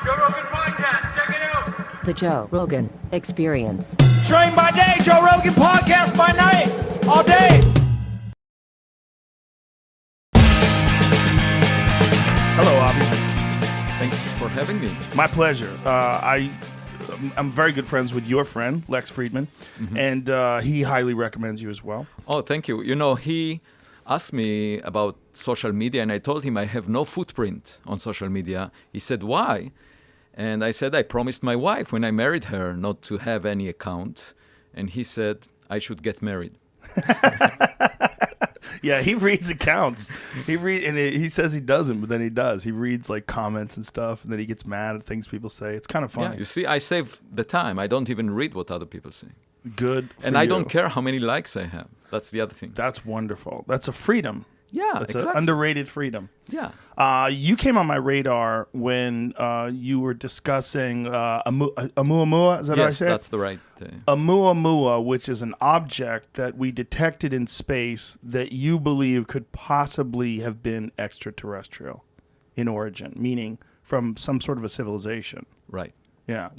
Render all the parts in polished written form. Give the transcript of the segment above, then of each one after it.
Joe Rogan Podcast, check it out. The Joe Rogan Experience. Train by day, Joe Rogan Podcast by night, all day. Hello, Avi. Thanks for having me. My pleasure. I'm very good friends with your friend, Lex Friedman, and he highly recommends you as well. Oh, thank you. You know, he asked me about social media, and I told him I have no footprint on social media. He said, why? And I said, I promised my wife when I married her not to have any account. And he said, I should get married. Yeah, he reads accounts. He says he doesn't, but then he does. He reads like comments and stuff, and then he gets mad at things people say. It's kind of funny. Yeah, you see, I save the time. I don't even read what other people say. Good for And I you. don't care how many likes I have. That's the other thing. That's wonderful. That's a freedom. Yeah, That's exactly. an underrated freedom. Yeah. You came on my radar when you were discussing Oumuamua. Is that how I Yes, say it? that's the right. Oumuamua, which is an object that we detected in space that you believe could possibly have been extraterrestrial in origin, meaning from some sort of a civilization. Right. Yeah.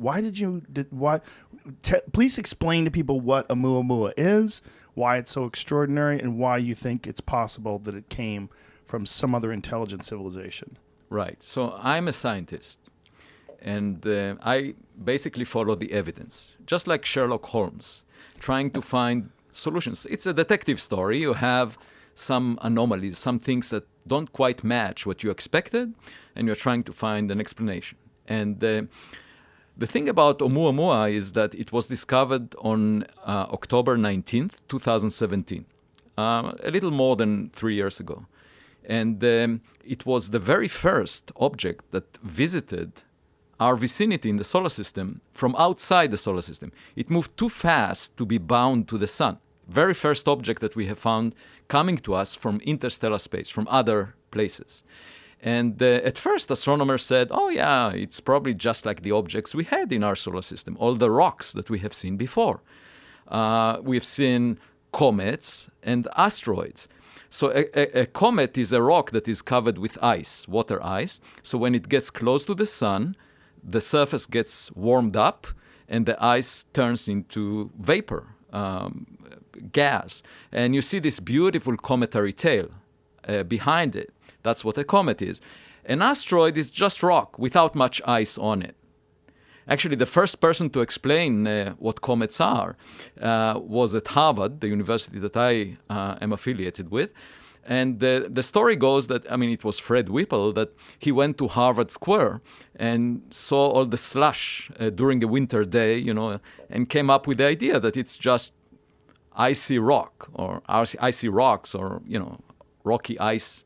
Please explain to people what Oumuamua is, why it's so extraordinary, and why you think it's possible that it came from some other intelligent civilization. Right. So I'm a scientist, and I basically follow the evidence, just like Sherlock Holmes, trying to find solutions. It's a detective story. You have some anomalies, some things that don't quite match what you expected, and you're trying to find an explanation. And the thing about Oumuamua is that it was discovered on October 19th, 2017, a little more than 3 years ago. And it was the very first object that visited our vicinity in the solar system from outside the solar system. It moved too fast to be bound to the sun. Very first object that we have found coming to us from interstellar space, from other places. And at first, astronomers said, oh, yeah, it's probably just like the objects we had in our solar system, all the rocks that we have seen before. We've seen comets and asteroids. So a comet is a rock that is covered with ice, water ice. So when it gets close to the sun, the surface gets warmed up and the ice turns into vapor, gas. And you see this beautiful cometary tail behind it. That's what a comet is. An asteroid is just rock without much ice on it. Actually, the first person to explain what comets are was at Harvard, the university that I am affiliated with. And the story goes that, it was Fred Whipple, that he went to Harvard Square and saw all the slush during a winter day, and came up with the idea that it's just icy rock or icy rocks or, rocky ice.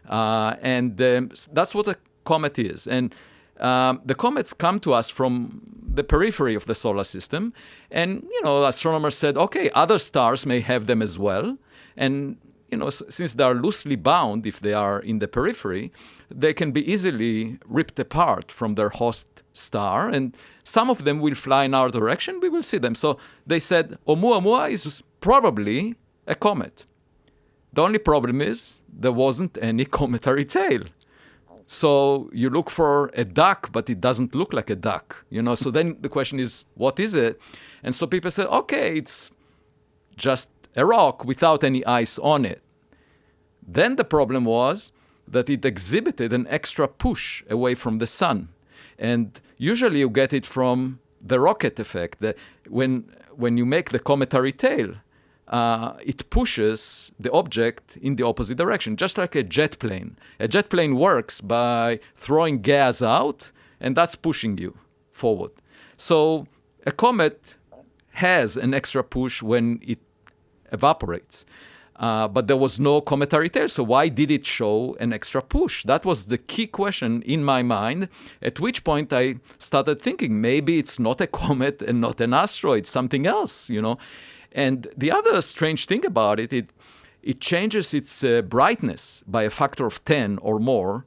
And that's what a comet is. And the comets come to us from the periphery of the solar system. And, astronomers said, okay, other stars may have them as well. And, since they are loosely bound, if they are in the periphery, they can be easily ripped apart from their host star. And some of them will fly in our direction. We will see them. So they said, Oumuamua is probably a comet. The only problem is there wasn't any cometary tail. So you look for a duck, but it doesn't look like a duck, So then the question is, what is it? And so people said, okay, it's just a rock without any ice on it. Then the problem was that it exhibited an extra push away from the sun. And usually you get it from the rocket effect. That when you make the cometary tail, it pushes the object in the opposite direction, just like a jet plane. A jet plane works by throwing gas out, and that's pushing you forward. So a comet has an extra push when it evaporates. But there was no cometary tail, so why did it show an extra push? That was the key question in my mind, at which point I started thinking, maybe it's not a comet and not an asteroid, something else, And the other strange thing about it, it changes its brightness by a factor of 10 or more.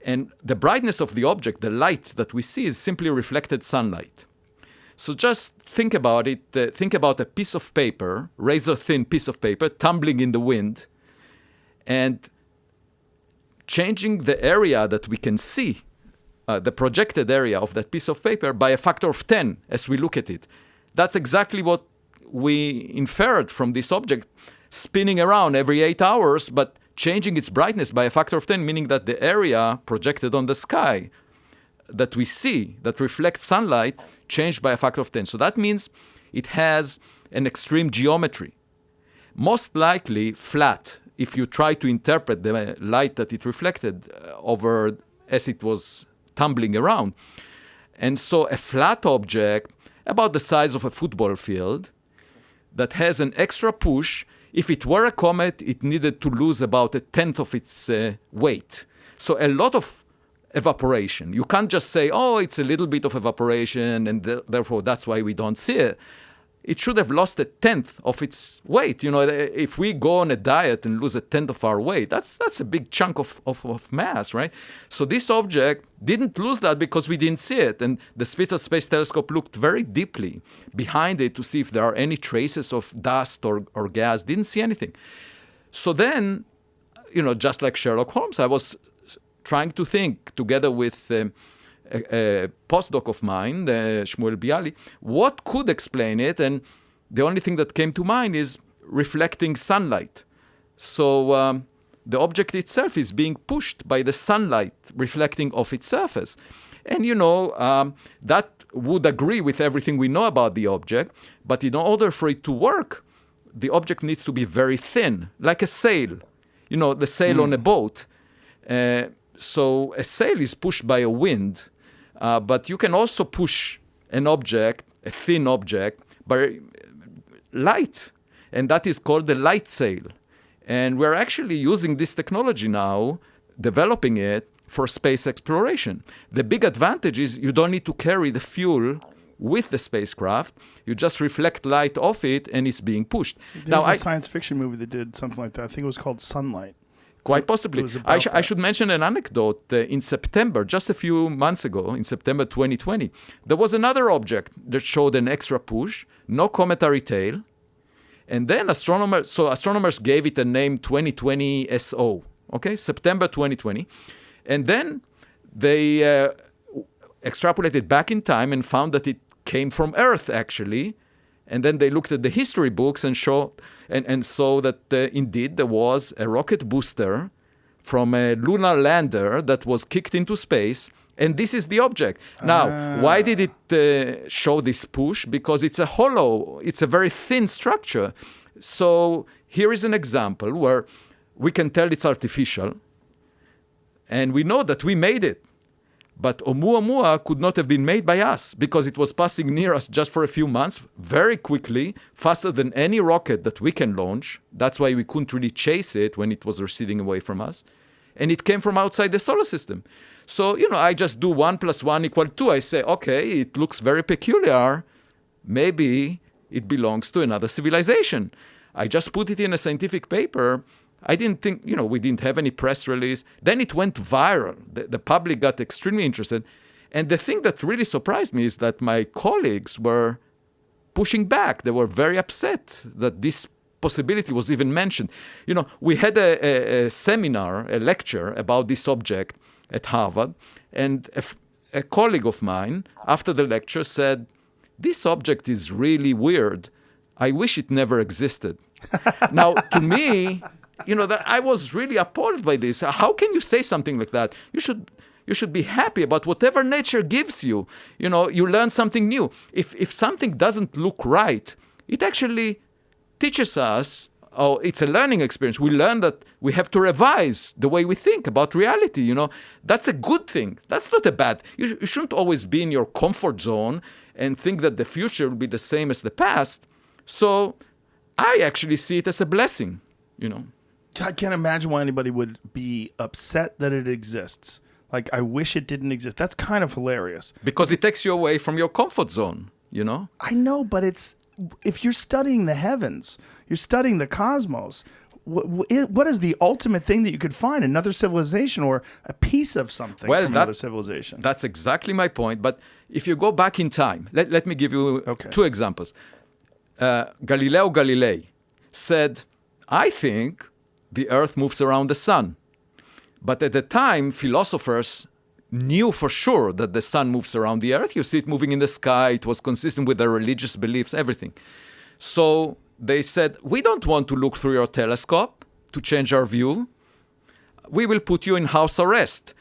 And the brightness of the object, the light that we see, is simply reflected sunlight. So just think about it. Think about a piece of paper, razor-thin piece of paper, tumbling in the wind, and changing the area that we can see the projected area of that piece of paper by a factor of 10 as we look at it. That's exactly what we inferred from this object spinning around every 8 hours, but changing its brightness by a factor of 10, meaning that the area projected on the sky that we see, that reflects sunlight, changed by a factor of 10. So that means it has an extreme geometry. Most likely flat, if you try to interpret the light that it reflected over as it was tumbling around. And so a flat object, about the size of a football field, that has an extra push. If it were a comet, it needed to lose about 1/10 of its weight. So a lot of evaporation. You can't just say, oh, it's a little bit of evaporation, and therefore that's why we don't see it. It should have lost 1/10 of its weight. You know, if we go on a diet and lose 1/10 of our weight, that's a big chunk of mass, right? So this object didn't lose that because we didn't see it. And the Spitzer Space Telescope looked very deeply behind it to see if there are any traces of dust or gas. Didn't see anything. So then, you know, just like Sherlock Holmes, I was trying to think together with a postdoc of mine, Shmuel Bialy, what could explain it? And the only thing that came to mind is reflecting sunlight. So the object itself is being pushed by the sunlight reflecting off its surface. And, you know, that would agree with everything we know about the object. But in order for it to work, the object needs to be very thin, like a sail. You know, the sail on a boat. So a sail is pushed by a wind. But you can also push an object, a thin object, by light. And that is called the light sail. And we're actually using this technology now, developing it for space exploration. The big advantage is you don't need to carry the fuel with the spacecraft. You just reflect light off it, and it's being pushed. There's a science fiction movie that did something like that. I think it was called Sunlight. Quite possibly. I should mention an anecdote. In September, just a few months ago, in September 2020, there was another object that showed an extra push, no cometary tail. And then astronomers gave it a name 2020 SO, okay, September 2020. And then they extrapolated back in time and found that it came from Earth, actually. And then they looked at the history books and saw that indeed there was a rocket booster from a lunar lander that was kicked into space, and this is the object. Now, why did it show this push? Because it's a very thin structure. So here is an example where we can tell it's artificial, and we know that we made it. But Oumuamua could not have been made by us because it was passing near us just for a few months, very quickly, faster than any rocket that we can launch. That's why we couldn't really chase it when it was receding away from us. And it came from outside the solar system. So, you know, I just do 1 + 1 = 2. I say, okay, it looks very peculiar. Maybe it belongs to another civilization. I just put it in a scientific paper. I didn't think, you know, we didn't have any press release. Then it went viral. The public got extremely interested. And the thing that really surprised me is that my colleagues were pushing back. They were very upset that this possibility was even mentioned. You know, we had a seminar, a lecture about this object at Harvard. And a colleague of mine, after the lecture, said, this object is really weird. I wish it never existed. Now, to me, you know, that I was really appalled by this. How can you say something like that? You should be happy about whatever nature gives you. You know, you learn something new. If something doesn't look right, it actually teaches us, oh, it's a learning experience. We learn that we have to revise the way we think about reality, you know. That's a good thing. That's not a bad. You shouldn't always be in your comfort zone and think that the future will be the same as the past. So I actually see it as a blessing, you know. I can't imagine why anybody would be upset that it exists. Like, I wish it didn't exist. That's kind of hilarious. Because it takes you away from your comfort zone, you know? I know, but if you're studying the heavens, you're studying the cosmos, what is the ultimate thing that you could find? Another civilization or a piece of something from another civilization? That's exactly my point. But if you go back in time, let me give you two examples. Galileo Galilei said, I think the Earth moves around the sun. But at the time, philosophers knew for sure that the sun moves around the earth. You see it moving in the sky. It was consistent with their religious beliefs, everything. So they said, we don't want to look through your telescope to change our view. We will put you in house arrest.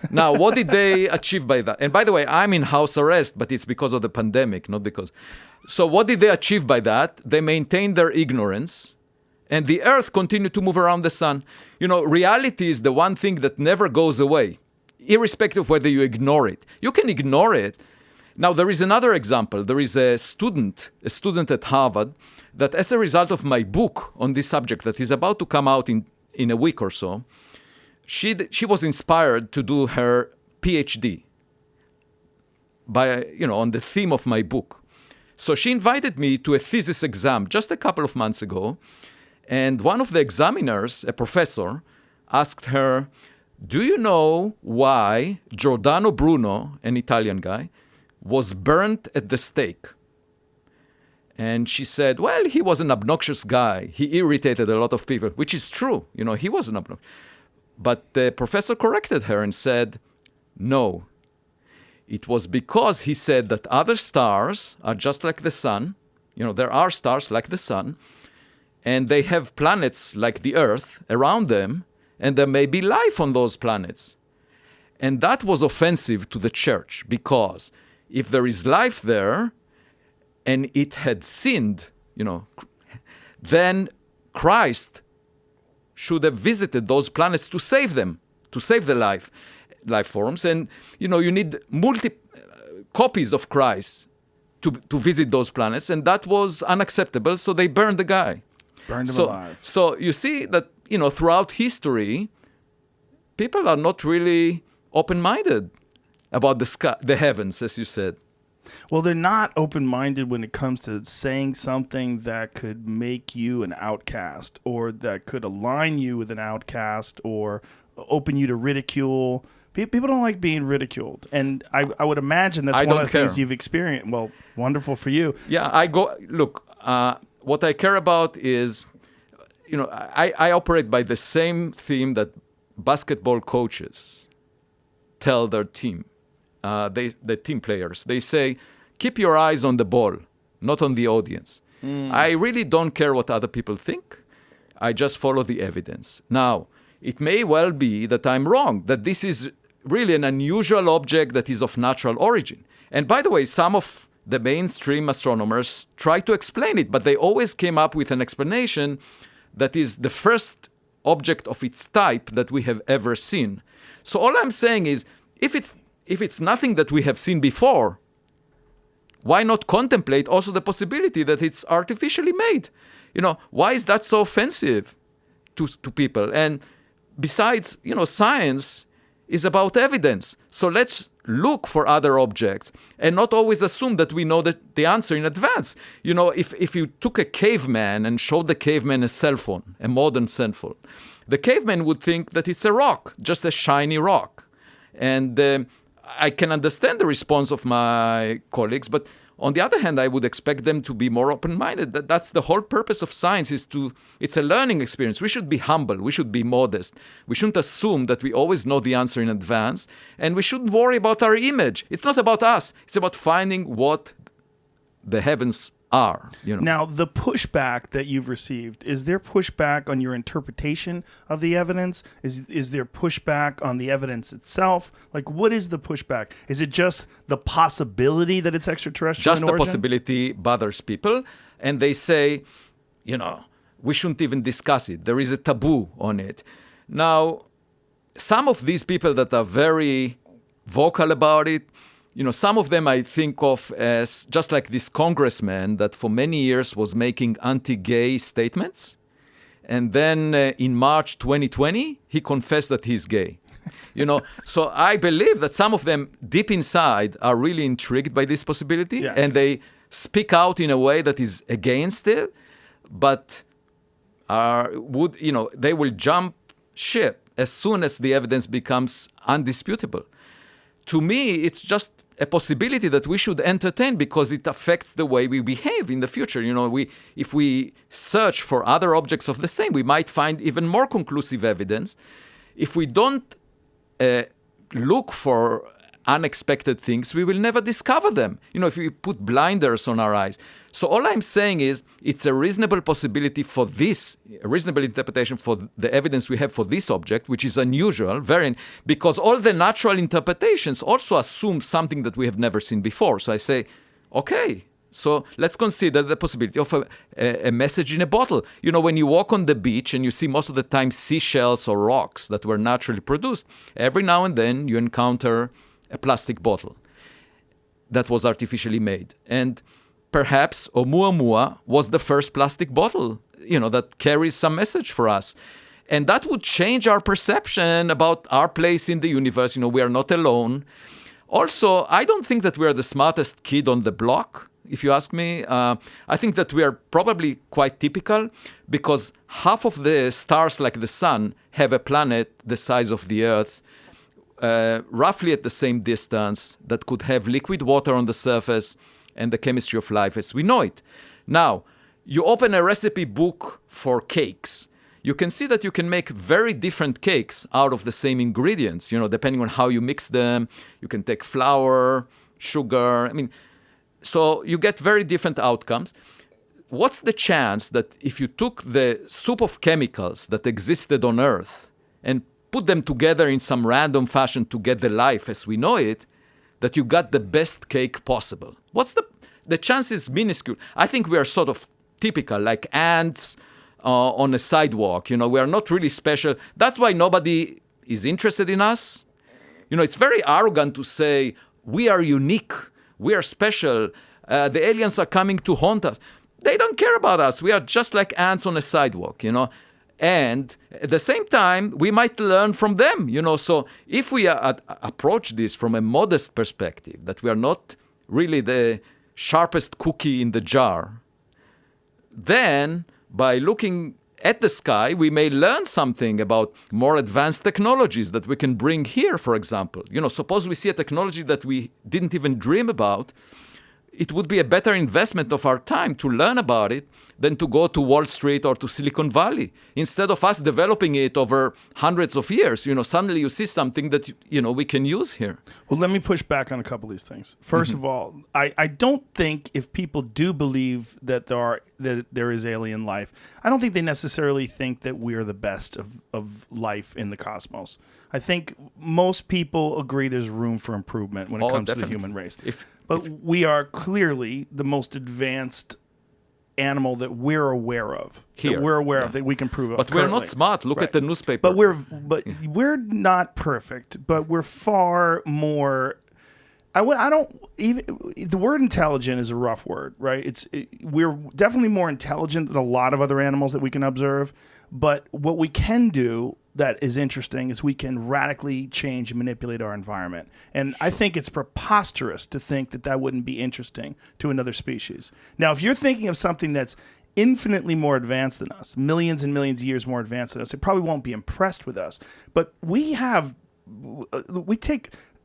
Now, what did they achieve by that? And by the way, I'm in house arrest, but it's because of the pandemic, not because. So what did they achieve by that? They maintained their ignorance, and the earth continued to move around the sun. You know, reality is the one thing that never goes away, irrespective of whether you ignore it. You can ignore it. Now, there is another example. There is a student at Harvard, that as a result of my book on this subject that is about to come out in a week or so, she was inspired to do her PhD on the theme of my book. So she invited me to a thesis exam just a couple of months ago, and one of the examiners, a professor, asked her, do you know why Giordano Bruno, an Italian guy, was burnt at the stake? And she said, well, he was an obnoxious guy. He irritated a lot of people, which is true. You know, he was an obnoxious. But the professor corrected her and said, no. It was because he said that other stars are just like the sun. You know, there are stars like the sun, and they have planets like the Earth around them, and there may be life on those planets. And that was offensive to the church, because if there is life there, and it had sinned, then Christ should have visited those planets to save them, to save the life forms. And, you need copies of Christ to visit those planets. And that was unacceptable, so they burned the guy. Burned him alive. So you see that, throughout history, people are not really open-minded about the sky, the heavens, as you said. Well, they're not open-minded when it comes to saying something that could make you an outcast, or that could align you with an outcast, or open you to ridicule. People don't like being ridiculed, and I would imagine that's one of the things you've experienced. Well, wonderful for you. Yeah, what I care about is, I operate by the same theme that basketball coaches tell their team. The team players, they say, keep your eyes on the ball, not on the audience. I really don't care what other people think. I just follow the evidence. Now, it may well be that I'm wrong, that this is really an unusual object that is of natural origin. And by the way, some of the mainstream astronomers try to explain it, but they always came up with an explanation that is the first object of its type that we have ever seen. So all I'm saying is, if it's nothing that we have seen before, why not contemplate also the possibility that it's artificially made? Why is that so offensive to people? And besides, science is about evidence. So let's look for other objects and not always assume that we know the answer in advance. If you took a caveman and showed the caveman a cell phone, a modern cell phone, the caveman would think that it's a rock, just a shiny rock. And I can understand the response of my colleagues, but on the other hand, I would expect them to be more open-minded. That's the whole purpose of science, it's a learning experience. We should be humble. We should be modest. We shouldn't assume that we always know the answer in advance, and we shouldn't worry about our image. It's not about us. It's about finding what the heavens are. Now, the pushback that you've received, is there pushback on your interpretation of the evidence? Is there pushback on the evidence itself? Like, what is the pushback? Is it just the possibility that it's extraterrestrial Just in the origin? possibility bothers people, and they say, we shouldn't even discuss it. There is a taboo on it. Now, some of these people that are very vocal about it, some of them I think of as just like this congressman that for many years was making anti-gay statements. And then in March 2020, he confessed that he's gay. So I believe that some of them deep inside are really intrigued by this possibility. Yes. And they speak out in a way that is against it, but they will jump ship as soon as the evidence becomes undisputable. To me, it's just a possibility that we should entertain because it affects the way we behave in the future. If we search for other objects of the same, we might find even more conclusive evidence. If we don't look for unexpected things, we will never discover them. If we put blinders on our eyes. So all I'm saying is it's a reasonable possibility for this, a reasonable interpretation for the evidence we have for this object, which is unusual, because all the natural interpretations also assume something that we have never seen before. So I say, okay, so let's consider the possibility of a message in a bottle. When you walk on the beach and you see most of the time seashells or rocks that were naturally produced, every now and then you encounter a plastic bottle that was artificially made. And perhaps Oumuamua was the first plastic bottle, that carries some message for us. And that would change our perception about our place in the universe. We are not alone. Also, I don't think that we are the smartest kid on the block, if you ask me. I think that we are probably quite typical because half of the stars like the sun have a planet the size of the Earth, roughly at the same distance, that could have liquid water on the surface and the chemistry of life as we know it. Now, you open a recipe book for cakes. You can see that you can make very different cakes out of the same ingredients, depending on how you mix them. You can take flour, sugar. So you get very different outcomes. What's the chance that if you took the soup of chemicals that existed on Earth and put them together in some random fashion to get the life as we know it, that you got the best cake possible? What's the chance is minuscule. I think we are sort of typical, like ants on a sidewalk. We are not really special. That's why nobody is interested in us. It's very arrogant to say, we are unique, we are special, the aliens are coming to haunt us. They don't care about us. We are just like ants on a sidewalk, And at the same time, we might learn from them, So if we approach this from a modest perspective, that we are not really the sharpest cookie in the jar, then by looking at the sky, we may learn something about more advanced technologies that we can bring here, for example. Suppose we see a technology that we didn't even dream about. It would be a better investment of our time to learn about it than to go to Wall Street or to Silicon Valley. Instead of us developing it over hundreds of years, suddenly you see something that, we can use here. Well, let me push back on a couple of these things. First of all, I don't think if people do believe that there is alien life, I don't think they necessarily think that we are the best of life in the cosmos. I think most people agree there's room for improvement when it comes to the human race. But we are clearly the most advanced animal that we're aware of. Here. That we're aware of, that we can prove of. But we're not smart. Look at the newspaper. But we're not perfect, but we're far more. I don't even. The word intelligent is a rough word, right? We're definitely more intelligent than a lot of other animals that we can observe. But what we can do that is interesting is we can radically change and manipulate our environment. And I think it's preposterous to think that wouldn't be interesting to another species. Now, if you're thinking of something that's infinitely more advanced than us, millions and millions of years more advanced than us, it probably won't be impressed with us. But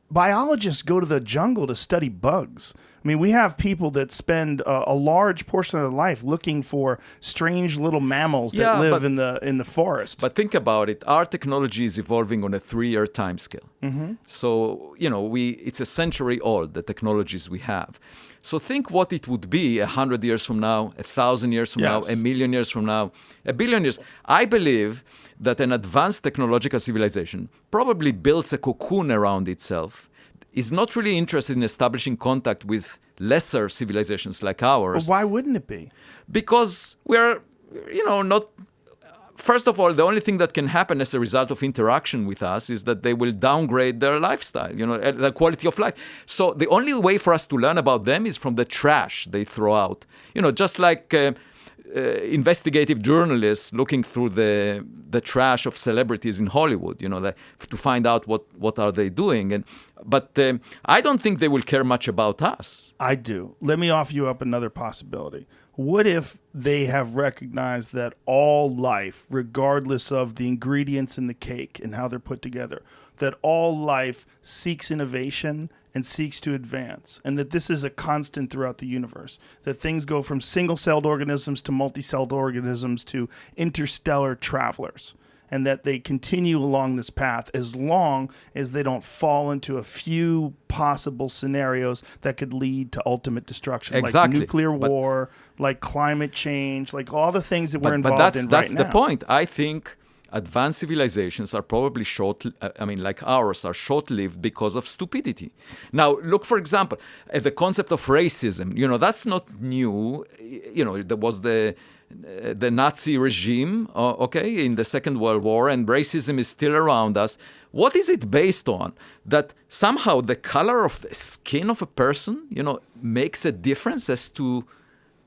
biologists go to the jungle to study bugs. We have people that spend a large portion of their life looking for strange little mammals that live in the forest. But think about it. Our technology is evolving on a 3-year timescale. Mm-hmm. So, it's a century old, the technologies we have. So think what it would be 100 years from now, 1,000 years from now, 1,000,000 years from now, 1,000,000,000 years. I believe that an advanced technological civilization probably builds a cocoon around itself, is not really interested in establishing contact with lesser civilizations like ours. But why wouldn't it be? Because we're, not... First of all, the only thing that can happen as a result of interaction with us is that they will downgrade their lifestyle, their quality of life. So the only way for us to learn about them is from the trash they throw out. Just like investigative journalists looking through the trash of celebrities in Hollywood, to find out what are they doing. But I don't think they will care much about us. I do. Let me offer you up another possibility. What if they have recognized that all life, regardless of the ingredients in the cake and how they're put together, that all life seeks innovation and seeks to advance, and that this is a constant throughout the universe, that things go from single-celled organisms to multi-celled organisms to interstellar travelers, and that they continue along this path as long as they don't fall into a few possible scenarios that could lead to ultimate destruction, Exactly. like nuclear war, like climate change, like all the things that we're involved that's, in that's right the now. point. I think advanced civilizations are probably like ours, are short-lived because of stupidity. Now, look, for example, at the concept of racism. That's not new. There was the Nazi regime, in the Second World War, and racism is still around us. What is it based on? That somehow the color of the skin of a person, makes a difference as to...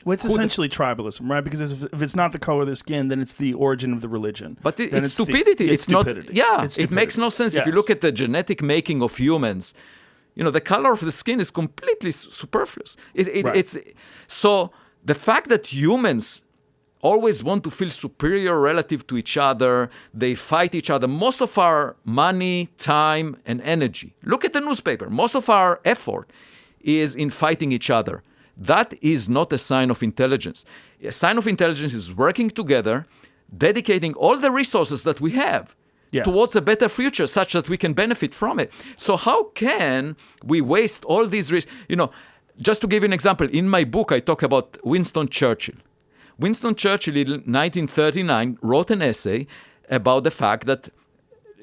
Well, it's essentially tribalism, right? Because if it's not the color of the skin, then it's the origin of the religion. But Then it's stupidity. It's stupidity. not. Yeah, It's it makes no sense. If you Yes. look at the genetic making of humans, the color of the skin is completely superfluous. Right. It's so the fact that humans always want to feel superior relative to each other. They fight each other. Most of our money, time, and energy. Look at the newspaper. Most of our effort is in fighting each other. That is not a sign of intelligence. A sign of intelligence is working together, dedicating all the resources that we have Yes. towards a better future such that we can benefit from it. So how can we waste all these resources? Just to give you an example, in my book, I talk about Winston Churchill. Winston Churchill in 1939 wrote an essay about the fact that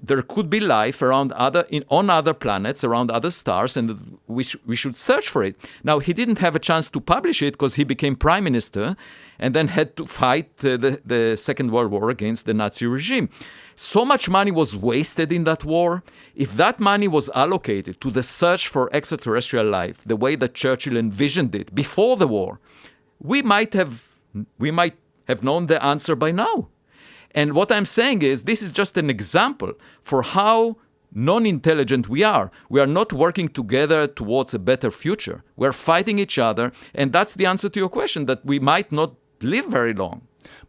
there could be life on other planets, around other stars, and we should search for it. Now, he didn't have a chance to publish it because he became prime minister and then had to fight the Second World War against the Nazi regime. So much money was wasted in that war. If that money was allocated to the search for extraterrestrial life, the way that Churchill envisioned it before the war, we might have known the answer by now. And what I'm saying is, this is just an example for how non-intelligent we are. We are not working together towards a better future. We're fighting each other. And that's the answer to your question, that we might not live very long.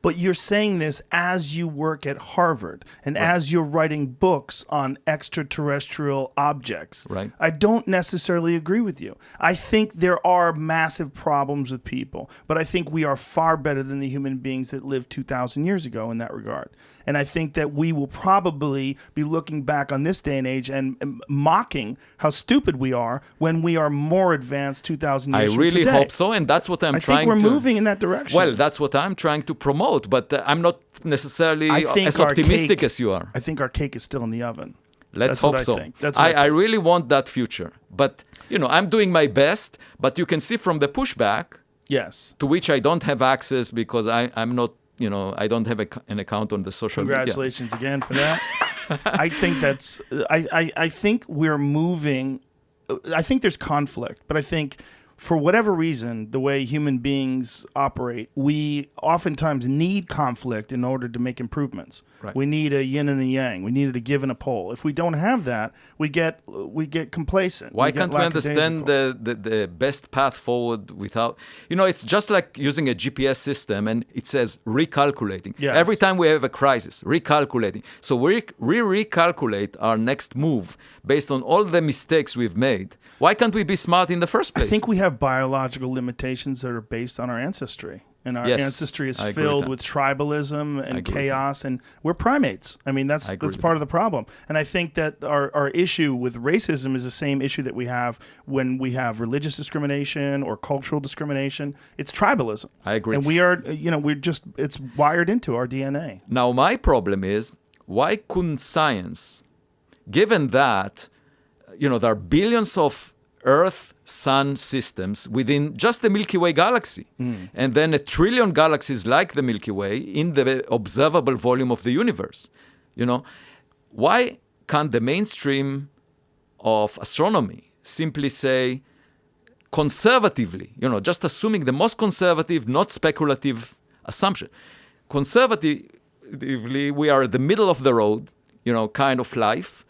But you're saying this as you work at Harvard and as you're writing books on extraterrestrial objects. Right. I don't necessarily agree with you. I think there are massive problems with people, but I think we are far better than the human beings that lived 2,000 years ago in that regard. And I think that we will probably be looking back on this day and age and mocking how stupid we are when we are more advanced 2,000 years I from really today. hope so, and that's what I'm I trying think to... we're moving in that direction. Well, that's what I'm trying to promote, but I'm not necessarily I think as our optimistic cake- as you are. I think our cake is still in the oven. Let's That's what hope I so. think. That's what I I really want that future. But, I'm doing my best, but you can see from the pushback, Yes. to which I don't have access because I'm not, I don't have an account on the social media. Congratulations again for that. I think that's. I think we're moving. I think there's conflict, but I think for whatever reason, the way human beings operate, we oftentimes need conflict in order to make improvements. Right. We need a yin and a yang. We need a give and a pull. If we don't have that, we get complacent. Why get can't we understand the best path forward without... it's just like using a GPS system and it says recalculating. Yes. Every time we have a crisis, recalculating. So we recalculate our next move based on all the mistakes we've made. Why can't we be smart in the first place? I think we have biological limitations that are based on our ancestry. And our Yes, ancestry is I agree filled with with tribalism and agree with chaos, and we're primates. I mean, that's agree with part of the problem. And I think that our issue with racism is the same issue that we have when we have religious discrimination or cultural discrimination. It's tribalism. I agree. And we are, it's wired into our DNA. Now, my problem is, why couldn't science, given that, there are billions of Earth-Sun systems within just the Milky Way galaxy, and then 1 trillion galaxies like the Milky Way in the observable volume of the universe. Why can't the mainstream of astronomy simply say, conservatively, just assuming the most conservative, not speculative assumption. Conservatively, we are at the middle of the road, kind of life.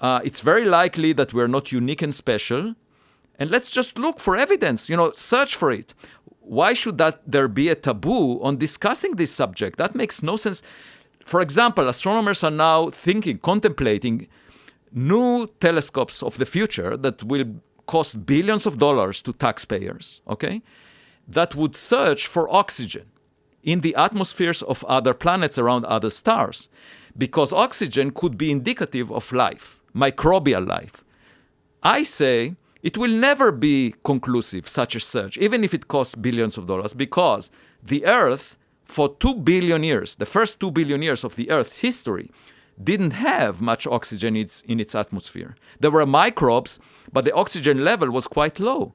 It's very likely that we're not unique and special. And let's just look for evidence, search for it. Why should there be a taboo on discussing this subject? That makes no sense. For example, astronomers are now contemplating new telescopes of the future that will cost billions of dollars to taxpayers, okay? That would search for oxygen in the atmospheres of other planets around other stars. because oxygen could be indicative of life, microbial life. I say it will never be conclusive, such a search, even if it costs billions of dollars, because the Earth, for 2 billion years, the first 2 billion years of the Earth's history, didn't have much oxygen in its atmosphere. There were microbes, but the oxygen level was quite low.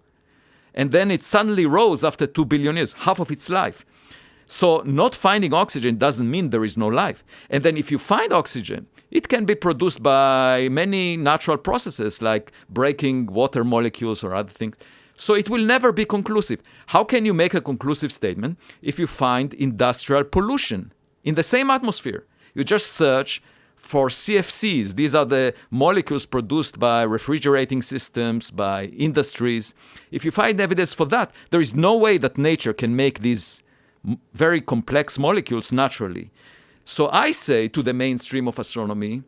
And then it suddenly rose after 2 billion years, half of its life. So not finding oxygen doesn't mean there is no life. And then if you find oxygen, it can be produced by many natural processes like breaking water molecules or other things. So it will never be conclusive. How can you make a conclusive statement if you find industrial pollution in the same atmosphere? You just search for CFCs. These are the molecules produced by refrigerating systems, by industries. If you find evidence for that, there is no way that nature can make these very complex molecules naturally. So I say to the mainstream of astronomy,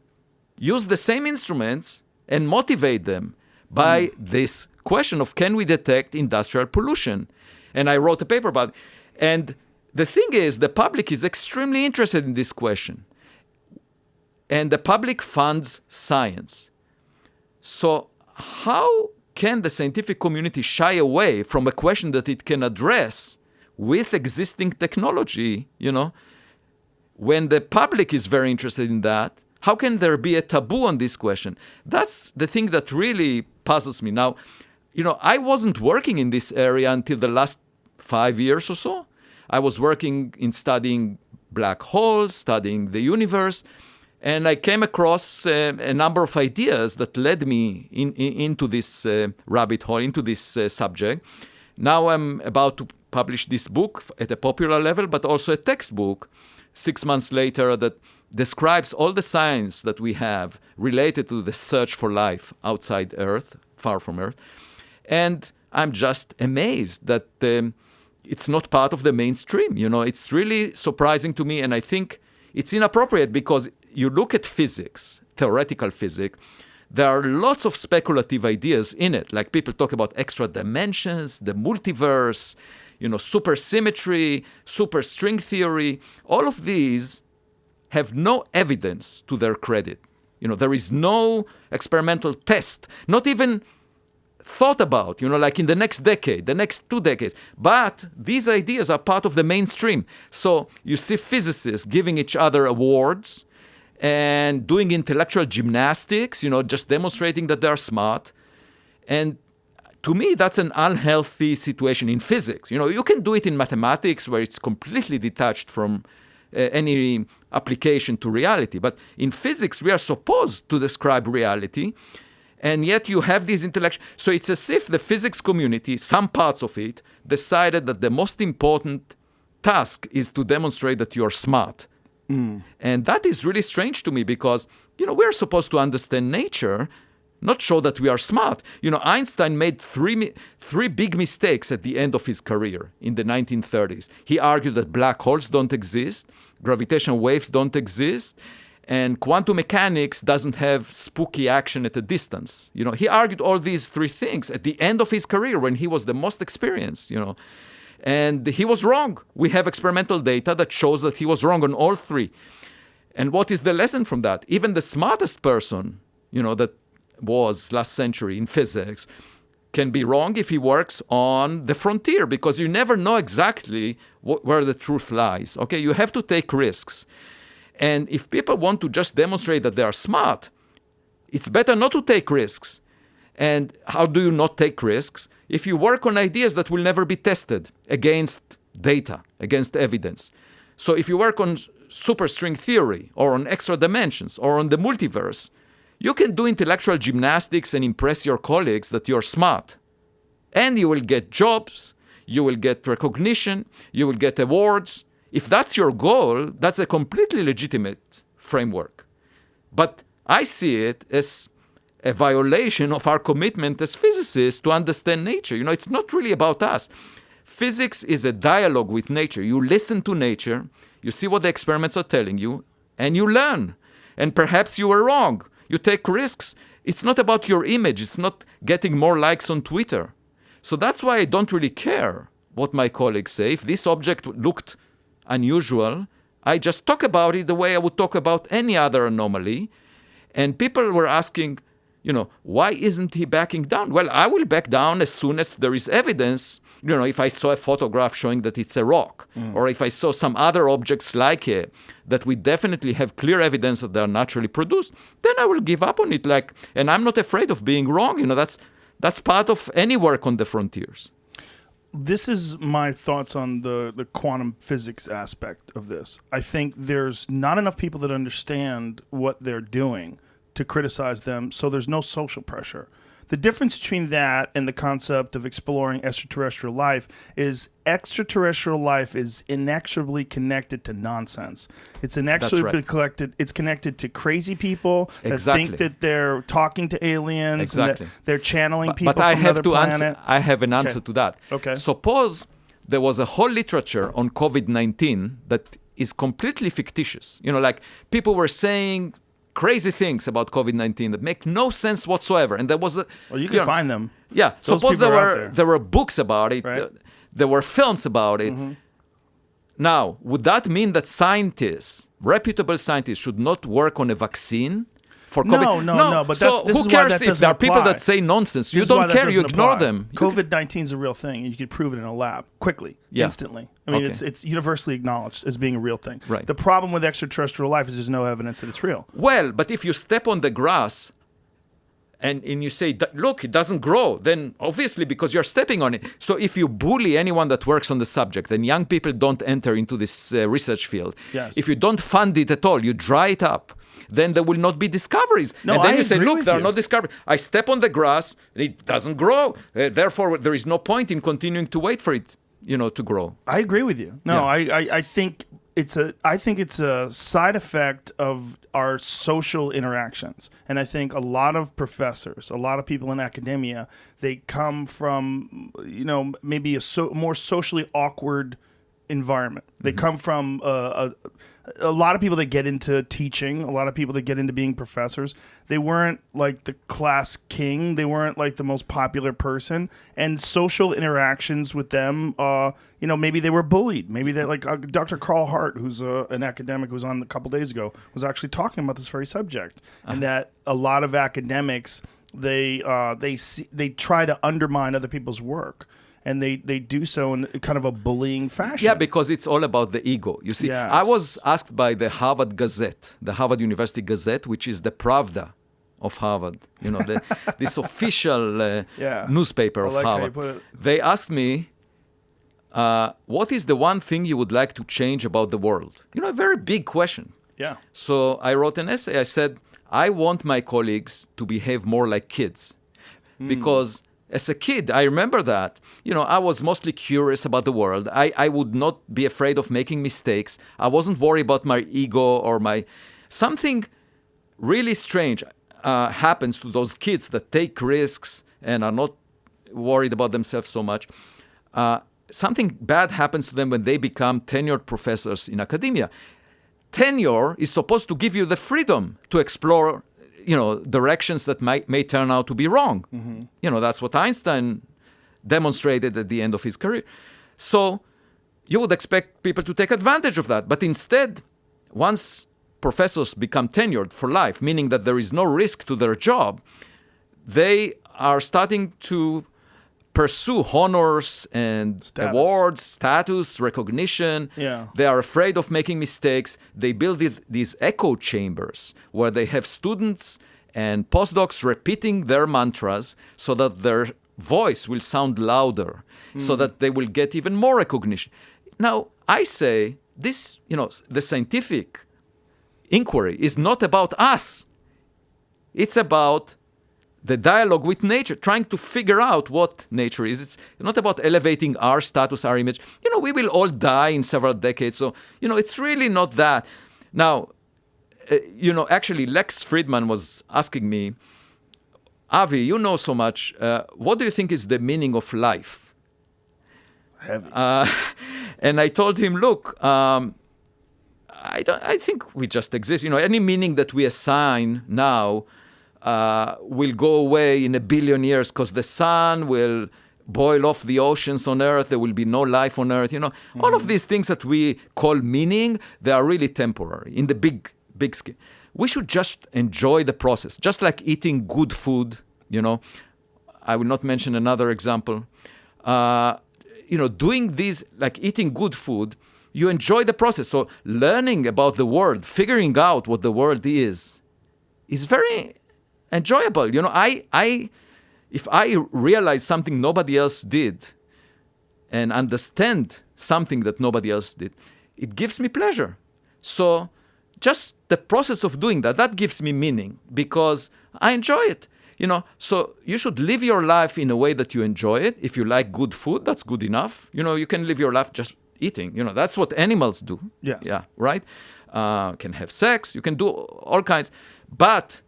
use the same instruments and motivate them by this question of can we detect industrial pollution? And I wrote a paper about it. And the thing is, the public is extremely interested in this question. And the public funds science. So how can the scientific community shy away from a question that it can address with existing technology, when the public is very interested in that? How can there be a taboo on this question? That's the thing that really puzzles me. Now, I wasn't working in this area until the last 5 years or so. I was working in studying black holes, studying the universe, and I came across a number of ideas that led me into this rabbit hole, into this subject. Now I'm about to publish this book at a popular level, but also a textbook 6 months later that describes all the science that we have related to the search for life outside Earth, far from Earth. And I'm just amazed that it's not part of the mainstream. It's really surprising to me, and I think it's inappropriate because you look at physics, theoretical physics, there are lots of speculative ideas in it. Like people talk about extra dimensions, the multiverse, supersymmetry, superstring theory. All of these have no evidence to their credit. There is no experimental test, not even thought about, like in the next decade, the next 2 decades. But these ideas are part of the mainstream. So you see physicists giving each other awards and doing intellectual gymnastics, just demonstrating that they're smart. And to me, that's an unhealthy situation in physics. You can do it in mathematics where it's completely detached from any application to reality. But in physics, we are supposed to describe reality. And yet you have these intellectual... So it's as if the physics community, some parts of it, decided that the most important task is to demonstrate that you're smart. And that is really strange to me because, we're supposed to understand nature, not show that we are smart. Einstein made three big mistakes at the end of his career in the 1930s. He argued that black holes don't exist, gravitational waves don't exist, and quantum mechanics doesn't have spooky action at a distance. He argued all these 3 things at the end of his career when he was the most experienced, And he was wrong. We have experimental data that shows that he was wrong on all 3. And what is the lesson from that? Even the smartest person, that was last century in physics, can be wrong if he works on the frontier because you never know exactly where the truth lies. Okay, you have to take risks. And if people want to just demonstrate that they are smart, it's better not to take risks. And how do you not take risks? If you work on ideas that will never be tested against data, against evidence. So if you work on superstring theory or on extra dimensions or on the multiverse, you can do intellectual gymnastics and impress your colleagues that you're smart. And you will get jobs, you will get recognition, you will get awards. If that's your goal, that's a completely legitimate framework. But I see it as a violation of our commitment as physicists to understand nature. It's not really about us. Physics is a dialogue with nature. You listen to nature, you see what the experiments are telling you, and you learn. And perhaps you were wrong. You take risks. It's not about your image. It's not getting more likes on Twitter. So that's why I don't really care what my colleagues say. If this object looked unusual, I just talk about it the way I would talk about any other anomaly. And people were asking, why isn't he backing down? Well, I will back down as soon as there is evidence. If I saw a photograph showing that it's a rock, or if I saw some other objects like it, that we definitely have clear evidence that they are naturally produced, then I will give up on it. And I'm not afraid of being wrong. That's part of any work on the frontiers. This is my thoughts on the quantum physics aspect of this. I think there's not enough people that understand what they're doing to criticize them, so there's no social pressure. The difference between that and the concept of exploring extraterrestrial life is extraterrestrial life is inexorably connected to nonsense. It's inexorably connected to crazy people that think that they're talking to aliens and that they're channeling people from another planet. I have an answer to that. Okay. Suppose there was a whole literature on COVID-19 that is completely fictitious. People were saying crazy things about COVID-19 that make no sense whatsoever. And there was you can find them. Yeah. Those Suppose there there were books about it. Right. There were films about it. Mm-hmm. Now, would that mean that scientists, reputable scientists, should not work on a vaccine for COVID? No. But so this who is why cares that if doesn't there are people apply. that say nonsense? You This is why don't that care. You doesn't ignore apply. them. COVID-19 is a real thing, and you could prove it in a lab quickly, instantly. I mean, it's universally acknowledged as being a real thing. Right. The problem with extraterrestrial life is there's no evidence that it's real. Well, but if you step on the grass and you say, look, it doesn't grow, then obviously because you're stepping on it. So if you bully anyone that works on the subject, then young people don't enter into this research field. Yes. If you don't fund it at all, you dry it up, then there will not be discoveries. No, and then I you say, agree look, with there are you. no discoveries. I step on the grass, it doesn't grow. Therefore, there is no point in continuing to wait for it, to grow. I agree with you. No, Yeah. I think it's a side effect of our social interactions. And I think a lot of professors, a lot of people in academia, they come from, maybe more socially awkward environment. They come from a lot of people that get into teaching, a lot of people that get into being professors, they weren't like the class king. They weren't like the most popular person. And social interactions with them, maybe they were bullied. Maybe they Dr. Carl Hart, who's an academic who was on a couple days ago, was actually talking about this very subject. And that a lot of academics, they try to undermine other people's work. And they do so in kind of a bullying fashion. Yeah, because it's all about the ego. You see, Yes. I was asked by the Harvard Gazette, the Harvard University Gazette, which is the Pravda of Harvard, this official newspaper of I like how you Harvard. put it. They asked me, what is the one thing you would like to change about the world? A very big question. Yeah. So I wrote an essay. I said, I want my colleagues to behave more like kids. Because as a kid, I remember that, I was mostly curious about the world. I would not be afraid of making mistakes. I wasn't worried about my ego or something really strange happens to those kids that take risks and are not worried about themselves so much. Something bad happens to them when they become tenured professors in academia. Tenure is supposed to give you the freedom to explore directions that may turn out to be wrong. Mm-hmm. That's what Einstein demonstrated at the end of his career. So you would expect people to take advantage of that. But instead, once professors become tenured for life, meaning that there is no risk to their job, they are starting to pursue honors and awards, status, recognition. Yeah. They are afraid of making mistakes. They build these echo chambers where they have students and postdocs repeating their mantras so that their voice will sound louder, so that they will get even more recognition. Now, I say this, the scientific inquiry is not about us. It's about the dialogue with nature, trying to figure out what nature is. It's not about elevating our status, our image. We will all die in several decades. So, it's really not that. Now, actually, Lex Friedman was asking me, Avi, you know so much. What do you think is the meaning of life? Heavy. And I told him, look, I think we just exist. Any meaning that we assign now will go away in 1 billion years because the sun will boil off the oceans on Earth, there will be no life on Earth. All of these things that we call meaning, they are really temporary in the big scheme. We should just enjoy the process, just like eating good food. I will not mention another example. Doing these, like eating good food, you enjoy the process. So learning about the world, figuring out what the world is very enjoyable. If I realize something nobody else did and understand something that nobody else did, it gives me pleasure. So just the process of doing that gives me meaning because I enjoy it. So you should live your life in a way that you enjoy it. If you like good food, that's good enough. You can live your life just eating. That's what animals do. Yes. Yeah, right? Can have sex. You can do all kinds. But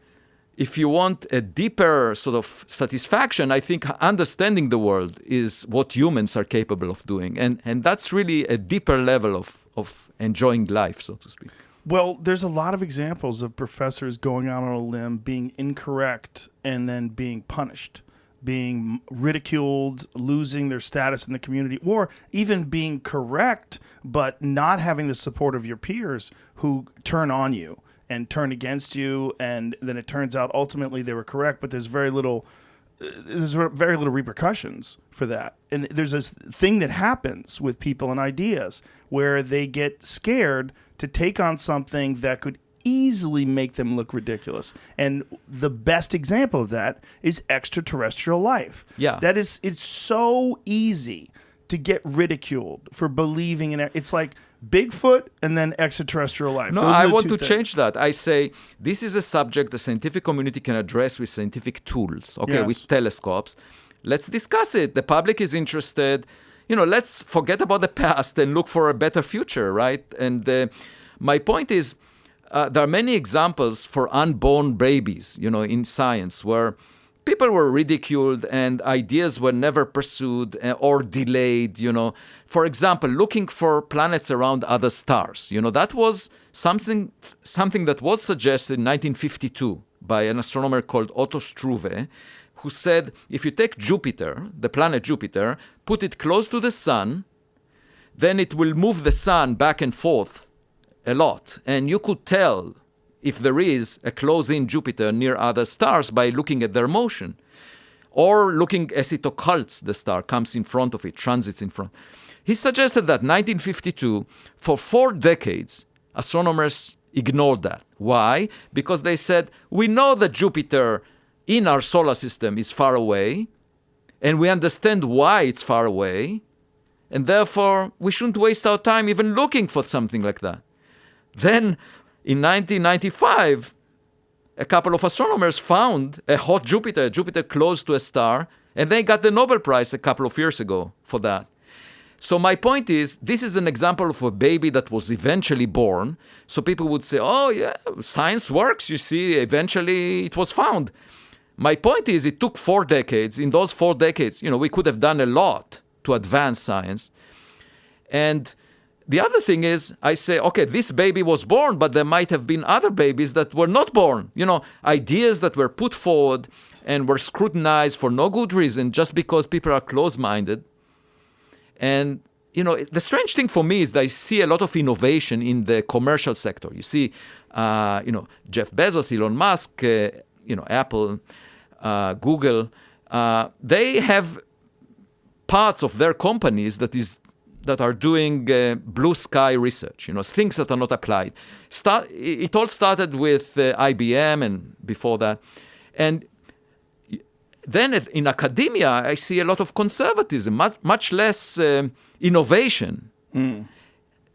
if you want a deeper sort of satisfaction, I think understanding the world is what humans are capable of doing. And that's really a deeper level of enjoying life, so to speak. Well, there's a lot of examples of professors going out on a limb, being incorrect, and then being punished, being ridiculed, losing their status in the community, or even being correct, but not having the support of your peers who turn on you and turn against you. And then it turns out ultimately they were correct, but there's very little repercussions for that. And there's this thing that happens with people and ideas where they get scared to take on something that could easily make them look ridiculous. And the best example of that is extraterrestrial life. Yeah. It's so easy to get ridiculed for believing in it. It's like Bigfoot and then extraterrestrial life. No, I want to change that. I say this is a subject the scientific community can address with scientific tools, Yes. with telescopes. Let's discuss it. The public is interested. Let's forget about the past and look for a better future, right? And my point is there are many examples for unborn babies, in science where people were ridiculed and ideas were never pursued or delayed, For example, looking for planets around other stars. That was something that was suggested in 1952 by an astronomer called Otto Struve, who said, if you take Jupiter, the planet Jupiter, put it close to the sun, then it will move the sun back and forth a lot. And you could tell if there is a close-in Jupiter near other stars by looking at their motion, or looking as it occults the star, comes in front of it, transits in front. He suggested that 1952, for 4 decades, astronomers ignored that. Why? Because they said, we know that Jupiter in our solar system is far away, and we understand why it's far away, and therefore we shouldn't waste our time even looking for something like that. Then, in 1995, a couple of astronomers found a hot Jupiter close to a star, and they got the Nobel Prize a couple of years ago for that. So my point is, this is an example of a baby that was eventually born. So people would say, oh yeah, science works, you see, eventually it was found. My point is, it took 4 decades. In those 4 decades, we could have done a lot to advance science. And the other thing is, I say, okay, this baby was born, but there might have been other babies that were not born. Ideas that were put forward and were scrutinized for no good reason, just because people are close-minded. And, the strange thing for me is that I see a lot of innovation in the commercial sector. You see, Jeff Bezos, Elon Musk, Apple, Google, they have parts of their companies that are doing blue sky research, things that are not applied. It all started with IBM and before that. And then in academia, I see a lot of conservatism, much less innovation.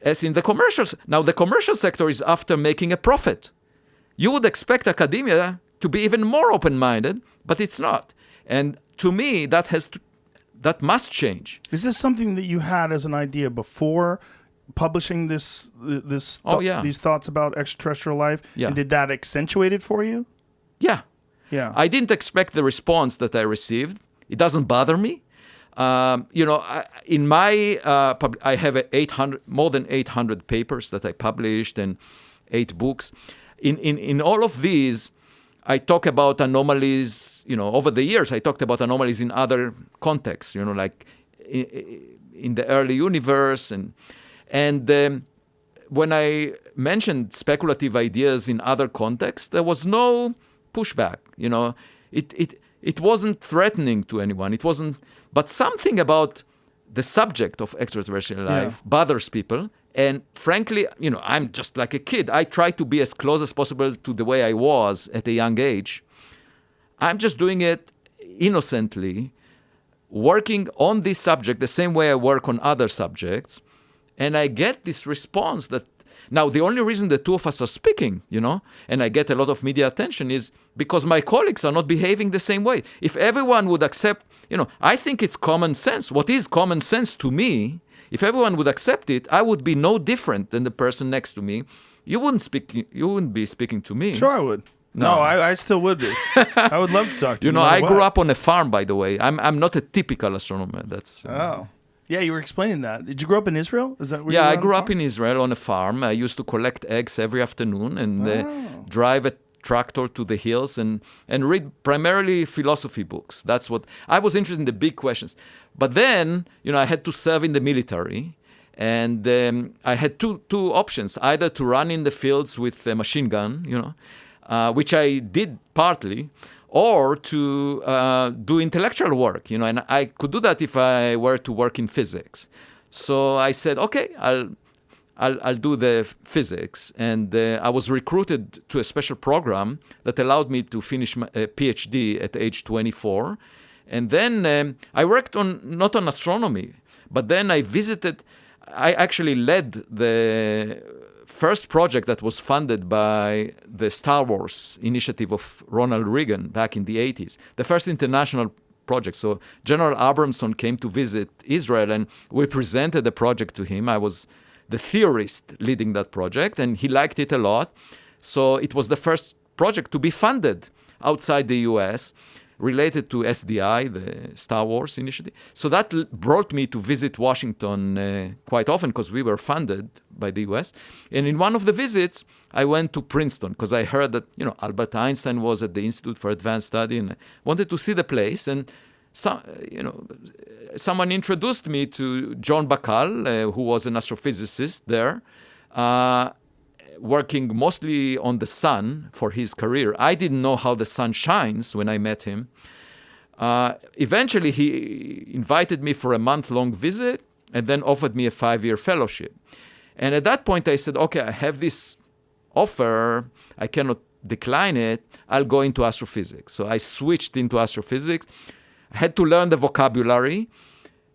As in the commercials. Now, the commercial sector is after making a profit. You would expect academia to be even more open-minded, but it's not. And to me, that must change. Is this something that you had as an idea before publishing these thoughts about extraterrestrial life? Yeah. And did that accentuate it for you? Yeah. Yeah. I didn't expect the response that I received. It doesn't bother me. In my I have more than 800 papers that I published and 8 books. In all of these, I talk about anomalies, over the years, I talked about anomalies in other contexts, like in the early universe. And when I mentioned speculative ideas in other contexts, there was no pushback. It wasn't threatening to anyone. It wasn't, but something about the subject of extraterrestrial life bothers people. And frankly, I'm just like a kid. I try to be as close as possible to the way I was at a young age. I'm just doing it innocently, working on this subject the same way I work on other subjects. And I get this response that, now the only reason the two of us are speaking, and I get a lot of media attention is because my colleagues are not behaving the same way. If everyone would accept, I think it's common sense. What is common sense to me, if everyone would accept it, I would be no different than the person next to me. You wouldn't be speaking to me. Sure I would. No, I still would be. I would love to talk to you. I grew up on a farm, by the way. I'm not a typical astronomer. That's Yeah, you were explaining that. Did you grow up in Israel? Is that where you I were grew up in Israel on a farm. I used to collect eggs every afternoon and drive a tractor to the hills and read primarily philosophy books. That's what I was interested in, the big questions. But then, I had to serve in the military. And I had two options, either to run in the fields with a machine gun, which I did partly, or to do intellectual work, and I could do that if I were to work in physics. So I said, okay, I'll do the physics, and I was recruited to a special program that allowed me to finish my PhD at age 24, and then I worked not on astronomy, but then I actually led the first project that was funded by the Star Wars initiative of Ronald Reagan back in the 80s, the first international project. So General Abramson came to visit Israel, and we presented the project to him. I was the theorist leading that project, and he liked it a lot. So it was the first project to be funded outside the US, related to SDI, the Star Wars initiative. So that brought me to visit Washington quite often because we were funded by the US. And in one of the visits, I went to Princeton because I heard that, Albert Einstein was at the Institute for Advanced Study, and I wanted to see the place. And someone introduced me to John Bacall, who was an astrophysicist there, working mostly on the sun for his career. I didn't know how the sun shines when I met him. Eventually, he invited me for a month-long visit and then offered me a 5-year fellowship. And at that point, I said, okay, I have this offer. I cannot decline it. I'll go into astrophysics. So I switched into astrophysics. I had to learn the vocabulary.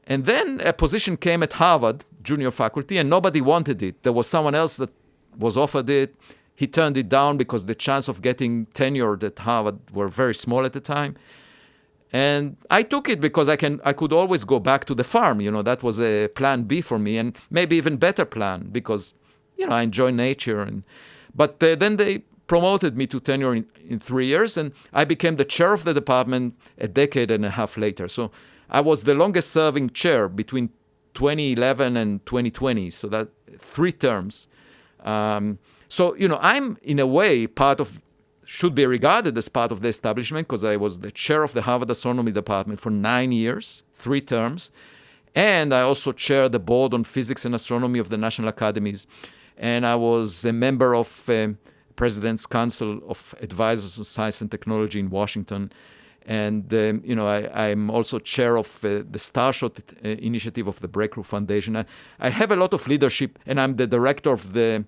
And then a position came at Harvard, junior faculty, and nobody wanted it. There was someone else that was offered it. He turned it down because the chance of getting tenured at Harvard were very small at the time. And I took it because I could always go back to the farm. That was a plan B for me, and maybe even better plan because, I enjoy nature. But then they promoted me to tenure in 3 years, and I became the chair of the department a decade and a half later. So I was the longest serving chair between 2011 and 2020. So that 3 terms. So, I'm in a way should be regarded as part of the establishment because I was the chair of the Harvard Astronomy Department for 9 years, 3 terms. And I also chair the board on physics and astronomy of the National Academies. And I was a member of President's Council of Advisors on Science and Technology in Washington. And, I'm also chair of the Starshot initiative of the Breakthrough Foundation. I have a lot of leadership, and I'm the director of the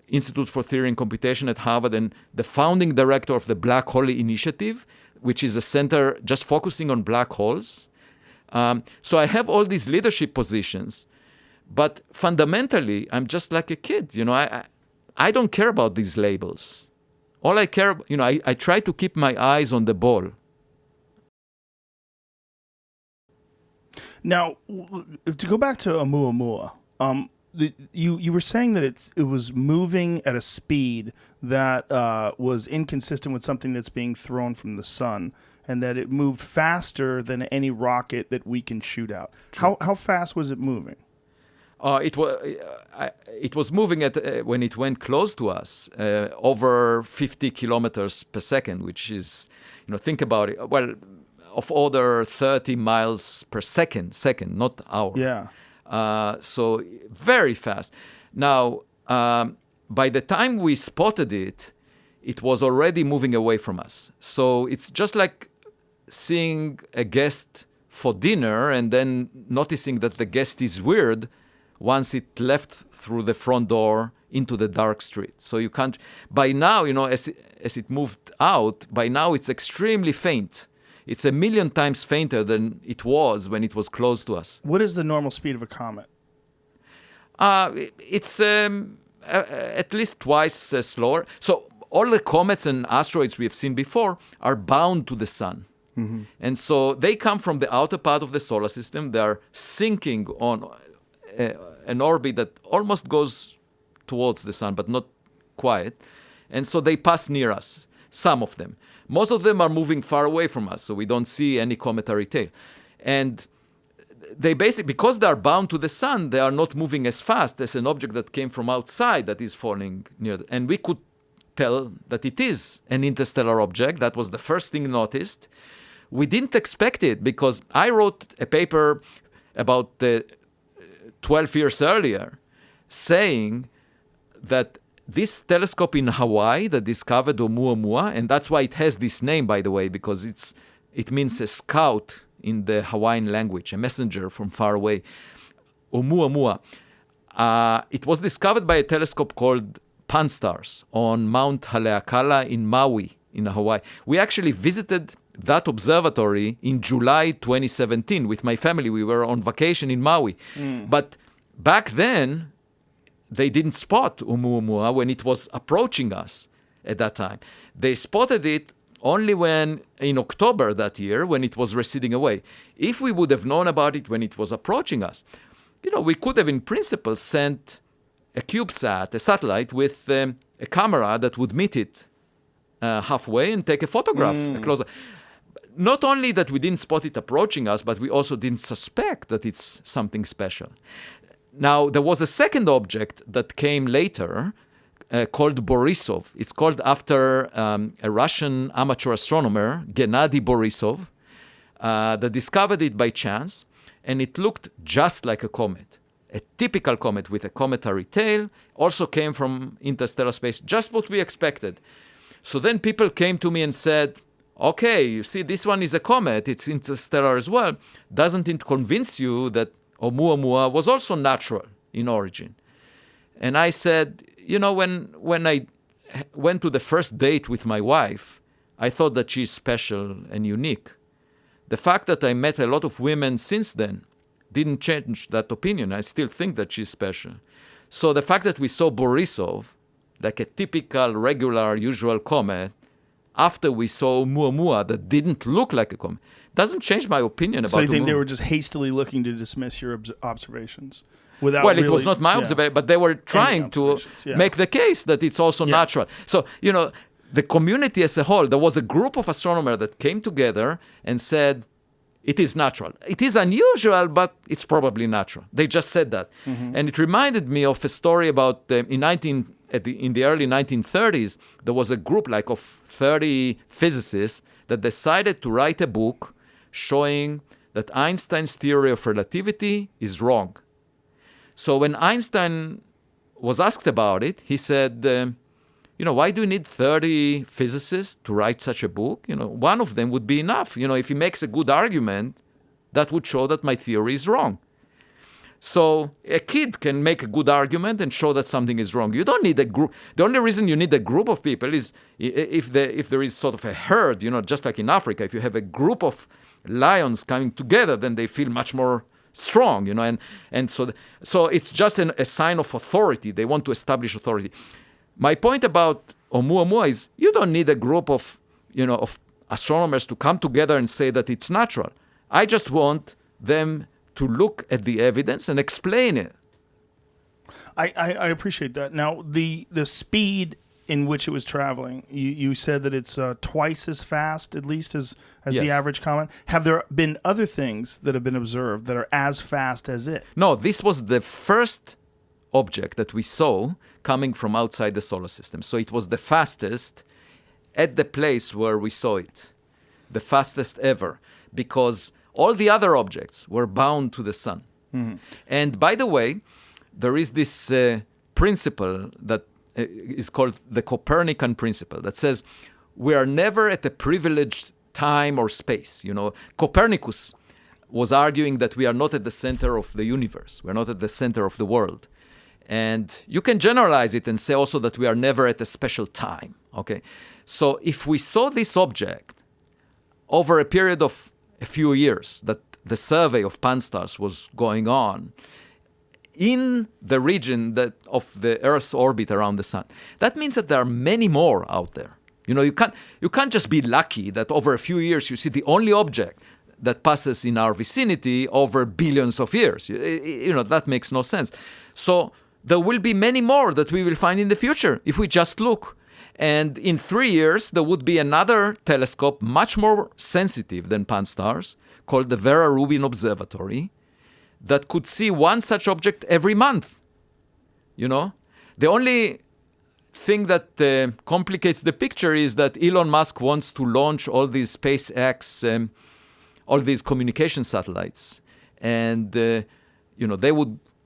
Institute for Theory and Computation at Harvard and the founding director of the Black Hole Initiative, which is a center just focusing on black holes. So I have all these leadership positions, but fundamentally, I'm just like a kid. I don't care about these labels. All I care, I try to keep my eyes on the ball. Now, to go back to Oumuamua, you were saying that it was moving at a speed that was inconsistent with something that's being thrown from the sun, and that it moved faster than any rocket that we can shoot out. How fast was it moving? It was moving at when it went close to us over 50 kilometers per second, which is, think about it. Well, of order 30 miles per second, not hour. Yeah. So very fast. Now, by the time we spotted it, it was already moving away from us. So it's just like seeing a guest for dinner and then noticing that the guest is weird once it left through the front door into the dark street. So you can't, by now, as it moved out, by now it's extremely faint. It's 1 million times fainter than it was when it was close to us. What is the normal speed of a comet? It's at least twice slower. So all the comets and asteroids we have seen before are bound to the sun. Mm-hmm. And so they come from the outer part of the solar system. They are sinking on an orbit that almost goes towards the sun, but not quite. And so they pass near us, some of them. Most of them are moving far away from us, so we don't see any cometary tail. And they basically, because they are bound to the sun, they are not moving as fast as an object that came from outside that is falling near. And we could tell that it is an interstellar object. That was the first thing noticed. We didn't expect it because I wrote a paper about 12 years earlier saying that this telescope in Hawaii that discovered Oumuamua, and that's why it has this name, by the way, because it means a scout in the Hawaiian language, a messenger from far away. Oumuamua. It was discovered by a telescope called Pan-STARRS on Mount Haleakala in Maui, in Hawaii. We actually visited that observatory in July 2017 with my family. We were on vacation in Maui. But back then, they didn't spot Oumuamua when it was approaching us at that time. They spotted it only in October that year, when it was receding away. If we would have known about it when it was approaching us, we could have in principle sent a CubeSat, a satellite, with a camera that would meet it halfway and take a photograph closer. Not only that we didn't spot it approaching us, but we also didn't suspect that it's something special. Now, there was a second object that came later called Borisov. It's called after a Russian amateur astronomer, Gennady Borisov, that discovered it by chance, and it looked just like a comet. A typical comet with a cometary tail, also came from interstellar space, just what we expected. So then people came to me and said, okay, you see, this one is a comet, it's interstellar as well. Doesn't it convince you that Oumuamua was also natural in origin? And I said, when I went to the first date with my wife, I thought that she's special and unique. The fact that I met a lot of women since then didn't change that opinion. I still think that she's special. So the fact that we saw Borisov, like a typical, regular, usual comet, after we saw Oumuamua that didn't look like a comet, doesn't change my opinion about. So you think Oumuamua. they were just hastily looking to dismiss your observations? Without well, really, it was not my observation, but they were trying to make the case that it's also natural. So, the community as a whole, there was a group of astronomers that came together and said, it is natural. It is unusual, but it's probably natural. They just said that. Mm-hmm. And it reminded me of a story about in the early 1930s, there was a group of 30 physicists that decided to write a book showing that Einstein's theory of relativity is wrong. So when Einstein was asked about it, he said, why do you need 30 physicists to write such a book? One of them would be enough. If he makes a good argument, that would show that my theory is wrong. So a kid can make a good argument and show that something is wrong. You don't need a group. The only reason you need a group of people is if there is sort of a herd, just like in Africa. If you have a group of lions coming together, then they feel much more strong, and so it's just a sign of authority. They want to establish authority. My point about Oumuamua is you don't need a group of astronomers to come together and say that it's natural. I just want them to look at the evidence and explain it. I appreciate that. Now, the speed in which it was traveling, you said that it's twice as fast, at least, as Yes. the average comet. Have there been other things that have been observed that are as fast as it? No, this was the first object that we saw coming from outside the solar system. So it was the fastest at the place where we saw it. the fastest ever, because all the other objects were bound to the sun. And by the way, there is this principle that is called the Copernican principle that says we are never at a privileged time or space. Copernicus was arguing that we are not at the center of the universe. We're not at the center of the world. And you can generalize it and say also that we are never at a special time. Okay, so if we saw this object over a period of a few years that the survey of Pan-stars was going on in the region of the Earth's orbit around the sun, that means that there are many more out there. You can't just be lucky that over a few years you see the only object that passes in our vicinity over billions of years. That makes no sense. So there will be many more that we will find in the future if we just look. And in 3 years, there would be another telescope much more sensitive than Pan-stars called the Vera Rubin Observatory that could see one such object every month. The only thing that complicates the picture is that Elon Musk wants to launch all these SpaceX, all these communication satellites. And,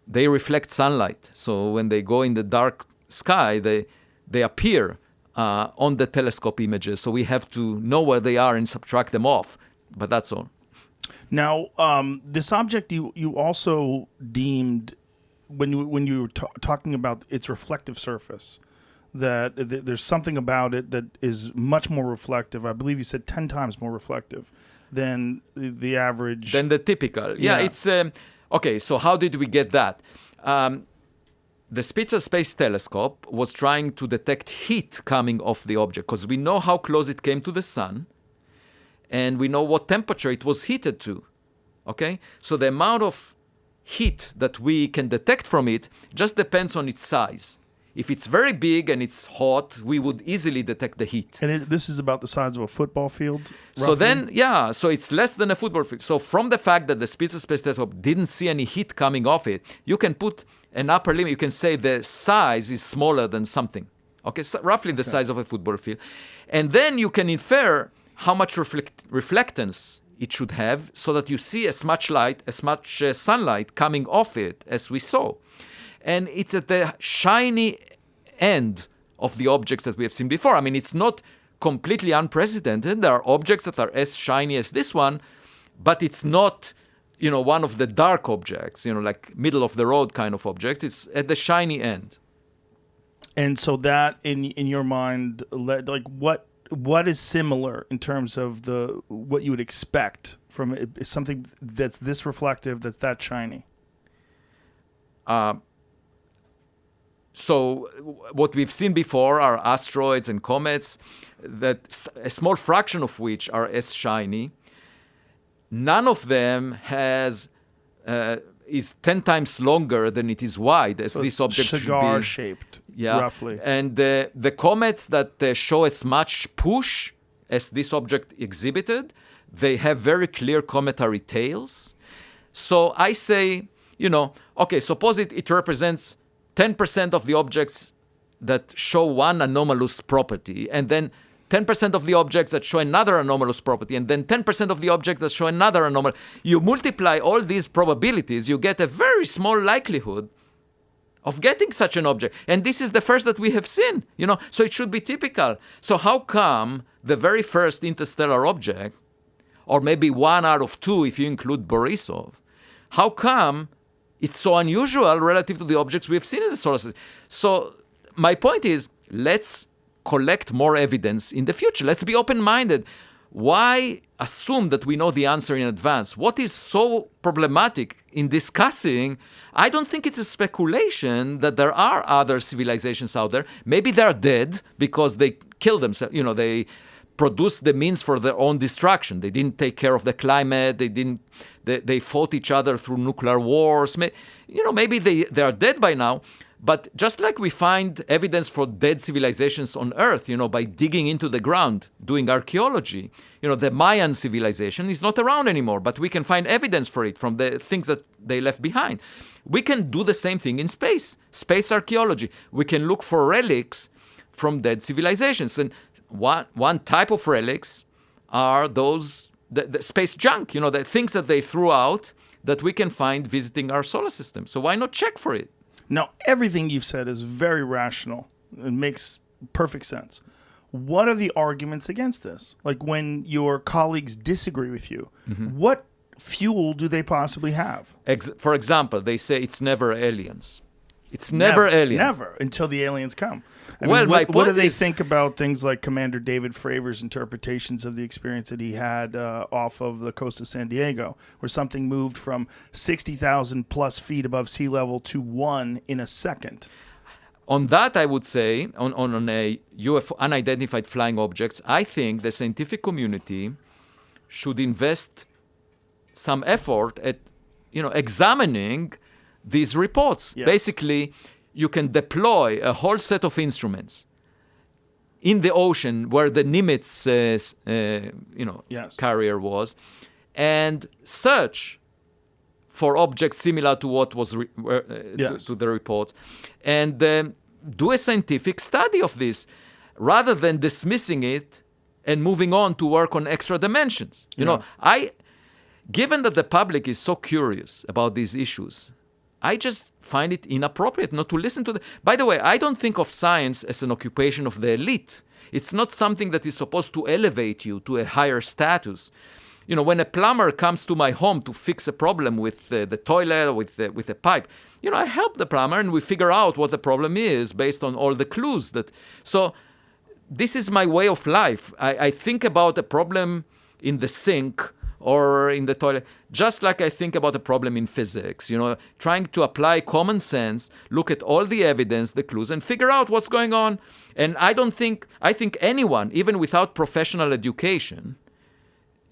they reflect sunlight. So when they go in the dark sky, they appear on the telescope images. So we have to know where they are and subtract them off. But that's all. Now, this object you also deemed, when you were talking about its reflective surface, that there's something about it that is much more reflective. I believe you said 10 times more reflective than the average. Than the typical. Yeah. It's... Okay, so how did we get that? The Spitzer Space Telescope was trying to detect heat coming off the object because we know how close it came to the sun and we know what temperature it was heated to. Okay? So the amount of heat that we can detect from it just depends on its size. If it's very big and it's hot, we would easily detect the heat. And this is about the size of a football field? So roughly? then, so it's less than a football field. So from the fact that the Spitzer Space Telescope didn't see any heat coming off it, you can put an upper limit. You can say the size is smaller than something. Okay, so roughly the size of a football field. And then you can infer how much reflectance it should have so that you see as much light, as much sunlight coming off it as we saw. And it's at the shiny end of the objects that we have seen before. I mean, it's not completely unprecedented. There are objects that are as shiny as this one, but it's not, one of the dark objects, like middle of the road kind of objects. It's at the shiny end. And so that, in your mind, like what is similar in terms of what you would expect from it, something that's this reflective, that's that shiny? So what we've seen before are asteroids and comets, that a small fraction of which are as shiny. None of them is 10 times longer than it is wide, as this object should be. Cigar-shaped, roughly. And the comets that show as much push as this object exhibited, they have very clear cometary tails. So I say, suppose it represents 10% of the objects that show one anomalous property, and then 10% of the objects that show another anomalous property, and then 10% of the objects that show another anomalous. You multiply all these probabilities, you get a very small likelihood of getting such an object. And this is the first that we have seen, so it should be typical. So how come the very first interstellar object, or maybe 1 out of 2 if you include Borisov, how come it's so unusual relative to the objects we have seen in the solar system? So my point is, let's collect more evidence in the future. Let's be open-minded. Why assume that we know the answer in advance? What is so problematic in discussing? I don't think it's a speculation that there are other civilizations out there. Maybe they're dead because they killed themselves. They produced the means for their own destruction. They didn't take care of the climate. They fought each other through nuclear wars. Maybe they are dead by now. But just like we find evidence for dead civilizations on Earth, by digging into the ground, doing archaeology, the Mayan civilization is not around anymore, but we can find evidence for it from the things that they left behind. We can do the same thing in space archaeology. We can look for relics from dead civilizations. And one type of relics are the space junk, the things that they threw out that we can find visiting our solar system. So why not check for it? Now, everything you've said is very rational. It makes perfect sense. What are the arguments against this? Like when your colleagues disagree with you, what fuel do they possibly have? For example, they say it's never aliens. It's never aliens. Never, until the aliens come. Well, my what do point they is- think about things like Commander David Fravor's interpretations of the experience that he had off of the coast of San Diego, where something moved from 60,000 plus feet above sea level to 1 in a second? On that, I would say, on a UFO, unidentified flying objects, I think the scientific community should invest some effort at, examining these reports. Yes. Basically, you can deploy a whole set of instruments in the ocean where the Nimitz, Yes. carrier was, and search for objects similar to what was Yes. to the reports, and do a scientific study of this, rather than dismissing it and moving on to work on extra dimensions. Given that the public is so curious about these issues, I just find it inappropriate not to listen to By the way, I don't think of science as an occupation of the elite. It's not something that is supposed to elevate you to a higher status. When a plumber comes to my home to fix a problem with the toilet or with a pipe, I help the plumber and we figure out what the problem is based on all the clues So this is my way of life. I think about a problem in the sink or in the toilet, just like I think about a problem in physics, trying to apply common sense, look at all the evidence, the clues, and figure out what's going on. And I think anyone, even without professional education,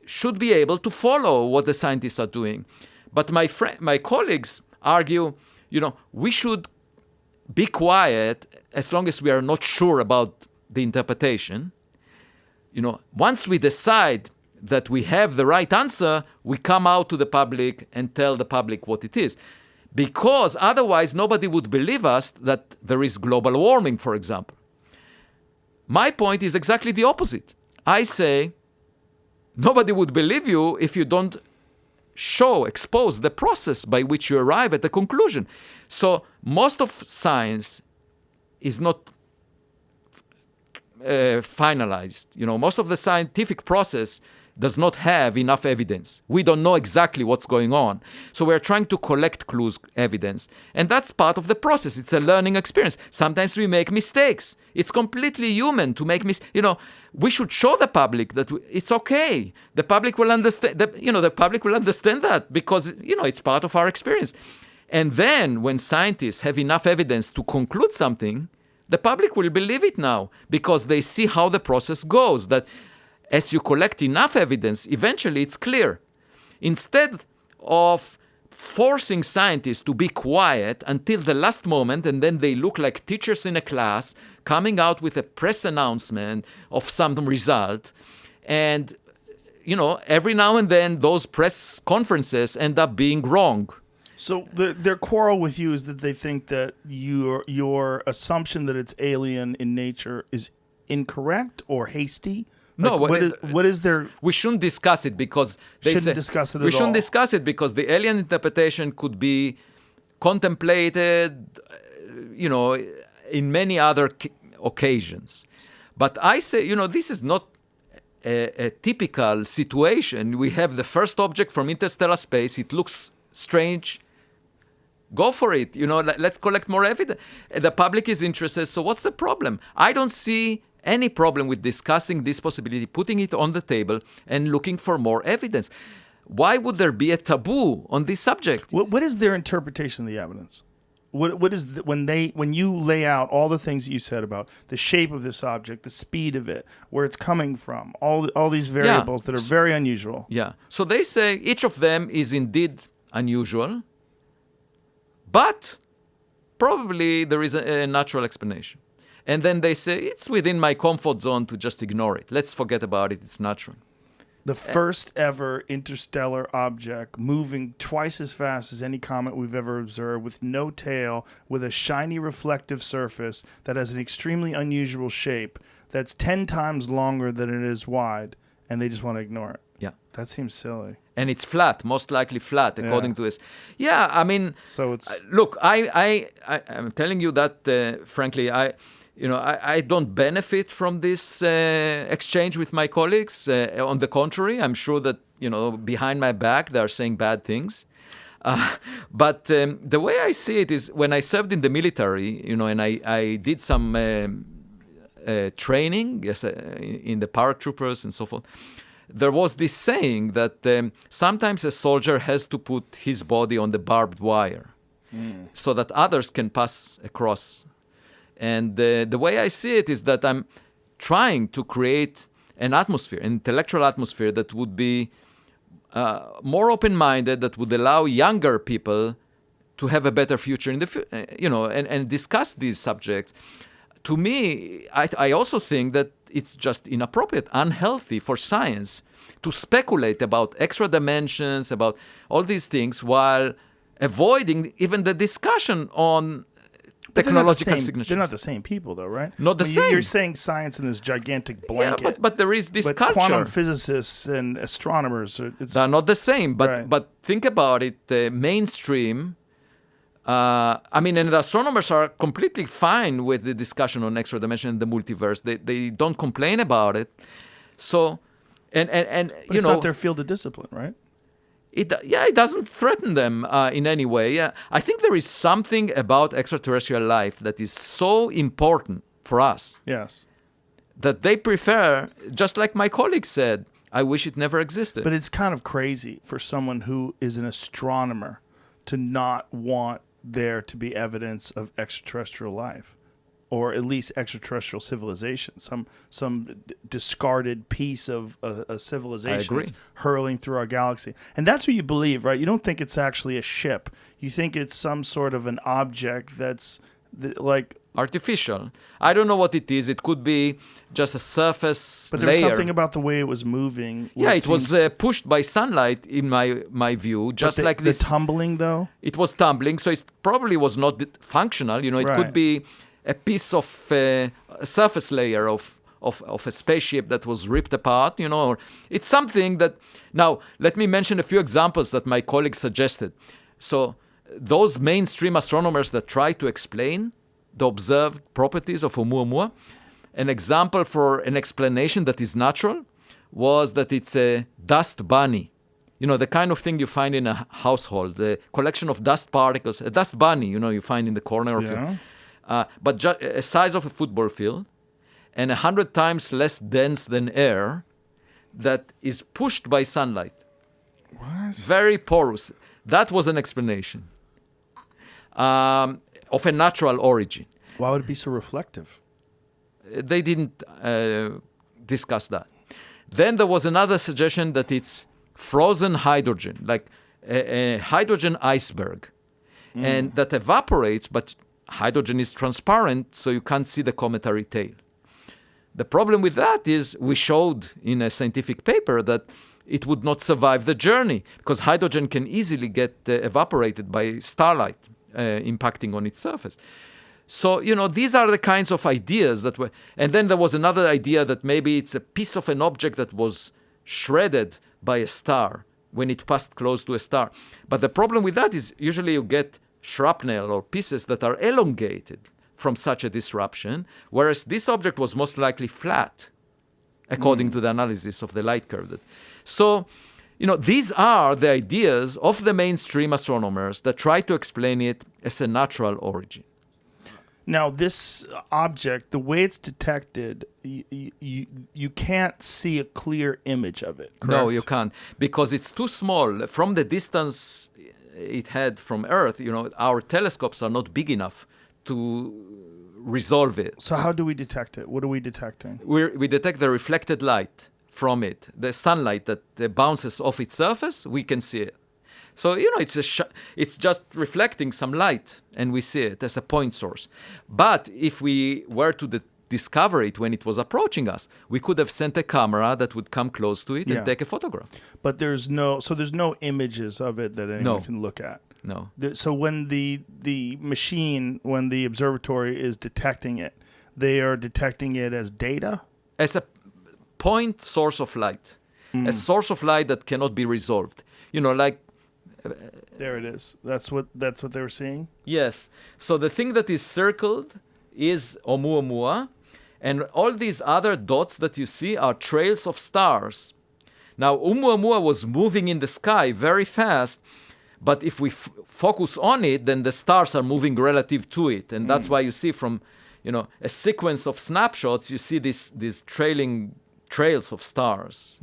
should be able to follow what the scientists are doing. But my colleagues argue, we should be quiet as long as we are not sure about the interpretation. Once we decide that we have the right answer, we come out to the public and tell the public what it is. Because otherwise, nobody would believe us that there is global warming, for example. My point is exactly the opposite. I say, nobody would believe you if you don't expose the process by which you arrive at the conclusion. So most of science is not finalized. Most of the scientific process does not have enough evidence. We don't know exactly what's going on. So we're trying to collect clues, evidence. And that's part of the process. It's a learning experience. Sometimes we make mistakes. It's completely human to make mistakes. We should show the public that it's okay. The public will understand. The public will understand that because, it's part of our experience. And then when scientists have enough evidence to conclude something, the public will believe it now because they see how the process goes, that as you collect enough evidence, eventually it's clear. Instead of forcing scientists to be quiet until the last moment, and then they look like teachers in a class coming out with a press announcement of some result, and every now and then those press conferences end up being wrong. So their quarrel with you is that they think that your assumption that it's alien in nature is incorrect or hasty. No, what is their? We shouldn't discuss it because they Shouldn't say discuss it at we shouldn't all. discuss it because the alien interpretation could be contemplated, in many other occasions. But I say, this is not a typical situation. We have the first object from interstellar space. It looks strange. Go for it. Let's collect more evidence. The public is interested. So what's the problem? I don't see any problem with discussing this possibility, putting it on the table and looking for more evidence. Why would there be a taboo on this subject? What is their interpretation of the evidence? What is when you lay out all the things that you said about the shape of this object, the speed of it, where it's coming from, all these variables that are very unusual? Yeah. So they say each of them is indeed unusual, but probably there is a natural explanation. And then they say, it's within my comfort zone to just ignore it. Let's forget about it. It's natural. The first ever interstellar object moving twice as fast as any comet we've ever observed, with no tail, with a shiny reflective surface that has an extremely unusual shape that's 10 times longer than it is wide, and they just want to ignore it. Yeah. That seems silly. And it's flat, most likely flat, according to this. Yeah, I mean, So it's look, I'm telling you that, frankly, I don't benefit from this exchange with my colleagues. On the contrary, I'm sure that, behind my back, they are saying bad things. But the way I see it is when I served in the military, and I did some training in the paratroopers and so forth. There was this saying that sometimes a soldier has to put his body on the barbed wire so that others can pass across. And the way I see it is that I'm trying to create an atmosphere, an intellectual atmosphere that would be more open-minded, that would allow younger people to have a better future in the and discuss these subjects. To me, I also think that it's just inappropriate, unhealthy for science to speculate about extra dimensions, about all these things, while avoiding even the discussion on technological signature. They're not the same people, though, right? Not the same. You're saying science in this gigantic blanket. Yeah, but there is this but culture. Quantum physicists and astronomers, they're not the same. But Right. but think about it. Mainstream. And the astronomers are completely fine with the discussion on extra dimension and the multiverse. They don't complain about it. So, and but it's not their field of discipline, right? It doesn't threaten them in any way. I think there is something about extraterrestrial life that is so important for us Yes. that they prefer, just like my colleague said, I wish it never existed. But it's kind of crazy for someone who is an astronomer to not want there to be evidence of extraterrestrial life, or at least extraterrestrial civilization, some discarded piece of a civilization that's hurling through our galaxy. And that's what you believe, right? You don't think it's actually a ship. You think it's some sort of an object that's like artificial. I don't know what it is. It could be just a surface But there's layer. something about the way it was moving. Yeah, it was pushed by sunlight, in my view, just like this. The tumbling, though? It was tumbling, so it probably was not functional. It Right. could be a piece of a surface layer of a spaceship that was ripped apart. Or it's something that. Now, let me mention a few examples that my colleagues suggested. So those mainstream astronomers that try to explain the observed properties of Oumuamua, an example for an explanation that is natural was that it's a dust bunny. The kind of thing you find in a household, the collection of dust particles, a dust bunny, you find in the corner of your... but a size of a football field and 100 times less dense than air that is pushed by sunlight. What? Very porous. That was an explanation of a natural origin. Why would it be so reflective? They didn't discuss that. Then there was another suggestion that it's frozen hydrogen, like a hydrogen iceberg, and that evaporates, but hydrogen is transparent, so you can't see the cometary tail. The problem with that is we showed in a scientific paper that it would not survive the journey because hydrogen can easily get evaporated by starlight impacting on its surface. So, these are the kinds of ideas that were... And then there was another idea that maybe it's a piece of an object that was shredded by a star when it passed close to a star. But the problem with that is usually you get shrapnel or pieces that are elongated from such a disruption, whereas this object was most likely flat, according to the analysis of the light curve. So, these are the ideas of the mainstream astronomers that try to explain it as a natural origin. Now, this object, the way it's detected, you can't see a clear image of it, correct? No, you can't, because it's too small. From the distance it had from Earth, our telescopes are not big enough to resolve it. So how do we detect it? What are we detecting? We detect the reflected light from it, the sunlight that bounces off its surface. We can see it. So, it's just reflecting some light, and we see it as a point source. But if we were to discover it when it was approaching us, we could have sent a camera that would come close to it and take a photograph. But there's no images of it that anyone can look at. No. So when the machine, when the observatory is detecting it, they are detecting it as data? As a point source of light. a source of light that cannot be resolved. Like There it is. That's what they were seeing. yes. So the thing that is circled is Oumuamua, and all these other dots that you see are trails of stars. Now, Oumuamua was moving in the sky very fast, but if we focus on it, then the stars are moving relative to it, and that's why you see from, a sequence of snapshots, you see these trailing trails of stars.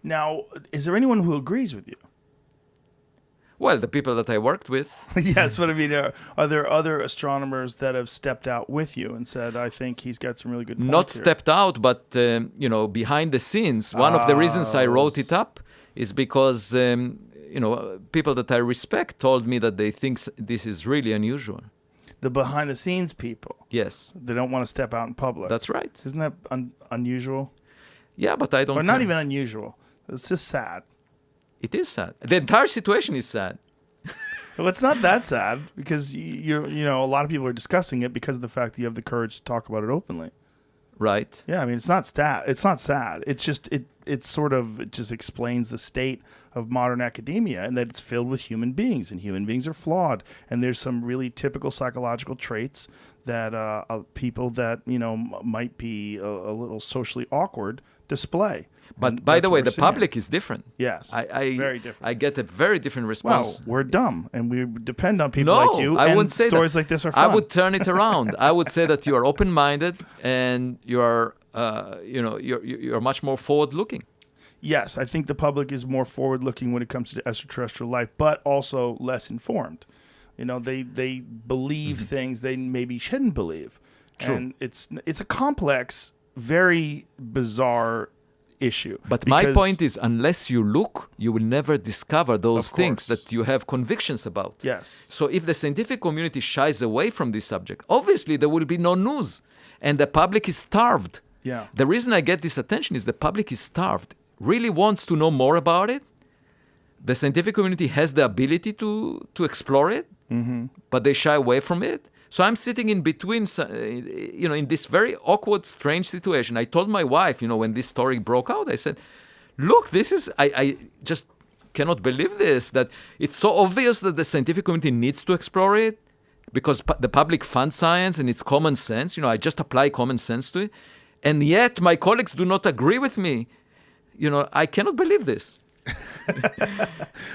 Now, is there anyone who agrees with you? Well, the people that I worked with. Yes, but I mean, are there other astronomers that have stepped out with you and said, I think he's got some really good points Not here? stepped out, but behind the scenes. One of the reasons I wrote it up is because people that I respect told me that they think this is really unusual. The behind the scenes people. Yes, They don't want to step out in public. that's right. Isn't that unusual? Yeah, but I don't. Or not care. even unusual. It's just sad. It is sad. The entire situation is sad. Well, it's not that sad because a lot of people are discussing it because of the fact that you have the courage to talk about it openly. Right. Yeah, I mean, it's not sad. It's not sad. It's just it just explains the state of modern academia and that it's filled with human beings, and human beings are flawed. And there's some really typical psychological traits that people that might be a little socially awkward display. But And by that's the what way, we're the seeing. public is different. Yes, I very different. I get a very different Well, response. we're dumb, and we depend on people No, like you. I and wouldn't say stories that. like this are fun. I would turn it around. I would say that you are open-minded and you are, you're much more forward-looking. Yes, I think the public is more forward-looking when it comes to extraterrestrial life, but also less informed. They believe things they maybe shouldn't believe. True. And it's a complex, very bizarre issue. But my because- point is, unless you look, you will never discover those Of things course. that you have convictions about. Yes. So if the scientific community shies away from this subject, obviously there will be no news, and the public is starved. Yeah. The reason I get this attention is the public is starved, really wants to know more about it. The scientific community has the ability to explore it, but they shy away from it. So I'm sitting in between, in this very awkward, strange situation. I told my wife, when this story broke out, I said, look, I just cannot believe this, that it's so obvious that the scientific community needs to explore it because the public funds science and it's common sense. I just apply common sense to it. And yet my colleagues do not agree with me. I cannot believe this.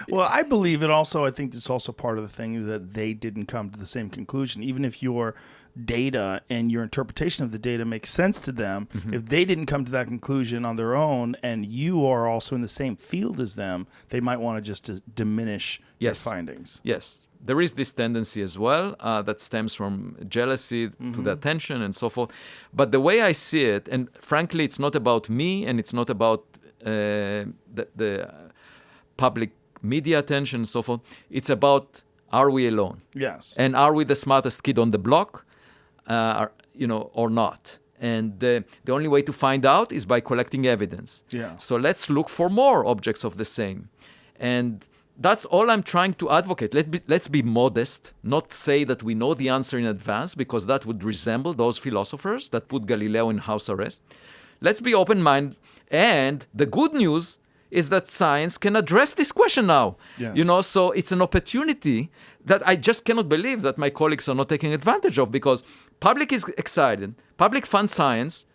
Well, I believe it also. I think it's also part of the thing that they didn't come to the same conclusion. Even if your data and your interpretation of the data makes sense to them, if they didn't come to that conclusion on their own and you are also in the same field as them, they might want to just diminish your Yes. findings. Yes, there is this tendency as well that stems from jealousy to the attention and so forth. But the way I see it, and frankly, it's not about me and it's not about the public media attention and so forth. It's about, are we alone? Yes. And are we the smartest kid on the block, or not? And the only way to find out is by collecting evidence. Yeah. So let's look for more objects of the same. And that's all I'm trying to advocate. Let's be modest, not say that we know the answer in advance, because that would resemble those philosophers that put Galileo in house arrest. Let's be open-minded. And the good news is that science can address this question now. Yes. So it's an opportunity that I just cannot believe that my colleagues are not taking advantage of, because public is excited, public funds science,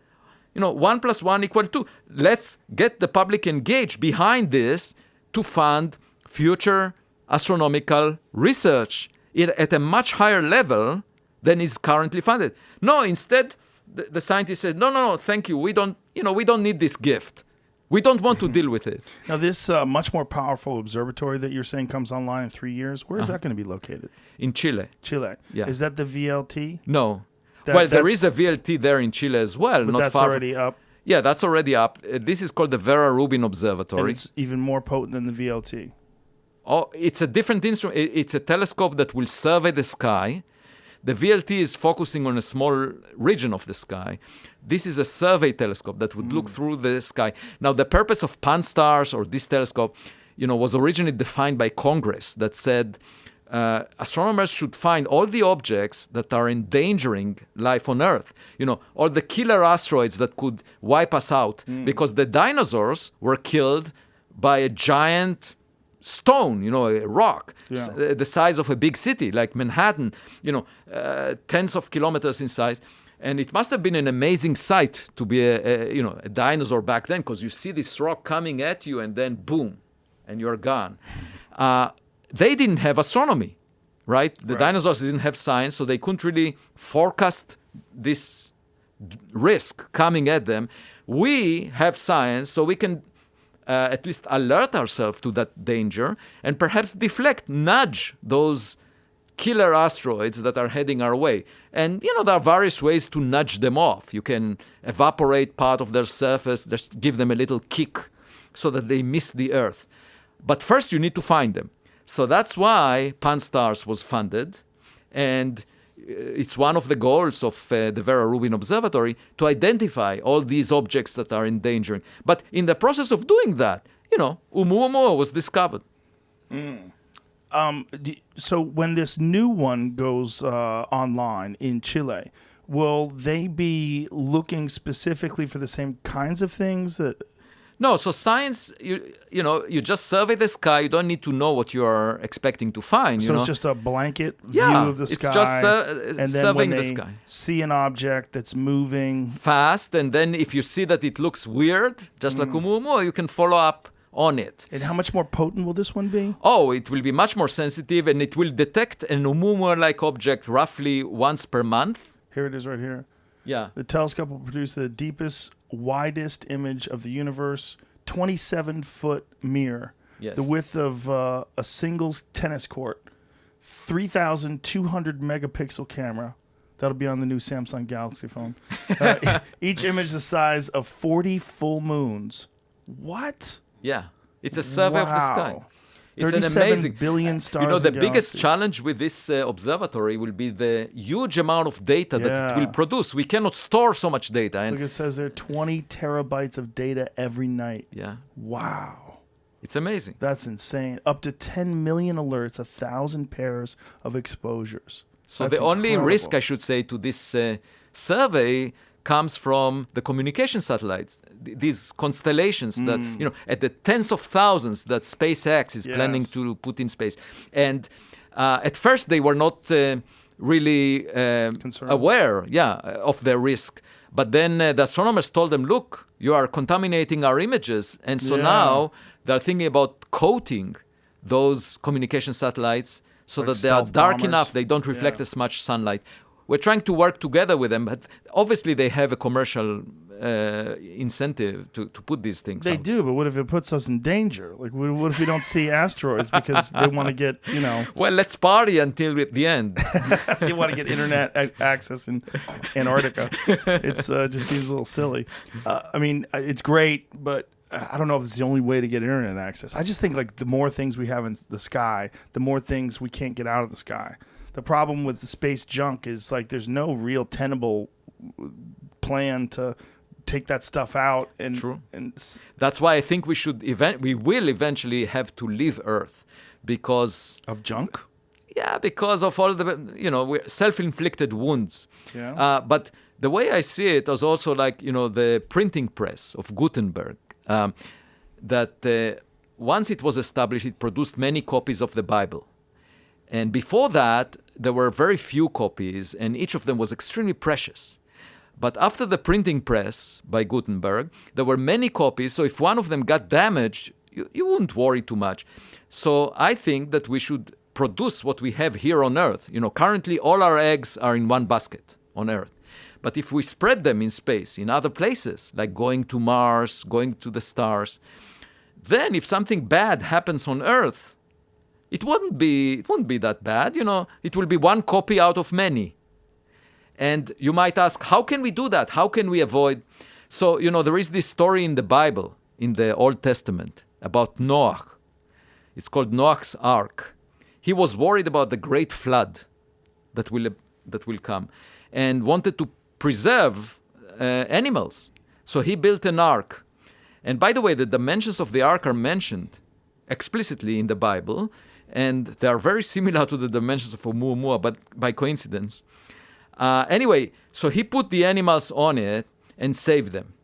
1 + 1 = 2. Let's get the public engaged behind this to fund future astronomical research at a much higher level than is currently funded. No, instead, the scientists said, no, thank you. We don't need this gift. We don't want to deal with it. Now, this much more powerful observatory that you're saying comes online in 3 years, where is that going to be located? In Chile. Chile. Yeah. Is that the VLT? No. There There is a VLT there in Chile as well. But not that's far already up. Yeah, that's already up. This is called the Vera Rubin And Observatory. it's even more potent than the VLT. Oh, it's a different instrument. It's a telescope that will survey the sky. The VLT is focusing on a small region of the sky. This is a survey telescope that would look through the sky. Now, the purpose of Pan-STARRS or this telescope, was originally defined by Congress that said astronomers should find all the objects that are endangering life on Earth. All the killer asteroids that could wipe us out, because the dinosaurs were killed by a giant stone, a rock, the size of a big city like Manhattan, tens of kilometers in size. And it must have been an amazing sight to be a dinosaur back then, because you see this rock coming at you and then boom, and you're gone. They didn't have astronomy, right? The dinosaurs didn't have science, so they couldn't really forecast this risk coming at them. We have science, so we can at least alert ourselves to that danger and perhaps nudge those killer asteroids that are heading our way. And, there are various ways to nudge them off. You can evaporate part of their surface, just give them a little kick so that they miss the Earth. But first you need to find them. So that's why Pan-STARRS was funded, and it's one of the goals of the Vera Rubin Observatory to identify all these objects that are endangering. But in the process of doing that, Oumuamua was discovered. So when this new one goes online in Chile, will they be looking specifically for the same kinds of things that... No, so science, you just survey the sky. You don't need to know what you are expecting to find. So it's just a blanket view of the sky. It's just and then surveying when the they sky. see an object that's moving fast, and then if you see that it looks weird, just like Oumuamua, you can follow up on it. And how much more potent will this one be? Oh, it will be much more sensitive, and it will detect an Oumuamua-like object roughly once per month. Here it is right here. Yeah. The telescope will produce the deepest, widest image of the universe, 27-foot mirror, the width of a singles tennis court, 3,200 megapixel camera. That'll be on the new Samsung Galaxy phone. Each image the size of 40 full moons. What? Yeah. It's a survey of the sky. It's 37 an amazing billion stars. The and biggest galaxies. challenge with this observatory will be the huge amount of data that it will produce. We cannot store so much data. And Look, it says there are 20 terabytes of data every night. Yeah. Wow. It's amazing. That's insane. Up to 10 million alerts, 1,000 pairs of exposures. So That's the only incredible. risk, I should say, to this survey comes from the communication satellites, these constellations that, at the tens of thousands that SpaceX is planning to put in space. And at first they were not really aware, of their risk. But then the astronomers told them, look, you are contaminating our images. And so now they're thinking about coating those communication satellites so like that they are dark bombers. enough, they don't reflect as much sunlight. We're trying to work together with them, but obviously they have a commercial incentive to put these things They out. do, but what if it puts us in danger? Like, what if we don't see asteroids because they want to get, Well, let's party until the end. they want to get internet access in Antarctica. It's just seems a little silly. It's great, but I don't know if it's the only way to get internet access. I just think like the more things we have in the sky, the more things we can't get out of the sky. The problem with the space junk is like there's no real tenable plan to take that stuff out. And True. And That's why I think we will eventually have to leave Earth because of junk. Yeah, because of all the self-inflicted wounds. Yeah. But the way I see it is also like the printing press of Gutenberg. That once it was established, it produced many copies of the Bible. And before that, there were very few copies, and each of them was extremely precious. But after the printing press by Gutenberg, there were many copies, so if one of them got damaged, you wouldn't worry too much. So I think that we should produce what we have here on Earth. Currently all our eggs are in one basket on Earth. But if we spread them in space, in other places, like going to Mars, going to the stars, then if something bad happens on Earth, it won't be that bad. It will be one copy out of many. And you might ask, how can we do that? How can we avoid? So, there is this story in the Bible, in the Old Testament, about Noah. It's called Noah's Ark. He was worried about the great flood that will come and wanted to preserve animals. So he built an ark. And by the way, the dimensions of the ark are mentioned explicitly in the Bible. and they are very similar to the dimensions of Oumuamua, but by coincidence. Anyway, so he put the animals on it and saved them.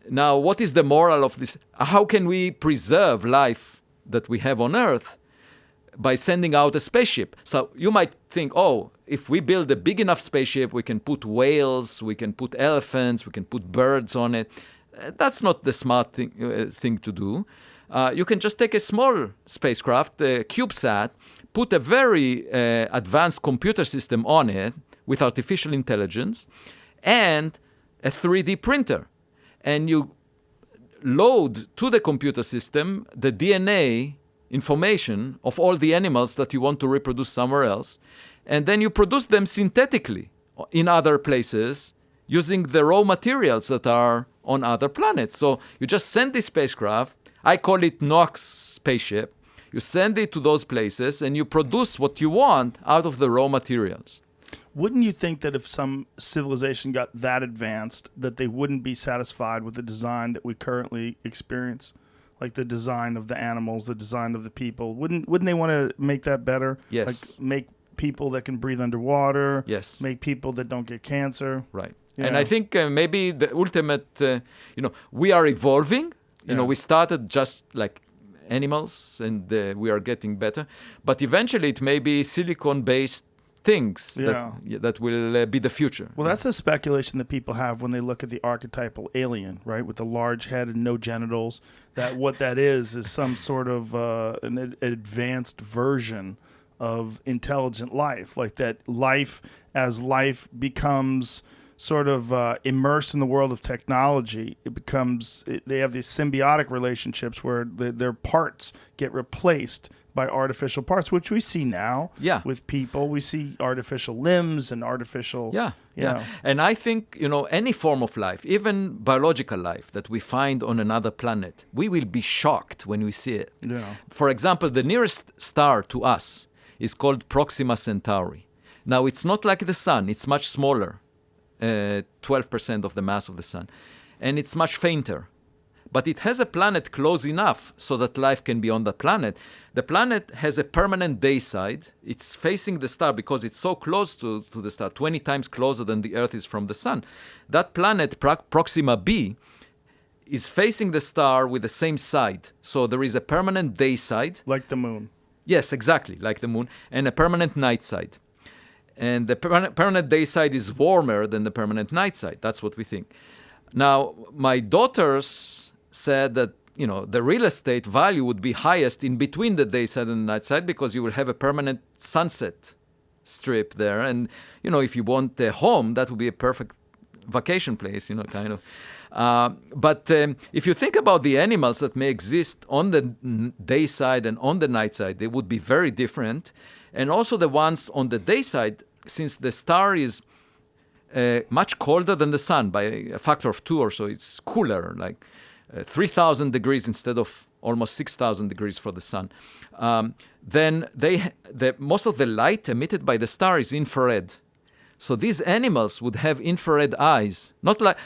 Now, what is the moral of this? How can we preserve life that we have on Earth by sending out a spaceship? So you might think, oh, if we build a big enough spaceship, we can put whales, we can put elephants, we can put birds on it. That's not the smart thing to do. You can just take a small spacecraft, a CubeSat, put a very advanced computer system on it with artificial intelligence and a 3D printer. And you load to the computer system the DNA information of all the animals that you want to reproduce somewhere else. And then you produce them synthetically in other places using the raw materials that are on other planets. So you just send this spacecraft. I call it Noah's spaceship. You send it to those places and you produce what you want out of the raw materials. Wouldn't you think that if some civilization got that advanced, that they wouldn't be satisfied with the design that we currently experience? Like the design of the animals, the design of the people. Wouldn't they want to make that better? Yes. Like make people that can breathe underwater. Yes. Make people that don't get cancer. Right. Yeah. And I think maybe the ultimate, we are evolving. We started just like animals and we are getting better. But eventually it may be silicon-based things that will be the future. Well, that's the speculation that people have when they look at the archetypal alien, right, with the large head and no genitals, that what that is some sort of an advanced version of intelligent life, like that life as life becomes sort of immersed in the world of technology, they have these symbiotic relationships where their parts get replaced by artificial parts, which we see now with people. We see artificial limbs and artificial... Yeah. And I think, any form of life, even biological life that we find on another planet, we will be shocked when we see it. Yeah. For example, the nearest star to us is called Proxima Centauri. Now, it's not like the sun. It's much smaller, 12% of the mass of the sun. And it's much fainter. But it has a planet close enough so that life can be on the planet. The planet has a permanent day side. It's facing the star because it's so close to the star, 20 times closer than the Earth is from the sun. That planet, Proxima b, is facing the star with the same side. So there is a permanent day side. Like the moon. Yes, exactly, like the moon, and a permanent night side. And the permanent day side is warmer than the permanent night side. That's what we think. Now, my daughters said that the real estate value would be highest in between the day side and the night side because you will have a permanent sunset strip there. And, if you want a home, that would be a perfect vacation place, kind of. But if you think about the animals that may exist on the day side and on the night side, they would be very different. And also the ones on the day side, since the star is much colder than the sun by a factor of 2 or so, it's cooler, like 3,000 degrees instead of almost 6,000 degrees for the sun. Then most of the light emitted by the star is infrared. So these animals would have infrared eyes. Not like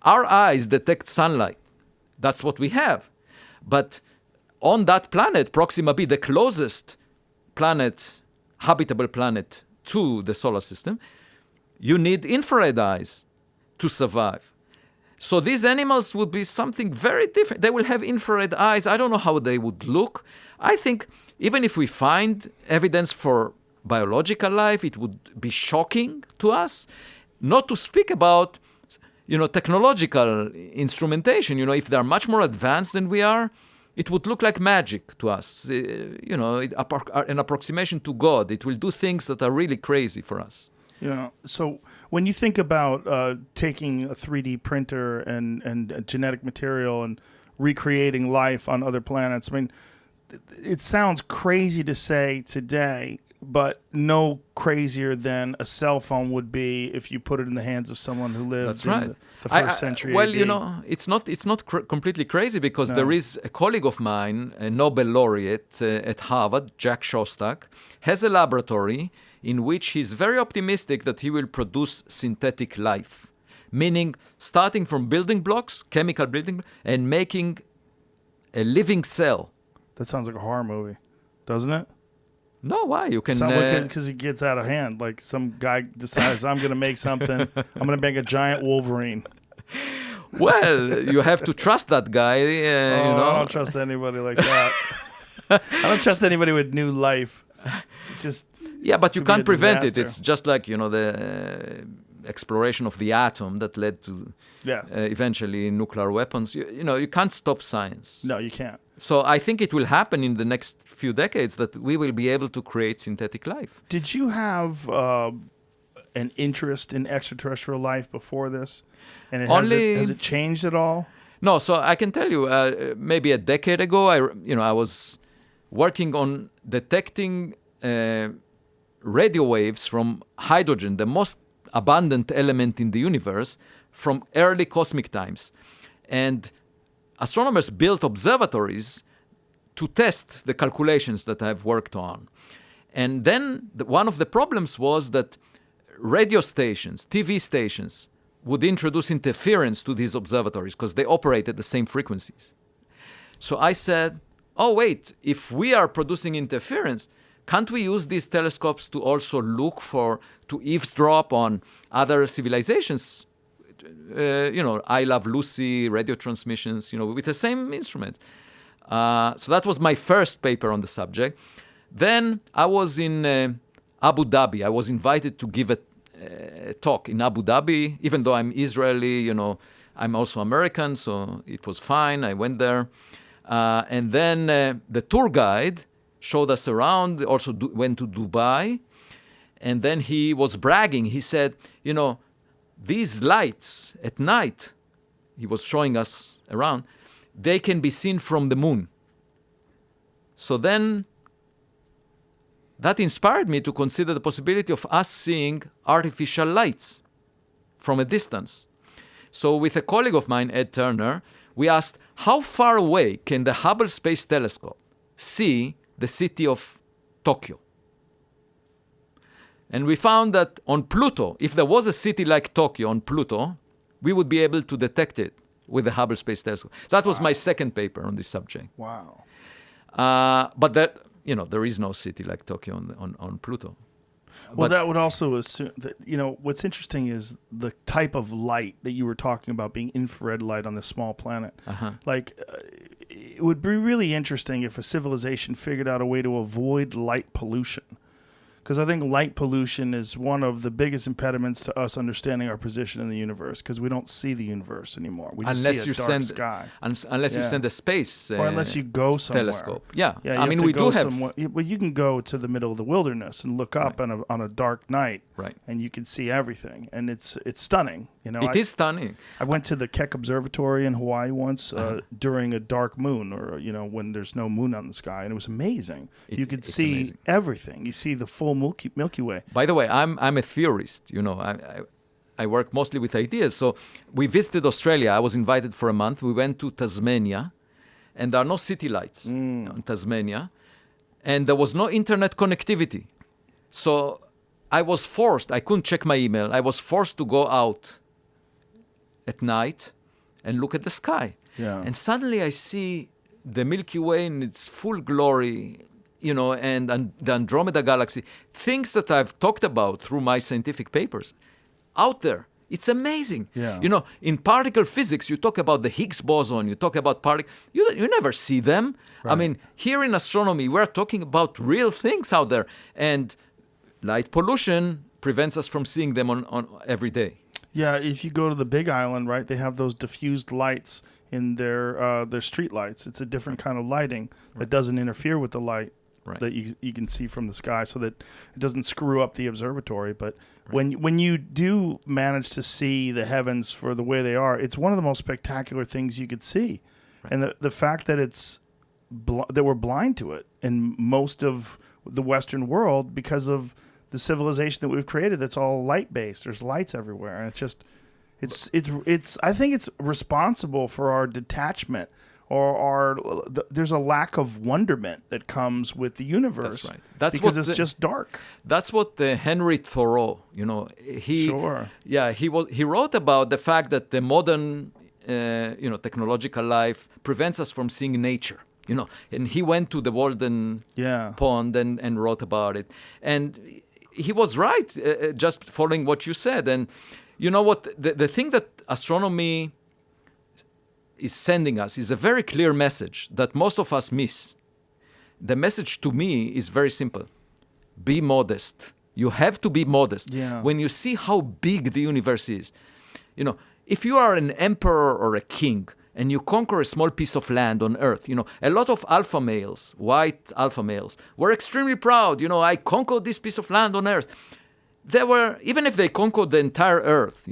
our eyes detect sunlight. That's what we have. But on that planet, Proxima b, the closest planet, habitable planet to the solar system, you need infrared eyes to survive. So these animals would be something very different. They will have infrared eyes. I don't know how they would look. I think even if we find evidence for biological life, it would be shocking to us. Not to speak about, technological instrumentation. If they're much more advanced than we are, it would look like magic to us. An approximation to God. It will do things that are really crazy for us. Yeah. So when you think about taking a 3D printer and genetic material and recreating life on other planets, I mean, it sounds crazy to say today, but no crazier than a cell phone would be if you put it in the hands of someone who lived in the first century Well, AD. it's not completely crazy because there is a colleague of mine, a Nobel laureate at Harvard, Jack Szostak, has a laboratory in which he's very optimistic that he will produce synthetic life, meaning starting from building blocks, chemical building, and making a living cell. That sounds like a horror movie, doesn't it? No, why? You can. Because it gets out of hand. Like some guy decides, I'm going to make something. I'm going to make a giant Wolverine. Well, you have to trust that guy. You know? I don't trust anybody like that. I don't trust anybody with new life. Just Yeah, but you could be can't a prevent it. disaster. It's just like, the exploration of the atom that led to Yes. eventually nuclear weapons. You can't stop science. No, you can't. So I think it will happen in the next few decades that we will be able to create synthetic life. Did you have an interest in extraterrestrial life before this? And has it changed at all? No, so I can tell you, maybe a decade ago, I was working on detecting radio waves from hydrogen, the most abundant element in the universe, from early cosmic times. And astronomers built observatories to test the calculations that I've worked on. And then one of the problems was that radio stations, TV stations, would introduce interference to these observatories because they operate at the same frequencies. So I said, oh, wait, if we are producing interference, can't we use these telescopes to also to eavesdrop on other civilizations? I Love Lucy, radio transmissions, with the same instruments. So that was my first paper on the subject. Then I was in Abu Dhabi. I was invited to give a talk in Abu Dhabi, even though I'm Israeli, I'm also American, so it was fine. I went there. And then the tour guide showed us around, also went to Dubai. And then he was bragging. He said, these lights at night, he was showing us around, they can be seen from the moon. So then that inspired me to consider the possibility of us seeing artificial lights from a distance. So with a colleague of mine, Ed Turner, we asked, how far away can the Hubble Space Telescope see the city of Tokyo? And we found that on Pluto, if there was a city like Tokyo on Pluto, we would be able to detect it with the Hubble Space Telescope. That was my second paper on this subject. Wow. But there is no city like Tokyo on Pluto. Well, that would also assume that, what's interesting is the type of light that you were talking about being infrared light on this small planet. Uh-huh. It would be really interesting if a civilization figured out a way to avoid light pollution. Because I think light pollution is one of the biggest impediments to us understanding our position in the universe, because we don't see the universe anymore. We just see a dark sky. Unless you send a space or unless you go somewhere. Telescope. Yeah. I mean, we do have... Well, you can go to the middle of the wilderness and look up on a dark night, right, and you can see everything. And it's stunning. It is stunning. I went to the Keck Observatory in Hawaii once during a dark moon, or when there's no moon on the sky, and it was amazing. You could see amazing. Everything. You see the full Milky Way. By the way, I'm a theorist. I work mostly with ideas. So we visited Australia. I was invited for a month. We went to Tasmania, and there are no city lights in Tasmania, and there was no internet connectivity. So I was forced. I couldn't check my email. I was forced to go out at night and look at the sky. Yeah. And suddenly I see the Milky Way in its full glory, and the Andromeda Galaxy, things that I've talked about through my scientific papers, out there. It's amazing. Yeah. In particle physics, you talk about the Higgs boson, you talk about particles, you never see them. Right. I mean, here in astronomy, we're talking about real things out there. And light pollution prevents us from seeing them on every day. Yeah, if you go to the Big Island, right, they have those diffused lights in their street lights. It's a different kind of lighting that doesn't interfere with the light that you can see from the sky, so that it doesn't screw up the observatory. But when you do manage to see the heavens for the way they are, it's one of the most spectacular things you could see. Right. And the fact that that we're blind to it in most of the Western world because of the civilization that we've created that's all light based. There's lights everywhere, and it's I think it's responsible for our detachment, or there's a lack of wonderment that comes with the universe. That's right. That's because it's just dark. That's what Henry Thoreau, he wrote about the fact that the modern technological life prevents us from seeing nature. And he went to the Walden Pond and wrote about it. And he was right, just following what you said. And you know what? The thing that astronomy is sending us is a very clear message that most of us miss. The message to me is very simple. Be modest. You have to be modest. Yeah. When you see how big the universe is, if you are an emperor or a king and you conquer a small piece of land on Earth, a lot of alpha males, white alpha males, were extremely proud. I conquered this piece of land on Earth. Even if they conquered the entire Earth,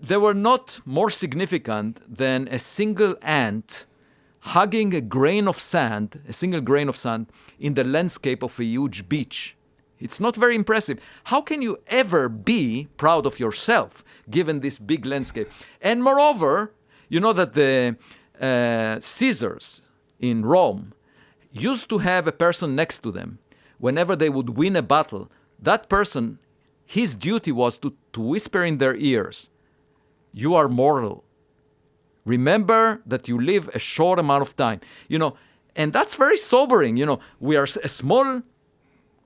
they were not more significant than a single ant hugging a single grain of sand in the landscape of a huge beach. It's not very impressive. How can you ever be proud of yourself, given this big landscape? And moreover, you know that the Caesars in Rome used to have a person next to them. Whenever they would win a battle, that person, his duty was to whisper in their ears, "You are mortal. Remember that you live a short amount of time." And that's very sobering. We are a small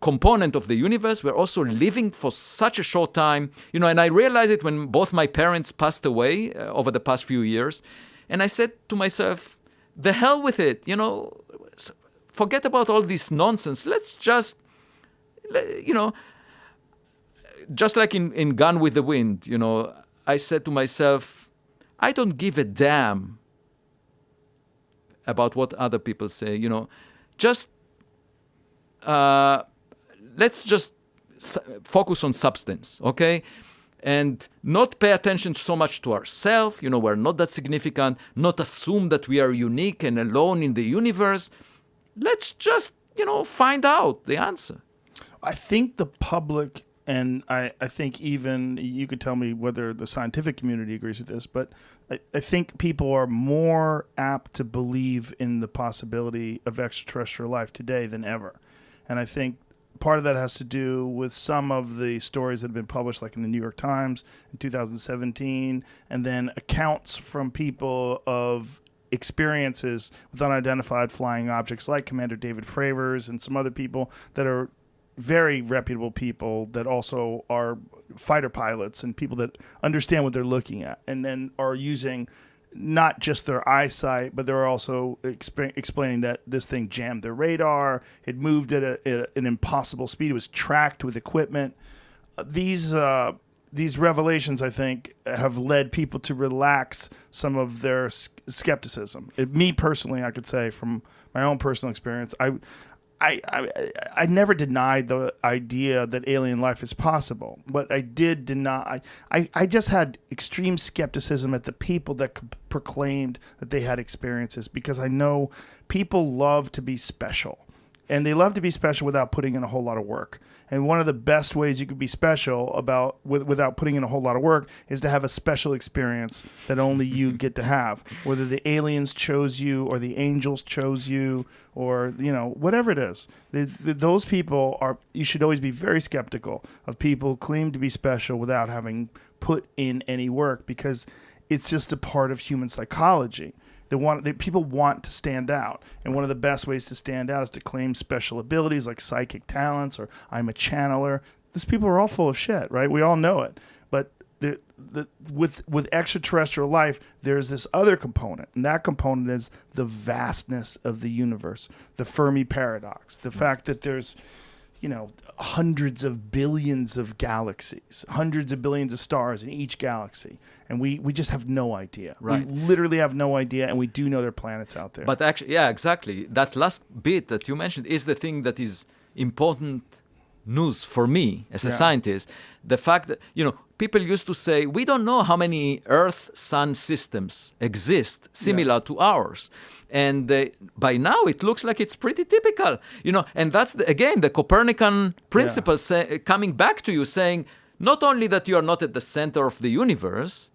component of the universe. We're also living for such a short time. And I realized it when both my parents passed away over the past few years. And I said to myself, the hell with it. Forget about all this nonsense. Let's just, just like in Gone with the Wind, I said to myself, I don't give a damn about what other people say. Just let's just focus on substance, okay? And not pay attention so much to ourselves. We're not that significant. Not assume that we are unique and alone in the universe. Let's just, find out the answer. I think the public, and I think even, you could tell me whether the scientific community agrees with this, but I think people are more apt to believe in the possibility of extraterrestrial life today than ever. And I think part of that has to do with some of the stories that have been published, like in the New York Times in 2017, and then accounts from people of experiences with unidentified flying objects like Commander David Fravers and some other people that are very reputable people that also are fighter pilots and people that understand what they're looking at, and then are using not just their eyesight, but they're also explaining that this thing jammed their radar. It moved at an impossible speed. It was tracked with equipment. These revelations, I think, have led people to relax some of their skepticism. Me personally, I could say from my own personal experience, I never denied the idea that alien life is possible, but I did deny. I just had extreme skepticism at the people that proclaimed that they had experiences, because I know people love to be special, and they love to be special without putting in a whole lot of work. And one of the best ways you could be special without putting in a whole lot of work is to have a special experience that only you get to have. Whether the aliens chose you or the angels chose you, or whatever it is, those people are. You should always be very skeptical of people who claim to be special without having put in any work, because it's just a part of human psychology. People want to stand out, and one of the best ways to stand out is to claim special abilities like psychic talents or I'm a channeler. These people are all full of shit, right? We all know it. But with extraterrestrial life, there's this other component, and that component is the vastness of the universe, the Fermi paradox, the fact that there's hundreds of billions of galaxies, hundreds of billions of stars in each galaxy. And we just have no idea. Right. We literally have no idea, and we do know there are planets out there. But actually, yeah, exactly. That last bit that you mentioned is the thing that is important news for me as a scientist. The fact that, people used to say, we don't know how many Earth-Sun systems exist similar to ours. And by now, it looks like it's pretty typical. And that's, again, the Copernican principle coming back to you, saying, not only that you are not at the center of the universe,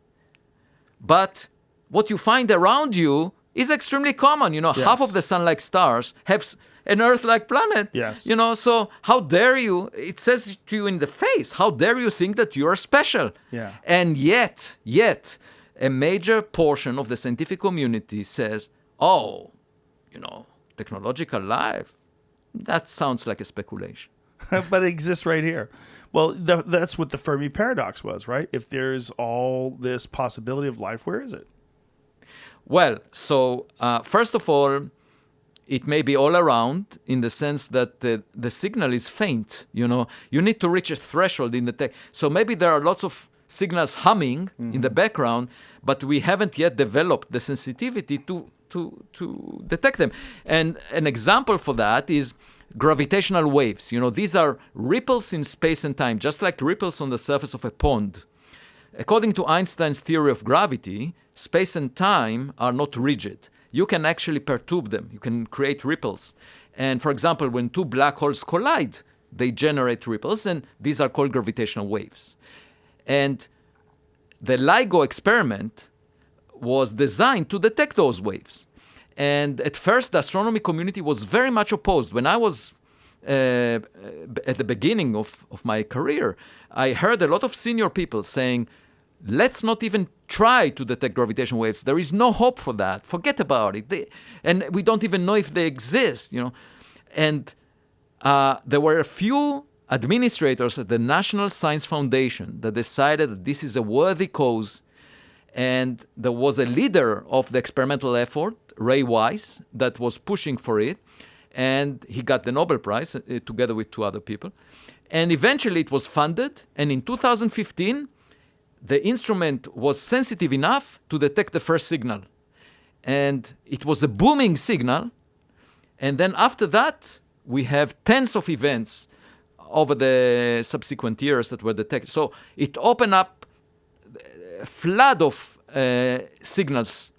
but what you find around you is extremely common. Half of the sun-like stars have an Earth-like planet. Yes. So how dare you? It says to you in the face, how dare you think that you are special? Yeah. And yet, a major portion of the scientific community says, oh, technological life, that sounds like a speculation. But it exists right here. Well, that's what the Fermi paradox was, right? If there's all this possibility of life, where is it? Well, so first of all, it may be all around in the sense that the signal is faint. You need to reach a threshold in the tech. So maybe there are lots of signals humming in the background, but we haven't yet developed the sensitivity to detect them. And an example for that is gravitational waves. These are ripples in space and time, just like ripples on the surface of a pond. According to Einstein's theory of gravity, space and time are not rigid. You can actually perturb them. You can create ripples. And for example, when two black holes collide, they generate ripples, and these are called gravitational waves. And the LIGO experiment was designed to detect those waves. And at first, the astronomy community was very much opposed. When I was at the beginning of my career, I heard a lot of senior people saying, let's not even try to detect gravitational waves. There is no hope for that. Forget about it. And we don't even know if they exist. And there were a few administrators at the National Science Foundation that decided that this is a worthy cause. And there was a leader of the experimental effort, Ray Weiss, that was pushing for it. And he got the Nobel Prize together with two other people. And eventually it was funded. And in 2015, the instrument was sensitive enough to detect the first signal. And it was a booming signal. And then after that, we have tens of events over the subsequent years that were detected. So it opened up a flood of signals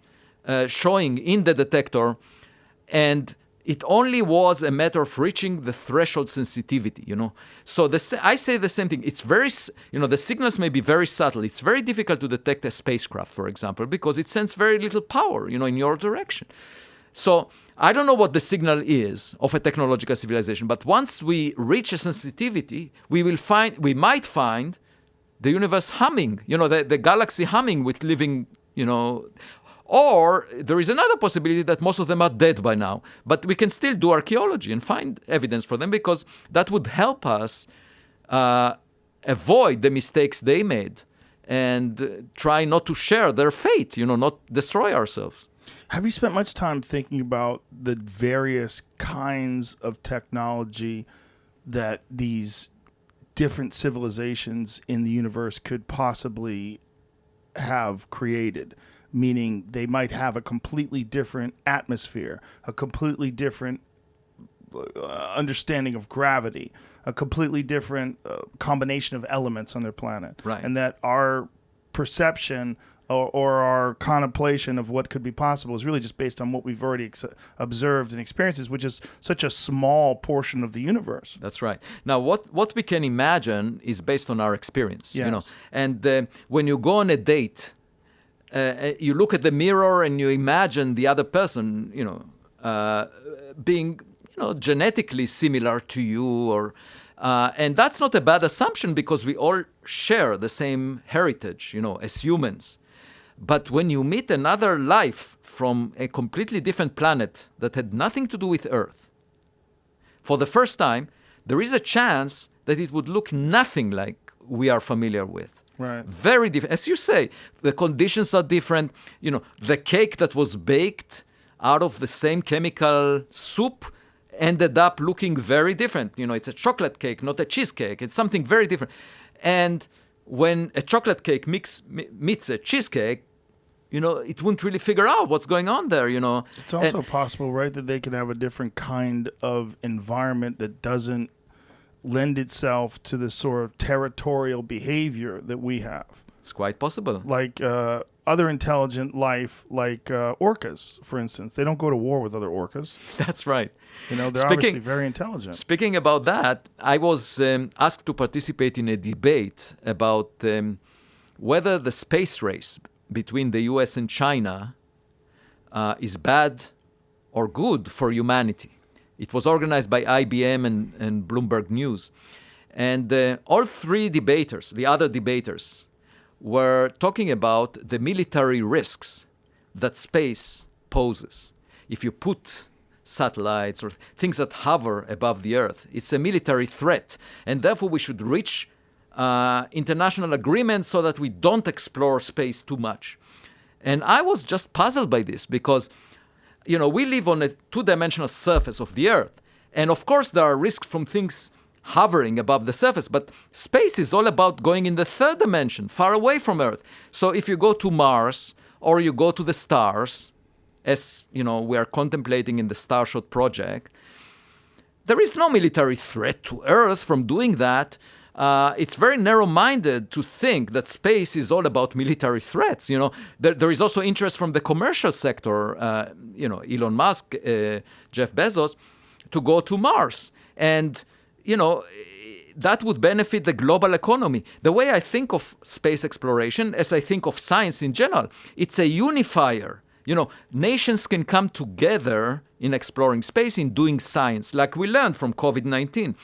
showing in the detector, and it only was a matter of reaching the threshold sensitivity, So I say the same thing. It's very, the signals may be very subtle. It's very difficult to detect a spacecraft, for example, because it sends very little power, in your direction. So I don't know what the signal is of a technological civilization, but once we reach a sensitivity, we might find the universe humming, the galaxy humming with living, Or there is another possibility that most of them are dead by now. But we can still do archaeology and find evidence for them, because that would help us avoid the mistakes they made and try not to share their fate, not destroy ourselves. Have you spent much time thinking about the various kinds of technology that these different civilizations in the universe could possibly have created? Meaning they might have a completely different atmosphere, a completely different understanding of gravity, a completely different combination of elements on their planet. Right. And that our perception or our contemplation of what could be possible is really just based on what we've already observed and experienced, which is such a small portion of the universe. That's right. Now, what we can imagine is based on our experience. Yes. And when you go on a date, you look at the mirror and you imagine the other person, being, genetically similar to you, and that's not a bad assumption because we all share the same heritage, as humans. But when you meet another life from a completely different planet that had nothing to do with Earth, for the first time, there is a chance that it would look nothing like we are familiar with. Right. Very different. As you say, the conditions are different. The cake that was baked out of the same chemical soup ended up looking very different. It's a chocolate cake, not a cheesecake. It's something very different. And when a chocolate cake meets a cheesecake, it wouldn't really figure out what's going on there, It's also possible, right, that they can have a different kind of environment that doesn't lend itself to the sort of territorial behavior that we have. It's quite possible. Like other intelligent life, like orcas, for instance. They don't go to war with other orcas. That's right. They're obviously very intelligent. Speaking about that, I was asked to participate in a debate about whether the space race between the US and China is bad or good for humanity. It was organized by IBM and Bloomberg News. And all three debaters, the other debaters, were talking about the military risks that space poses. If you put satellites or things that hover above the Earth. It's a military threat. And therefore, we should reach international agreements so that we don't explore space too much. And I was just puzzled by this because, we live on a two-dimensional surface of the Earth. And of course, there are risks from things hovering above the surface, but space is all about going in the third dimension, far away from Earth. So if you go to Mars or you go to the stars, as we are contemplating in the Starshot project, there is no military threat to Earth from doing that. It's very narrow-minded to think that space is all about military threats. There is also interest from the commercial sector, Elon Musk, Jeff Bezos, to go to Mars. And that would benefit the global economy. The way I think of space exploration, as I think of science in general, it's a unifier. Nations can come together in exploring space, in doing science, like we learned from COVID-19.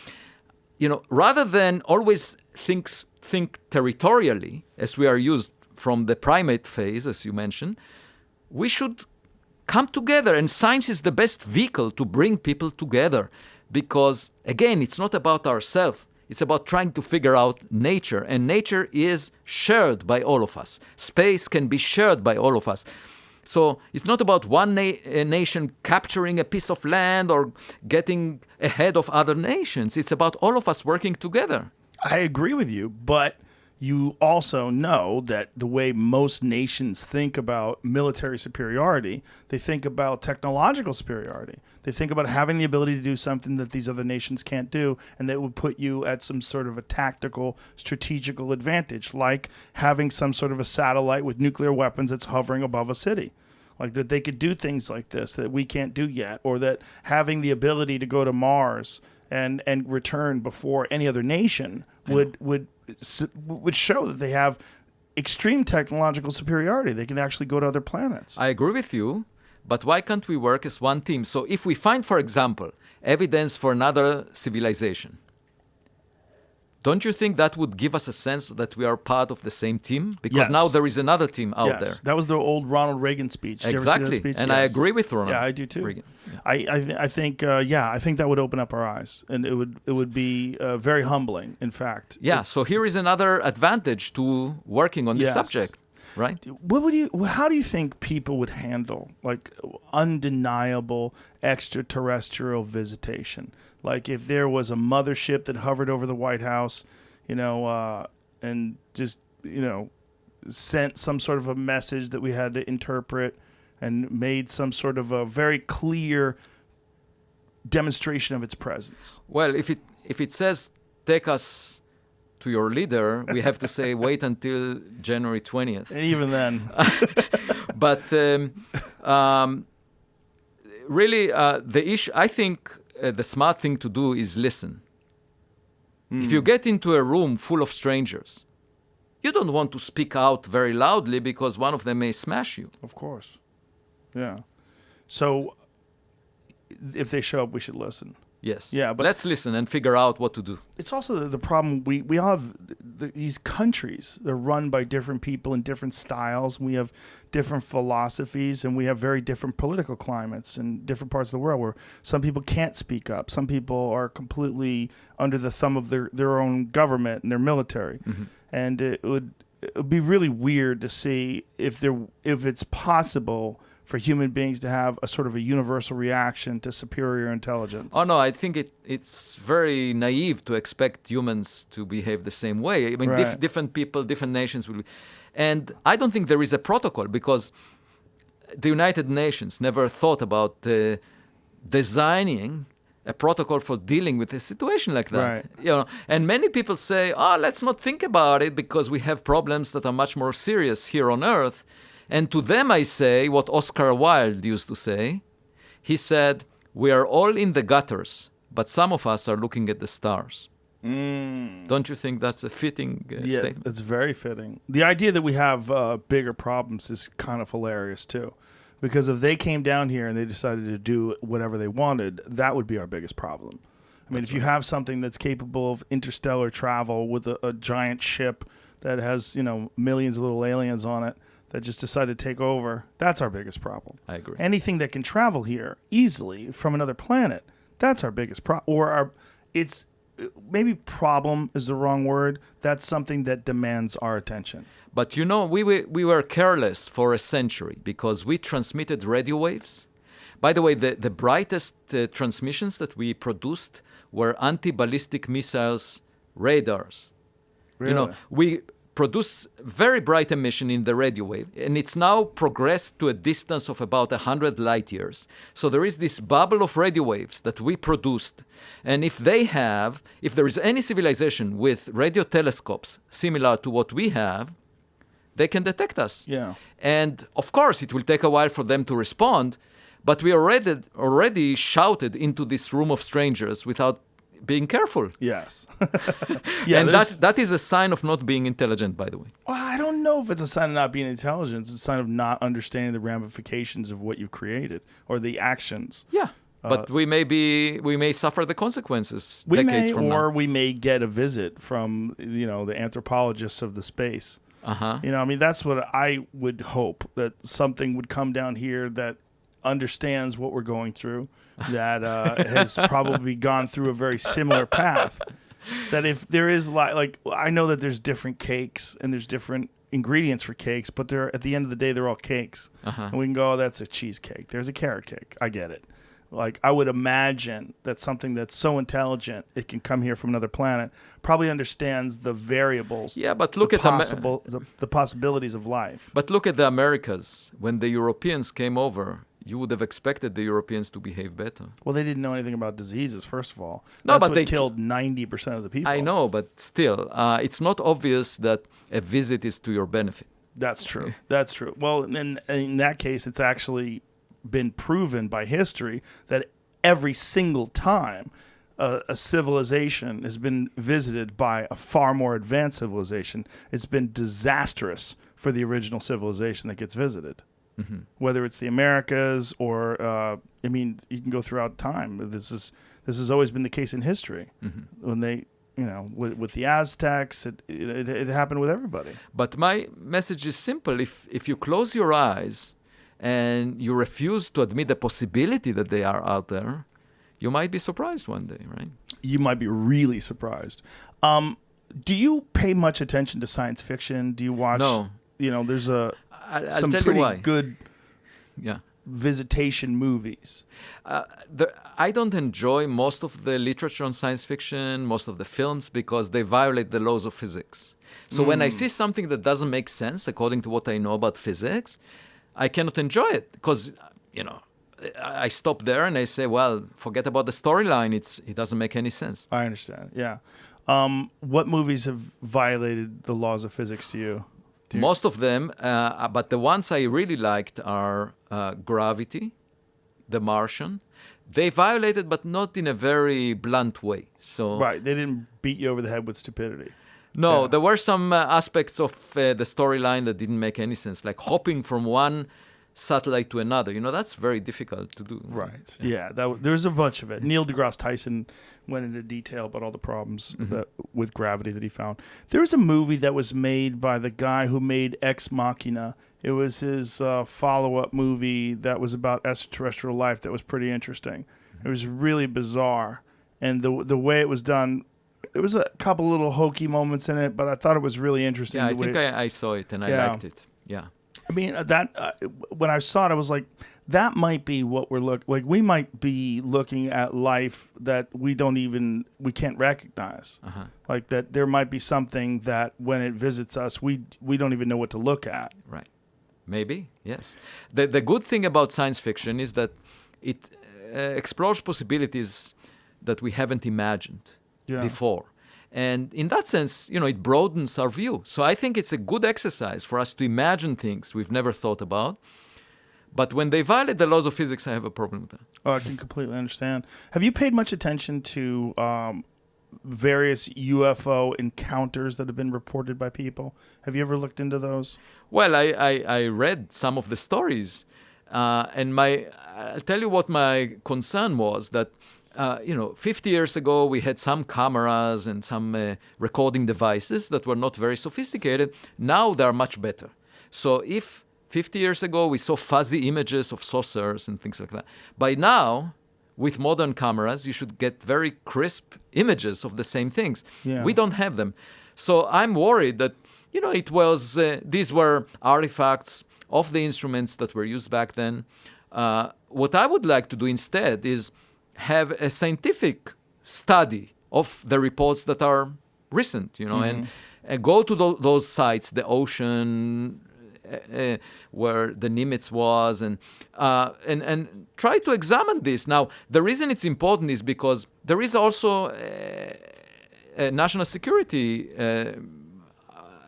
Rather than always think territorially, as we are used from the primate phase, as you mentioned, we should come together. And science is the best vehicle to bring people together. Because, again, it's not about ourselves. It's about trying to figure out nature. And nature is shared by all of us. Space can be shared by all of us. So it's not about one nation capturing a piece of land or getting ahead of other nations. It's about all of us working together. I agree with you, but you also know that the way most nations think about military superiority, they think about technological superiority. They think about having the ability to do something that these other nations can't do, and that would put you at some sort of a tactical, strategical advantage, like having some sort of a satellite with nuclear weapons that's hovering above a city. Like that they could do things like this that we can't do yet, or that having the ability to go to Mars and return before any other nation would show that they have extreme technological superiority. They can actually go to other planets. I agree with you, but why can't we work as one team? So if we find, for example, evidence for another civilization, don't you think that would give us a sense that we are part of the same team? Because now there is another team out there. That was the old Ronald Reagan speech. Did you ever see that speech? And I agree with Ronald. Yeah, I do too. Reagan. Yeah. I think that would open up our eyes, and it would be very humbling. In fact. Yeah. So here is another advantage to working on this subject, right? How do you think people would handle like undeniable extraterrestrial visitation? Like if there was a mothership that hovered over the White House, and just, sent some sort of a message that we had to interpret and made some sort of a very clear demonstration of its presence. Well, if it says, take us to your leader, we have to say, wait until January 20th. Even then. But really, the issue, I think, the smart thing to do is listen. If you get into a room full of strangers, you don't want to speak out very loudly because one of them may smash you. Of course. Yeah. So if they show up, we should listen. Yes. Yeah, but let's listen and figure out what to do. It's also the problem. We all have these countries. They're run by different people in different styles. We have different philosophies, and we have very different political climates in different parts of the world where some people can't speak up. Some people are completely under the thumb of their own government and their military. Mm-hmm. And it would be really weird to see if it's possible for human beings to have a sort of a universal reaction to superior intelligence. Oh, no, I think it's very naive to expect humans to behave the same way. I mean, Right. different people, different nations will. And I don't think there is a protocol because the United Nations never thought about designing a protocol for dealing with a situation like that. Right. And many people say, let's not think about it because we have problems that are much more serious here on Earth. And to them I say what Oscar Wilde used to say. He said, we are all in the gutters, but some of us are looking at the stars. Don't you think that's a fitting statement? It's very fitting. The idea that we have bigger problems is kind of hilarious too. Because if they came down here and they decided to do whatever they wanted, that would be our biggest problem. I mean, if you have something that's capable of interstellar travel with a giant ship that has, millions of little aliens on it, that just decide to take over, that's our biggest problem. I agree. Anything that can travel here easily from another planet, that's our biggest problem. It's maybe problem is the wrong word. That's something that demands our attention. But we were careless for a century because we transmitted radio waves. By the way, the brightest transmissions that we produced were anti-ballistic missiles radars. Really? We produce very bright emission in the radio wave, and it's now progressed to a distance of about 100 light years. So there is this bubble of radio waves that we produced. And if there is any civilization with radio telescopes similar to what we have, they can detect us. Yeah. And of course, it will take a while for them to respond, but we already shouted into this room of strangers without being careful. Yes. And that is a sign of not being intelligent, by the way. Well, I don't know if it's a sign of not being intelligent. It's a sign of not understanding the ramifications of what you've created or the actions. Yeah. But we may suffer the consequences decades from now. Or we may get a visit from, the anthropologists of the space. Uh-huh. That's what I would hope, that something would come down here that understands what we're going through, that has probably gone through a very similar path. That if there is like I know that there's different cakes and there's different ingredients for cakes, but they're at the end of the day they're all cakes. Uh-huh. And we can go, oh, that's a cheesecake. There's a carrot cake. I get it. Like I would imagine that something that's so intelligent it can come here from another planet probably understands the variables. Yeah, but look at the possibilities of life. But look at the Americas. When the Europeans came over, you would have expected the Europeans to behave better. Well, they didn't know anything about diseases, first of all. No, That's but what they killed 90% of the people. I know, but still, it's not obvious that a visit is to your benefit. That's true. That's true. Well, in that case, it's actually been proven by history that every single time a civilization has been visited by a far more advanced civilization, it's been disastrous for the original civilization that gets visited. Mm-hmm. Whether it's the Americas or, you can go throughout time. This has always been the case in history. Mm-hmm. When they, with the Aztecs, it happened with everybody. But my message is simple. If you close your eyes and you refuse to admit the possibility that they are out there, you might be surprised one day, right? You might be really surprised. Do you pay much attention to science fiction? Do you watch? No. There's I'll some tell pretty you why. good visitation movies. I don't enjoy most of the literature on science fiction, most of the films, because they violate the laws of physics. So when I see something that doesn't make sense according to what I know about physics, I cannot enjoy it because, I stop there and I say, well, forget about the storyline. It doesn't make any sense. I understand. Yeah. What movies have violated the laws of physics to you? Most of them, but the ones I really liked are Gravity, The Martian. They violated, but not in a very blunt way. So right, they didn't beat you over the head with stupidity. No, there were some aspects of the storyline that didn't make any sense, like hopping from one satellite to another. That's very difficult to do. Right. Yeah. There's a bunch of it. Neil deGrasse Tyson went into detail about all the problems with gravity that he found. There was a movie that was made by the guy who made Ex Machina. It was his follow-up movie that was about extraterrestrial life that was pretty interesting. It was really bizarre. And the way it was done, there was a couple little hokey moments in it, but I thought it was really interesting. Yeah, I think I saw it and I liked it. Yeah. I mean, when I saw it, I was like, that might be what we're like. We might be looking at life that we can't recognize. Uh-huh. Like that there might be something that when it visits us, we don't even know what to look at. Right. Maybe, yes. The good thing about science fiction is that it explores possibilities that we haven't imagined before. And in that sense, it broadens our view. So I think it's a good exercise for us to imagine things we've never thought about. But when they violate the laws of physics, I have a problem with that. Oh, I can completely understand. Have you paid much attention to various UFO encounters that have been reported by people? Have you ever looked into those? Well, I read some of the stories. And I'll tell you what my concern was, that 50 years ago, we had some cameras and some recording devices that were not very sophisticated. Now they are much better. So if 50 years ago we saw fuzzy images of saucers and things like that, by now, with modern cameras, you should get very crisp images of the same things. Yeah. We don't have them. So I'm worried that, it was, these were artifacts of the instruments that were used back then. What I would like to do instead is have a scientific study of the reports that are recent, and go to those sites, the ocean, where the Nimitz was, and try to examine this. Now, the reason it's important is because there is also a national security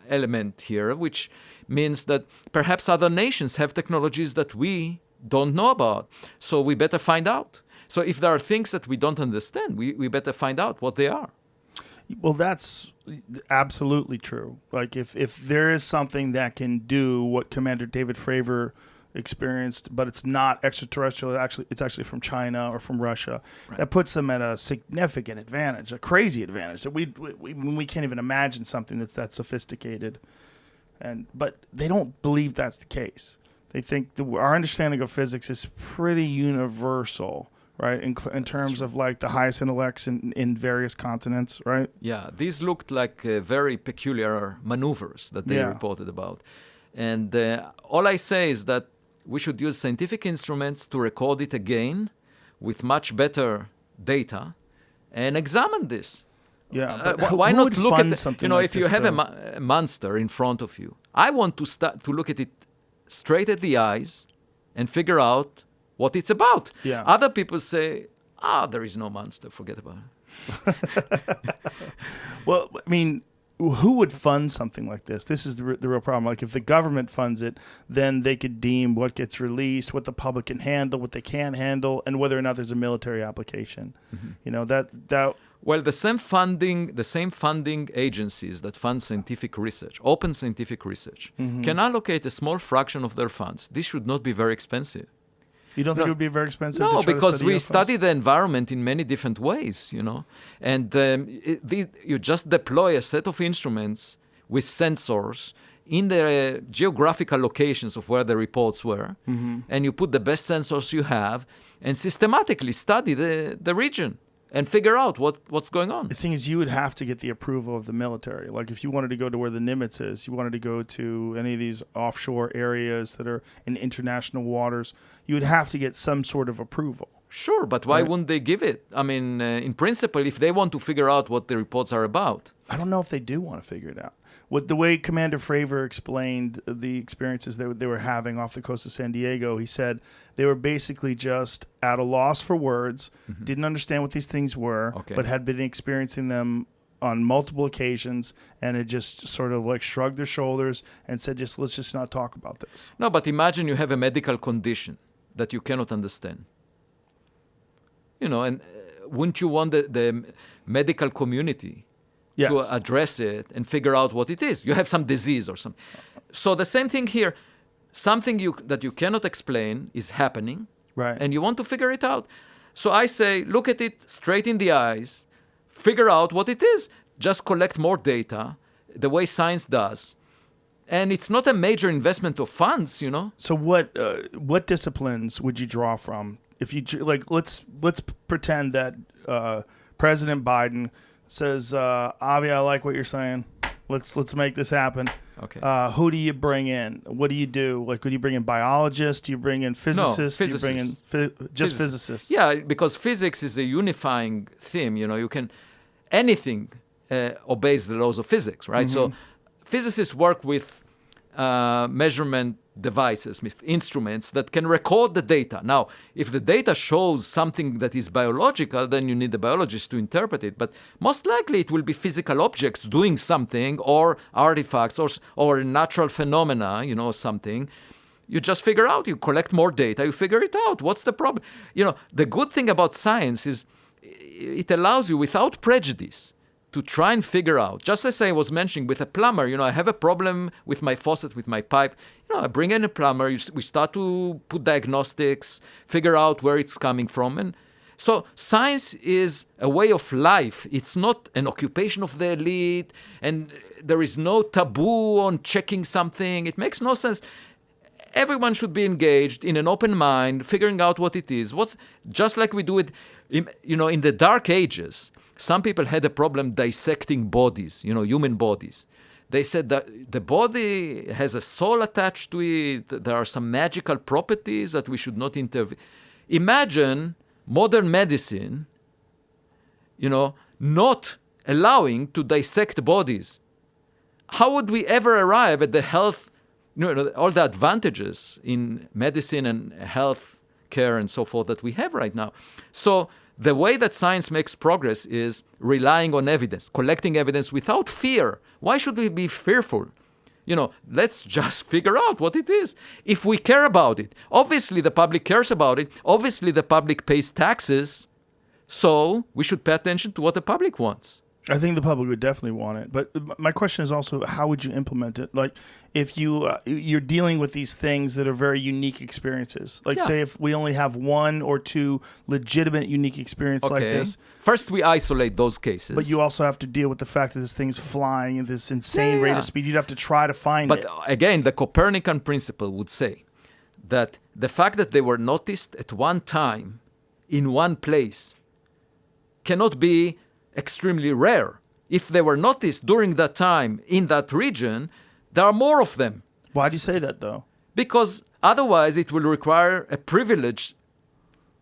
element here, which means that perhaps other nations have technologies that we don't know about. So we better find out. So if there are things that we don't understand, we better find out what they are. Well, that's absolutely true. Like if there is something that can do what Commander David Fravor experienced, but it's not extraterrestrial, it's actually from China or from Russia, that puts them at a significant advantage, a crazy advantage that we can't even imagine something that's that sophisticated. But they don't believe that's the case. They think our understanding of physics is pretty universal, right? In terms of like the highest intellects in various continents, right? Yeah, these looked like very peculiar maneuvers that they reported about. And all I say is that we should use scientific instruments to record it again with much better data and examine this. Yeah, why not look at something like if you this, have though? a monster in front of you, I want to look at it straight at the eyes and figure out what it's about. Yeah. Other people say, there is no monster, forget about it. Well, I mean, who would fund something like this? This is the real problem. Like, if the government funds it, then they could deem what gets released, what the public can handle, what they can't handle, and whether or not there's a military application. That. Well, the same funding agencies that fund scientific research, open scientific research, can allocate a small fraction of their funds. This should not be very expensive. You don't think it would be very expensive? No, to try because to we UFOs? study the environment in many different ways, and you just deploy a set of instruments with sensors in the geographical locations of where the reports were, and you put the best sensors you have and systematically study the region and figure out what's going on. The thing is, you would have to get the approval of the military. Like, if you wanted to go to where the Nimitz is, you wanted to go to any of these offshore areas that are in international waters, you would have to get some sort of approval. Sure, but why wouldn't they give it? I mean, in principle, if they want to figure out what the reports are about. I don't know if they do want to figure it out. The way Commander Fravor explained the experiences they were having off the coast of San Diego, he said they were basically just at a loss for words, didn't understand what these things were, but had been experiencing them on multiple occasions, and had just sort of like shrugged their shoulders and said, let's just not talk about this. No, but imagine you have a medical condition that you cannot understand. And wouldn't you want the medical community to address it and figure out what it is? You have some disease or something. So the same thing here. Something that you cannot explain is happening, and you want to figure it out. So I say, look at it straight in the eyes, figure out what it is. Just collect more data, the way science does. And it's not a major investment of funds, So what disciplines would you draw from? If you let's pretend that President Biden says, Avi, I like what you're saying. Let's make this happen. Okay. Who do you bring in? What do you do? Like, would you bring in biologists? Do you bring in physicists? No, Do you bring in just physicists? Yeah, because physics is a unifying theme. You can anything obeys the laws of physics, right? So physicists work with measurement devices, instruments that can record the data. Now, if the data shows something that is biological, then you need a biologist to interpret it. But most likely it will be physical objects doing something, or artifacts, or natural phenomena, something. You just figure out, you collect more data, you figure it out. What's the problem? The good thing about science is it allows you, without prejudice, to try and figure out, just as I was mentioning with a plumber, I have a problem with my faucet, with my pipe. I bring in a plumber, we start to put diagnostics, figure out where it's coming from. And So science is a way of life. It's not an occupation of the elite, and there is no taboo on checking something. It makes no sense. Everyone should be engaged in an open mind, figuring out what it is. Just like we do it, in the Dark Ages, some people had a problem dissecting bodies, human bodies. They said that the body has a soul attached to it. There are some magical properties that we should not intervene. Imagine modern medicine, not allowing to dissect bodies. How would we ever arrive at the health, all the advantages in medicine and health care and so forth that we have right now? So the way that science makes progress is relying on evidence, collecting evidence without fear. Why should we be fearful? Let's just figure out what it is. If we care about it, obviously the public cares about it. Obviously the public pays taxes. So we should pay attention to what the public wants. I think the public would definitely want it. But my question is also, how would you implement it? Like, if you're dealing with these things that are very unique experiences, like say if we only have one or two legitimate unique experiences like this. First, we isolate those cases. But you also have to deal with the fact that this thing's flying at this insane rate of speed. You'd have to try to find it. But again, the Copernican principle would say that the fact that they were noticed at one time in one place cannot be extremely rare. If they were noticed during that time in that region, there are more of them. Why do you say that, though? Because otherwise it will require a privileged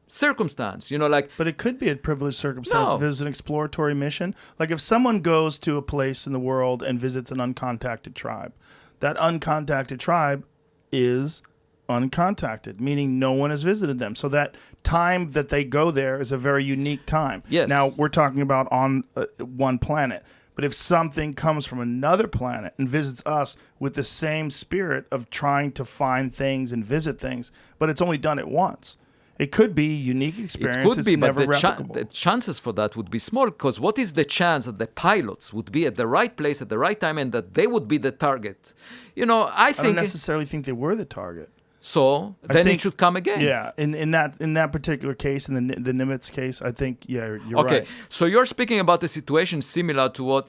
circumstance, But it could be a privileged circumstance No. if it was an exploratory mission. Like if someone goes to a place in the world and visits an uncontacted tribe, that uncontacted tribe is uncontacted, meaning no one has visited them. So that time that they go there is a very unique time. Yes. Now, we're talking about on one planet. But if something comes from another planet and visits us with the same spirit of trying to find things and visit things, but it's only done it once, it could be a unique experience. It could be, but never the replicable. chances for that would be small, because what is the chance that the pilots would be at the right place at the right time and that they would be the target? I I don't think necessarily think they were the target. so. Then it should come again. Yeah, in that particular case, in the Nimitz case, I think you're Okay, right. so you're speaking about a situation similar to what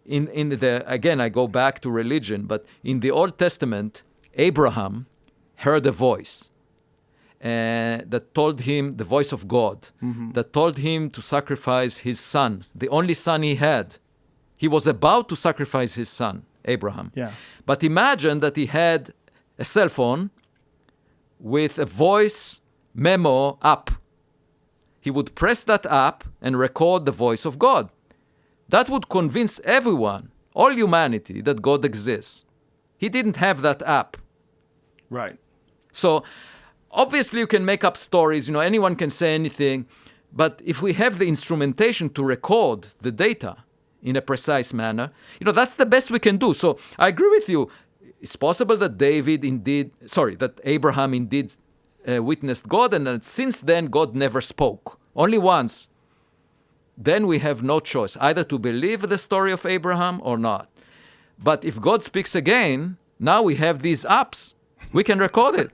in the again I go back to religion, but in the Old Testament, Abraham heard a voice that told him, the voice of God, that told him to sacrifice his son, the only son he had. He was about to sacrifice his son, Abraham. Yeah. But imagine that he had a cell phone with a voice memo app. He would press that app and record the voice of God. That would convince everyone, all humanity, that God exists. He didn't have that app. Right. So obviously you can make up stories, anyone can say anything, but if we have the instrumentation to record the data in a precise manner, that's the best we can do. So I agree with you. It's possible that that Abraham indeed witnessed God, and that since then God never spoke, only once. Then we have no choice, either to believe the story of Abraham or not. But if God speaks again, now we have these apps. We can record it.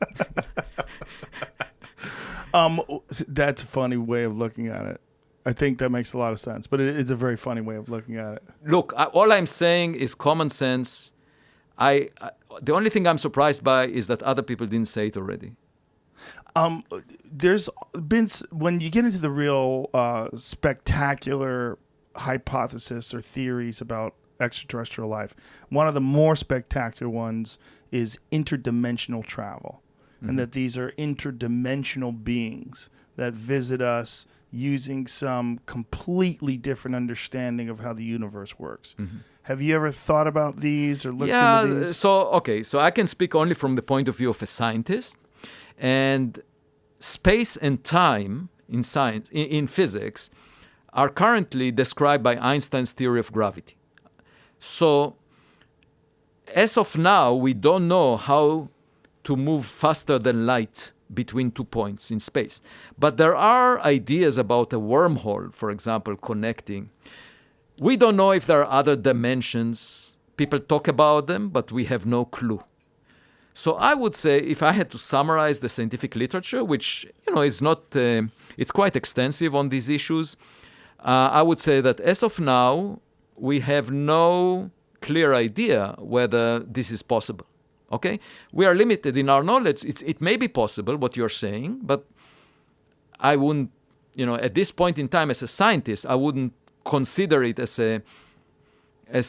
That's a funny way of looking at it. I think that makes a lot of sense, but it is a very funny way of looking at it. Look, all I'm saying is common sense. The only thing I'm surprised by is that other people didn't say it already. There's been, when you get into the real spectacular hypothesis or theories about extraterrestrial life, one of the more spectacular ones is interdimensional travel, and that these are interdimensional beings that visit us using some completely different understanding of how the universe works. Have you ever thought about these or looked into these? So I can speak only from the point of view of a scientist. And space and time in science, in physics, are currently described by Einstein's theory of gravity. So as of now, we don't know how to move faster than light between 2 points in space. But there are ideas about a wormhole, for example, connecting. We don't know if there are other dimensions. People talk about them, but we have no clue. So I would say, if I had to summarize the scientific literature, which is not It's quite extensive on these issues. I would say that as of now, we have no clear idea whether this is possible. Okay? We are limited in our knowledge. It may be possible, what you're saying, but I wouldn't, at this point in time as a scientist, I wouldn't consider it as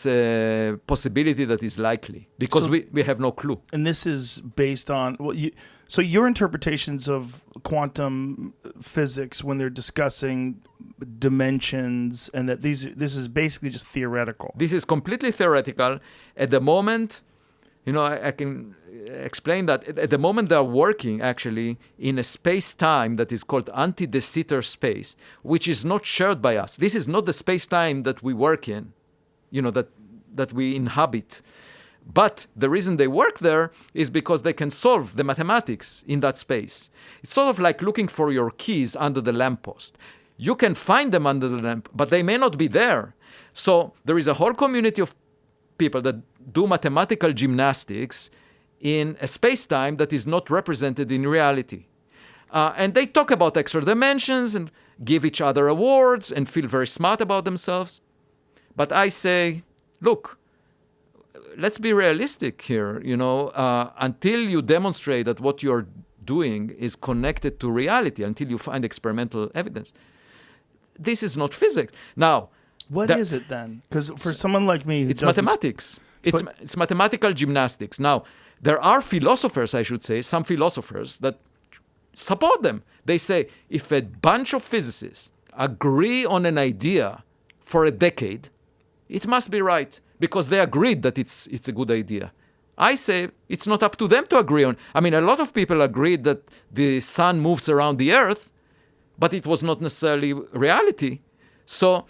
a possibility that is likely because we have no clue. And this is based on so your interpretations of quantum physics when they're discussing dimensions and that this is basically just theoretical. This is completely theoretical. At the moment, I can explain that at the moment they are working actually in a space-time that is called anti-de Sitter space, which is not shared by us. This is not the space-time that we work in, that we inhabit. But the reason they work there is because they can solve the mathematics in that space. It's sort of like looking for your keys under the lamppost. You can find them under the lamp, but they may not be there. So there is a whole community of people that do mathematical gymnastics in a space-time that is not represented in reality. And they talk about extra dimensions and give each other awards and feel very smart about themselves. But I say, look, let's be realistic here. Until you demonstrate that what you're doing is connected to reality, until you find experimental evidence, this is not physics. Now, what is it then? Because for someone like me, it's mathematics. It's mathematical gymnastics. Now, there are philosophers, I should say, some philosophers that support them. They say if a bunch of physicists agree on an idea for a decade, it must be right because they agreed that it's a good idea. I say it's not up to them to agree on. I mean, a lot of people agreed that the sun moves around the earth, but it was not necessarily reality. So,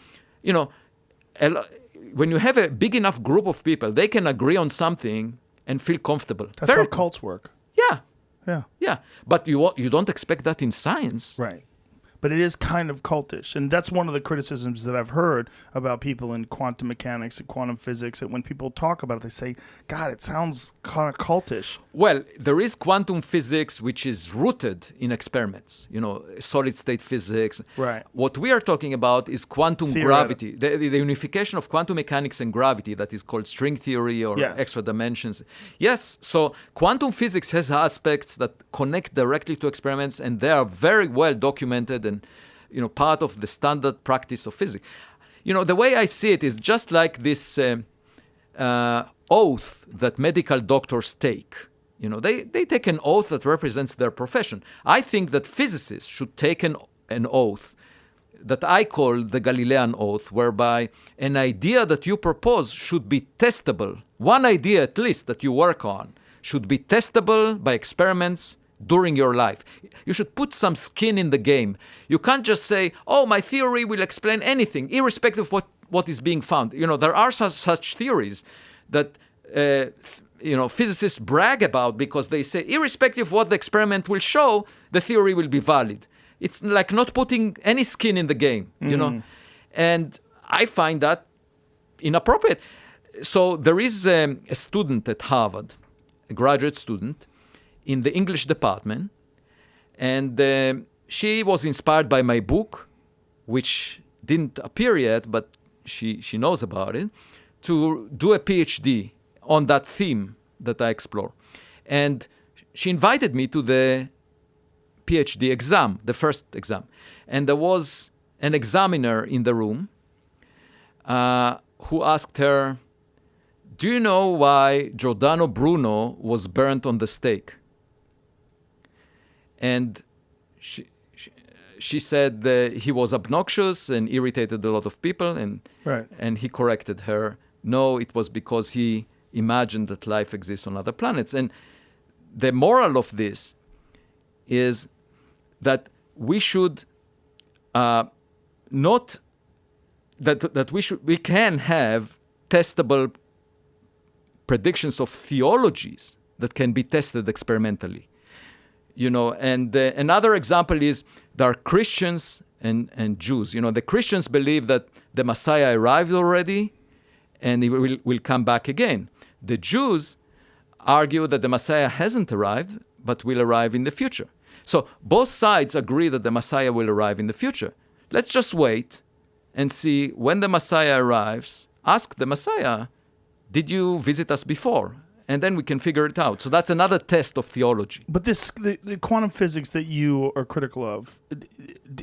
when you have a big enough group of people, they can agree on something and feel comfortable. That's how cults work. Yeah. But you don't expect that in science. Right. But it is kind of cultish. And that's one of the criticisms that I've heard about people in quantum mechanics and quantum physics, that when people talk about it, they say, God, it sounds kind of cultish. Well, there is quantum physics which is rooted in experiments, solid-state physics. Right. What we are talking about is quantum gravity, the unification of quantum mechanics and gravity that is called string theory or extra dimensions. Yes, so quantum physics has aspects that connect directly to experiments, and they are very well documented and part of the standard practice of physics. The way I see it is just like this oath that medical doctors take. They take an oath that represents their profession. I think that physicists should take an oath that I call the Galilean oath, whereby an idea that you propose should be testable. One idea at least that you work on should be testable by experiments during your life. You should put some skin in the game. You can't just say, oh, my theory will explain anything, irrespective of what is being found. There are such theories that physicists brag about because they say, irrespective of what the experiment will show, the theory will be valid. It's like not putting any skin in the game, And I find that inappropriate. So there is a student at Harvard, a graduate student, in the English department, and she was inspired by my book, which didn't appear yet, but she knows about it, to do a PhD on that theme that I explore. And she invited me to the PhD exam, the first exam. And there was an examiner in the room who asked her, do you know why Giordano Bruno was burnt on the stake? And she said that he was obnoxious and irritated a lot of people, and he corrected her. No, it was because he imagined that life exists on other planets. And the moral of this is that we should we can have testable predictions of theologies that can be tested experimentally. And another example is there are Christians and Jews. The Christians believe that the Messiah arrived already and he will come back again. The Jews argue that the Messiah hasn't arrived but will arrive in the future. So both sides agree that the Messiah will arrive in the future. Let's just wait and see when the Messiah arrives. Ask the Messiah, did you visit us before? And then we can figure it out. So that's another test of theology. But the quantum physics that you are critical of,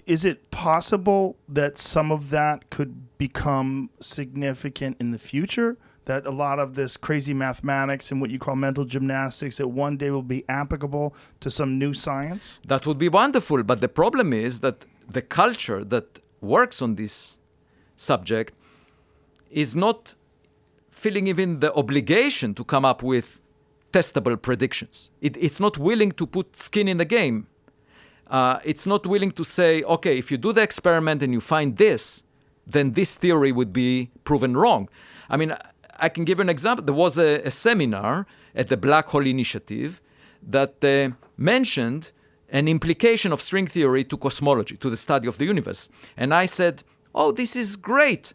is it possible that some of that could become significant in the future? That a lot of this crazy mathematics and what you call mental gymnastics that one day will be applicable to some new science? That would be wonderful. But the problem is that the culture that works on this subject is not feeling even the obligation to come up with testable predictions. It's not willing to put skin in the game. It's not willing to say, okay, if you do the experiment and you find this, then this theory would be proven wrong. I mean, I can give you an example. There was a seminar at the Black Hole Initiative that mentioned an implication of string theory to cosmology, to the study of the universe. And I said, oh, this is great.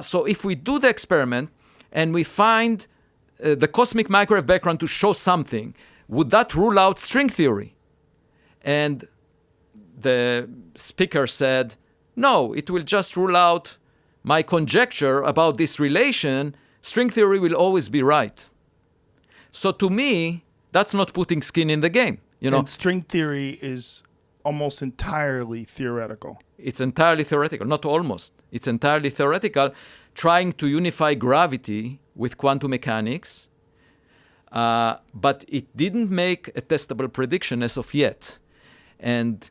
So if we do the experiment and we find the cosmic microwave background to show something, would that rule out string theory? And the speaker said, no, it will just rule out my conjecture about this relation. String theory will always be right. So to me, that's not putting skin in the game. You know, and string theory is almost entirely theoretical. It's entirely theoretical, not almost. It's entirely theoretical, trying to unify gravity with quantum mechanics, but it didn't make a testable prediction as of yet. And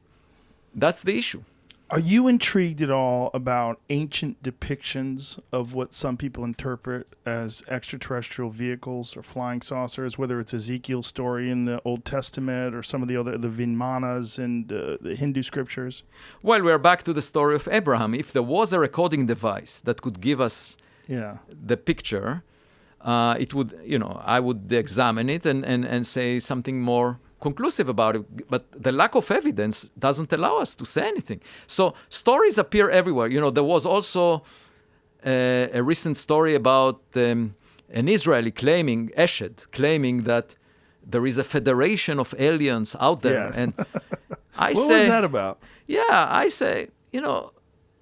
that's the issue. Are you intrigued at all about ancient depictions of what some people interpret as extraterrestrial vehicles or flying saucers, whether it's Ezekiel's story in the Old Testament or some of the Vinmanas and the Hindu scriptures? Well, we're back to the story of Abraham. If there was a recording device that could give us the picture, it would, I would examine it and say something more conclusive about it, but the lack of evidence doesn't allow us to say anything. So stories appear everywhere. There was also a recent story about an Israeli claiming that there is a federation of aliens out there. Yes. And what was that about? Yeah, I say,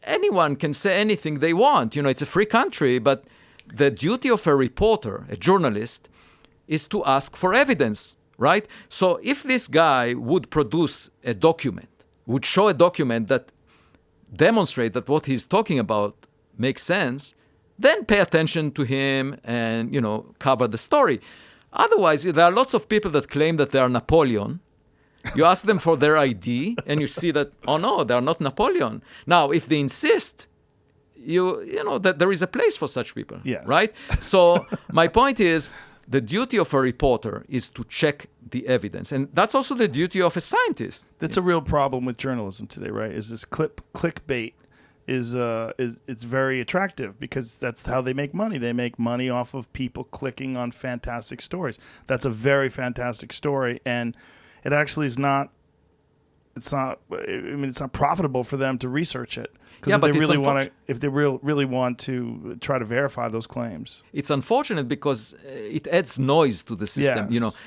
anyone can say anything they want. It's a free country, but the duty of a reporter, a journalist, is to ask for evidence. Right? So if this guy would produce a document, would show a document that demonstrates that what he's talking about makes sense, then pay attention to him and, cover the story. Otherwise, there are lots of people that claim that they are Napoleon. You ask them for their ID and you see that, oh no, they are not Napoleon. Now, if they insist, that there is a place for such people. Yes. Right? So my point is, the duty of a reporter is to check the evidence. And that's also the duty of a scientist. That's a real problem with journalism today, right? Is this clickbait is it's very attractive because that's how they make money. They make money off of people clicking on fantastic stories. That's a very fantastic story, and it actually is not. It's not profitable for them to research it. Yeah, if they really want to try to verify those claims. It's unfortunate because it adds noise to the system. Yes.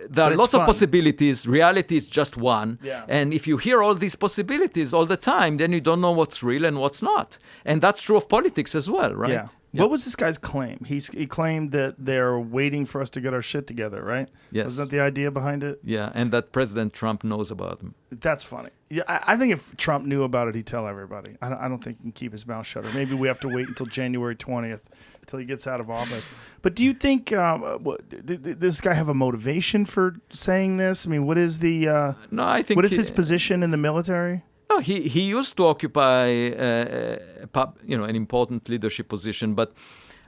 There are lots of possibilities. Reality is just one. Yeah. And if you hear all these possibilities all the time, then you don't know what's real and what's not. And that's true of politics as well, right? Yeah. What was this guy's claim? He claimed that they're waiting for us to get our shit together, right? Yes. Wasn't that the idea behind it? Yeah, and that President Trump knows about them. That's funny. Yeah, I think if Trump knew about it, he'd tell everybody. I don't think he can keep his mouth shut. Or maybe we have to wait until January 20th, until he gets out of office. But do you think did this guy have a motivation for saying this? I mean, what is the no? I think what is his position in the military? No, he used to occupy an important leadership position, but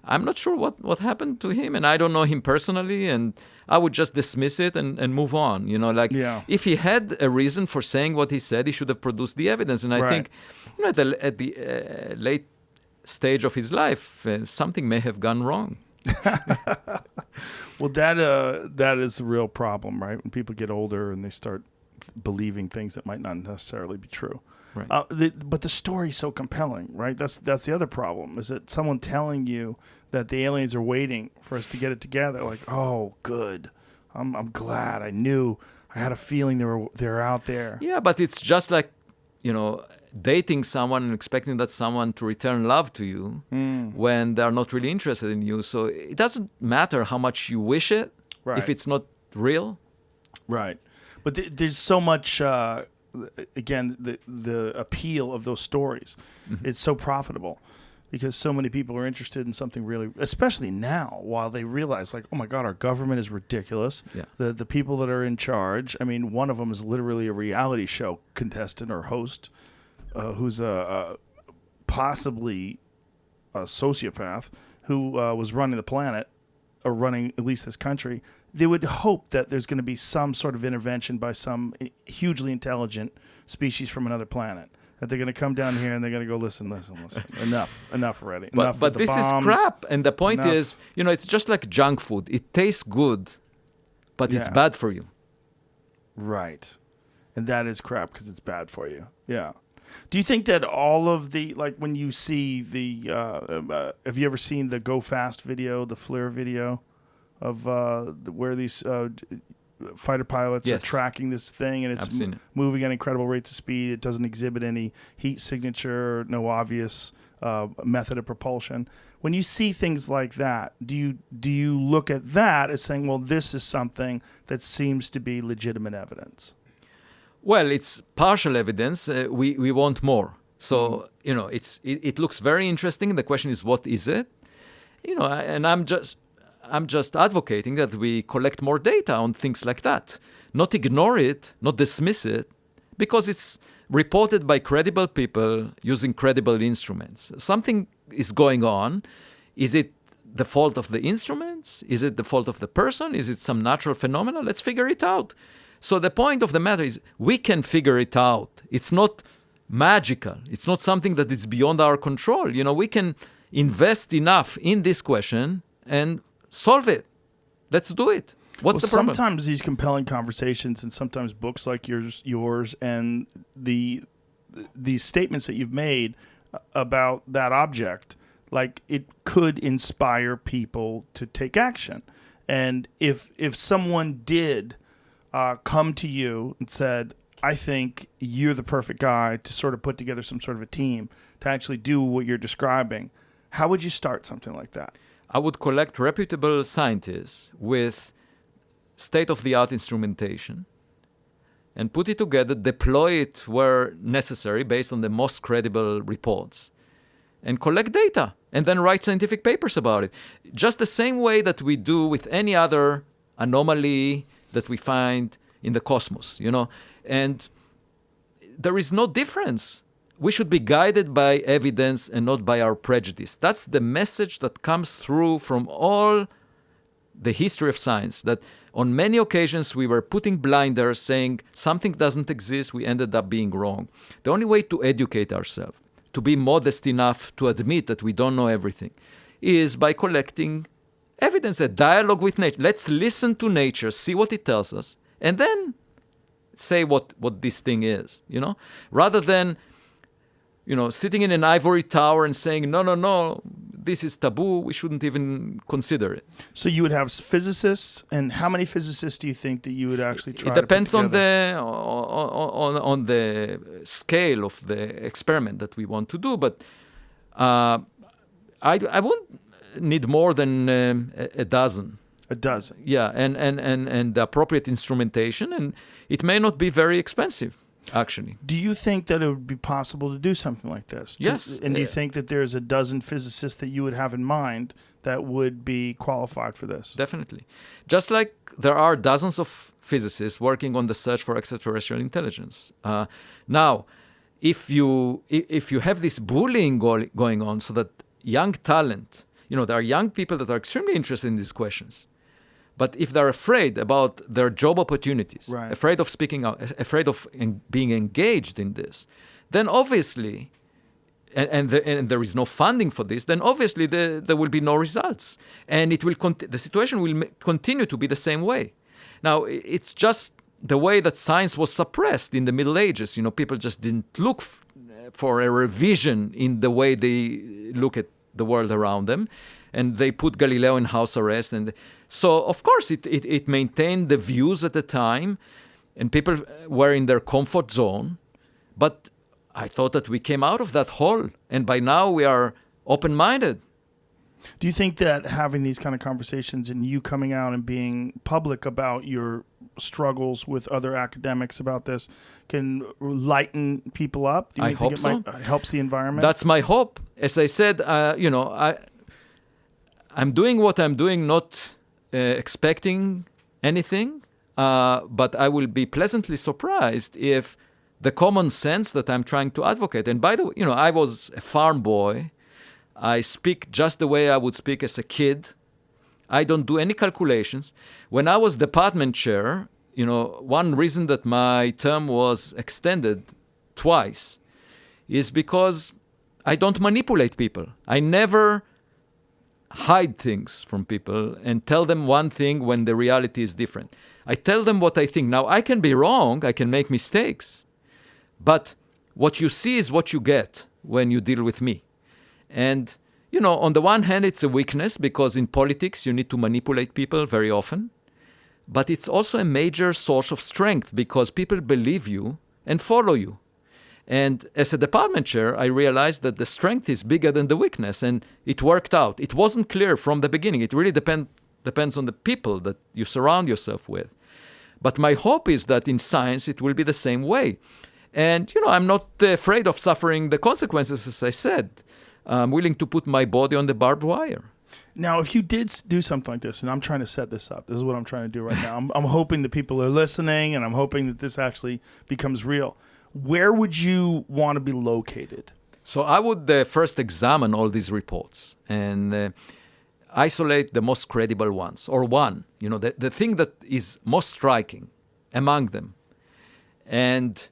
I'm not sure what happened to him, and I don't know him personally, and I would just dismiss it and move on. If he had a reason for saying what he said, he should have produced the evidence. And I think, at the late stage of his life, something may have gone wrong. Well, that is a real problem, right? When people get older and they start believing things that might not necessarily be true. Right. But the story's so compelling, right? That's the other problem, is that someone telling you that the aliens are waiting for us to get it together. Like, oh, good. I'm glad. I knew I had a feeling they're out there. Yeah, but it's just like, dating someone and expecting that someone to return love to you when they're not really interested in you. So it doesn't matter how much you wish it if it's not real. Right. But there's so much, again, the appeal of those stories. It's so profitable because so many people are interested in something really, especially now, while they realize, like, oh my God, our government is ridiculous. Yeah. The people that are in charge, I mean, one of them is literally a reality show contestant or host who's possibly a sociopath who was running the planet or running at least this country. They would hope that there's going to be some sort of intervention by some hugely intelligent species from another planet. That they're going to come down here and they're going to go, listen. Enough already. Enough But with the this is bombs. crap. And the point Enough. is, it's just like junk food. It tastes good, but it's bad for you. Right. And that is crap because it's bad for you. Yeah. Do you think that all of the, like when you see the, have you ever seen the Go Fast video, the FLIR video of where these fighter pilots are tracking this thing and it's moving at incredible rates of speed. It doesn't exhibit any heat signature, no obvious method of propulsion. When you see things like that, do you look at that as saying, well, this is something that seems to be legitimate evidence? Well, it's partial evidence. We want more. So, it looks very interesting. The question is, what is it? And I'm just advocating that we collect more data on things like that. Not ignore it, not dismiss it, because it's reported by credible people using credible instruments. Something is going on. Is it the fault of the instruments? Is it the fault of the person? Is it some natural phenomena? Let's figure it out. So the point of the matter is we can figure it out. It's not magical. It's not something that is beyond our control. We can invest enough in this question and solve it. Let's do it. What's the problem? Sometimes these compelling conversations and sometimes books like yours and these statements that you've made about that object, like it could inspire people to take action. And if someone did come to you and said, I think you're the perfect guy to sort of put together some sort of a team to actually do what you're describing, how would you start something like that? I would collect reputable scientists with state-of-the-art instrumentation and put it together, deploy it where necessary based on the most credible reports, and collect data, and then write scientific papers about it. Just the same way that we do with any other anomaly that we find in the cosmos, And there is no difference. We should be guided by evidence and not by our prejudice. That's the message that comes through from all the history of science, that on many occasions we were putting blinders saying something doesn't exist, we ended up being wrong. The only way to educate ourselves, to be modest enough to admit that we don't know everything, is by collecting evidence, a dialogue with nature. Let's listen to nature, see what it tells us, and then say what this thing is, rather than sitting in an ivory tower and saying, no, this is taboo, we shouldn't even consider it. So you would have physicists, and how many physicists do you think that you would actually try It depends to put together? on the scale of the experiment that we want to do, but I won't need more than a dozen. A dozen. Yeah, and the appropriate instrumentation, and it may not be very expensive, actually. Do you think that it would be possible to do something like this? Yes. And do you think that there's a dozen physicists that you would have in mind that would be qualified for this? Definitely. Just like there are dozens of physicists working on the search for extraterrestrial intelligence. Now, if you have this bullying going on so that young talent, there are young people that are extremely interested in these questions. But if they're afraid about their job opportunities, right, afraid of speaking out, afraid of being engaged in this, then obviously, and there is no funding for this, then obviously there will be no results. And it will the situation will continue to be the same way. Now, it's just the way that science was suppressed in the Middle Ages. People just didn't look for a revision in the way they look at the world around them. And they put Galileo in house arrest. And so, of course, it maintained the views at the time. and people were in their comfort zone. But I thought that we came out of that hole, and by now we are open-minded. Do you think that having these kind of conversations and you coming out and being public about your struggles with other academics about this can lighten people up? Do you I think hope so. Helps the environment? That's my hope. As I said, I'm doing what I'm doing, not expecting anything, but I will be pleasantly surprised if the common sense that I'm trying to advocate. And by the way, I was a farm boy. I speak just the way I would speak as a kid. I don't do any calculations. When I was department chair, one reason that my term was extended twice is because I don't manipulate people. I never hide things from people and tell them one thing when the reality is different. I tell them what I think. Now, I can be wrong. I can make mistakes. But what you see is what you get when you deal with me. And, on the one hand, it's a weakness because in politics, you need to manipulate people very often. But it's also a major source of strength because people believe you and follow you. And as a department chair, I realized that the strength is bigger than the weakness, and it worked out. It wasn't clear from the beginning. It really depends on the people that you surround yourself with. But my hope is that in science, it will be the same way. And, I'm not afraid of suffering the consequences, as I said. I'm willing to put my body on the barbed wire. Now, if you did do something like this, and I'm trying to set this up, this is what I'm trying to do right now. I'm hoping that people are listening, and I'm hoping that this actually becomes real. Where would you want to be located? So I would first examine all these reports and isolate the most credible ones, or one, the thing that is most striking among them, and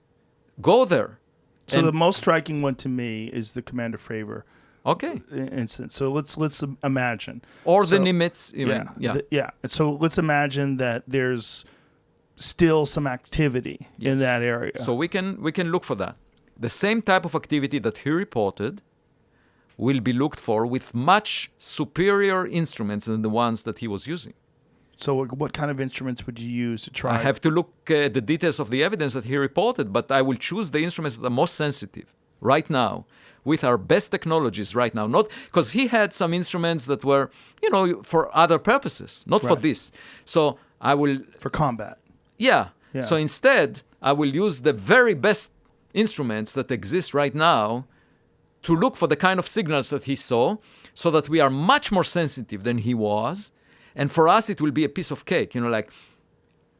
go there. So the most striking one to me is the Commander Fravor instance. So let's imagine. Or the Nimitz. So let's imagine that there's still some activity in that area. So we can look for that. The same type of activity that he reported will be looked for with much superior instruments than the ones that he was using. So what kind of instruments would you use to try? I have to look at the details of the evidence that he reported, but I will choose the instruments that are most sensitive right now with our best technologies right now. Not because he had some instruments that were, for other purposes, not for this. So I will... For combat. Yeah. So instead, I will use the very best instruments that exist right now to look for the kind of signals that he saw so that we are much more sensitive than he was. And for us, it will be a piece of cake. Like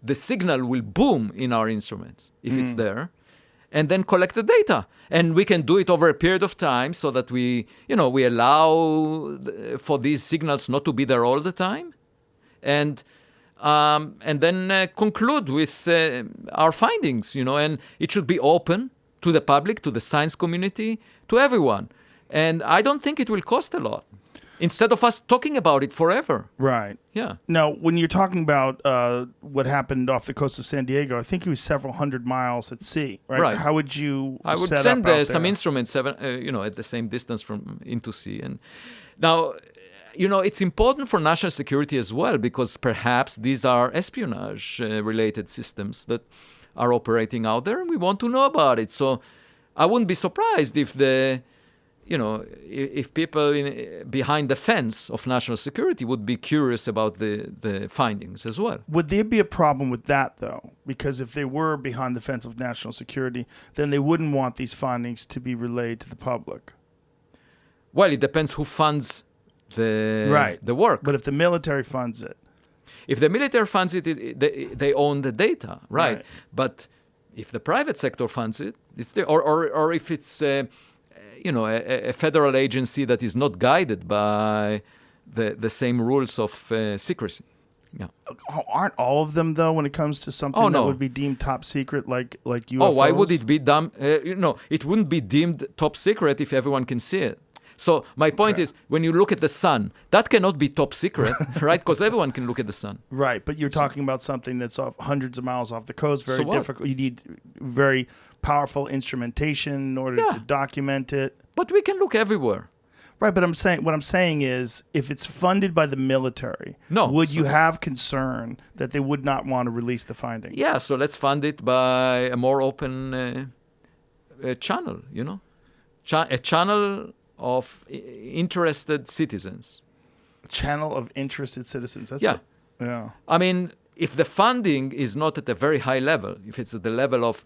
the signal will boom in our instruments if it's there, and then collect the data. And we can do it over a period of time so that we allow for these signals not to be there all the time. And then conclude with our findings, and it should be open to the public, to the science community, to everyone. And I don't think it will cost a lot. Instead of us talking about it forever. Right. Yeah. Now, when you're talking about what happened off the coast of San Diego, I think it was several hundred miles at sea, right? Right. How would you I would set send up out some there? instruments, at the same distance from into sea. And now, it's important for national security as well because perhaps these are espionage-related systems that are operating out there, and we want to know about it. So I wouldn't be surprised if if people behind the fence of national security would be curious about the findings as well. Would there be a problem with that, though? Because if they were behind the fence of national security, then they wouldn't want these findings to be relayed to the public. Well, it depends who funds the work. But if the military funds it. If the military funds it, they own the data, right? But if the private sector funds it, it's or if it's a federal agency that is not guided by the same rules of secrecy. Yeah. Aren't all of them, though, when it comes to something that would be deemed top secret, like UFOs? Oh, why would it be it wouldn't be deemed top secret if everyone can see it. So my point is, when you look at the sun, that cannot be top secret, right? Because everyone can look at the sun. Right, but you're talking about something that's off hundreds of miles off the coast, very difficult. You need very powerful instrumentation in order to document it. But we can look everywhere. Right, but what I'm saying is, if it's funded by the military, No, would so- you have concern that they would not want to release the findings? Yeah, so let's fund it by a more open channel, a channel of interested citizens. Channel of interested citizens. That's Yeah. Yeah. I mean, if the funding is not at a very high level, if it's at the level of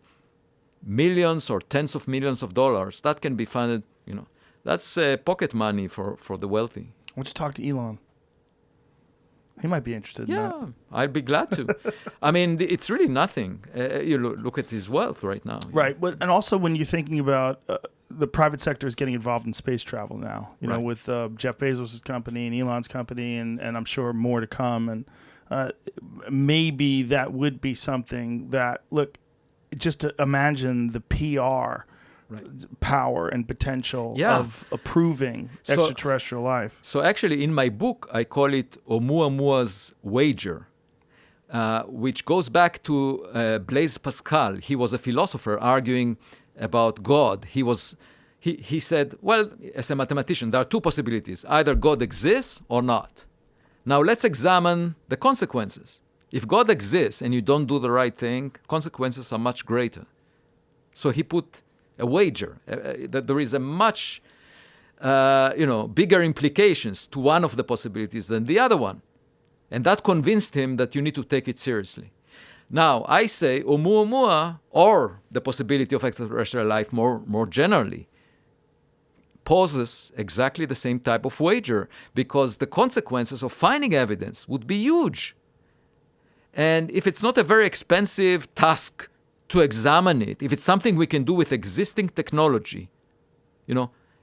millions or tens of millions of dollars, that can be funded, That's pocket money for the wealthy. Why don't you talk to Elon? He might be interested in that. Yeah, I'd be glad to. I mean, it's really nothing. You look at his wealth right now. Right, but and also when you're thinking about the private sector is getting involved in space travel now, Right. with Jeff Bezos' company and Elon's company, and I'm sure more to come. And maybe that would be something that, look, just to imagine the PR power and potential Yeah. of approving So- extraterrestrial life. So actually, in my book, I call it Oumuamua's wager, which goes back to Blaise Pascal. He was a philosopher arguing about God. He said, well, as a mathematician, there are two possibilities. Either God exists or not. Now let's examine the consequences. If God exists and you don't do the right thing, consequences are much greater. So he put a wager that there is a much bigger implications to one of the possibilities than the other one. And that convinced him that you need to take it seriously. Now, I say Oumuamua, or the possibility of extraterrestrial life more generally, poses exactly the same type of wager, because the consequences of finding evidence would be huge. And if it's not a very expensive task to examine it, if it's something we can do with existing technology,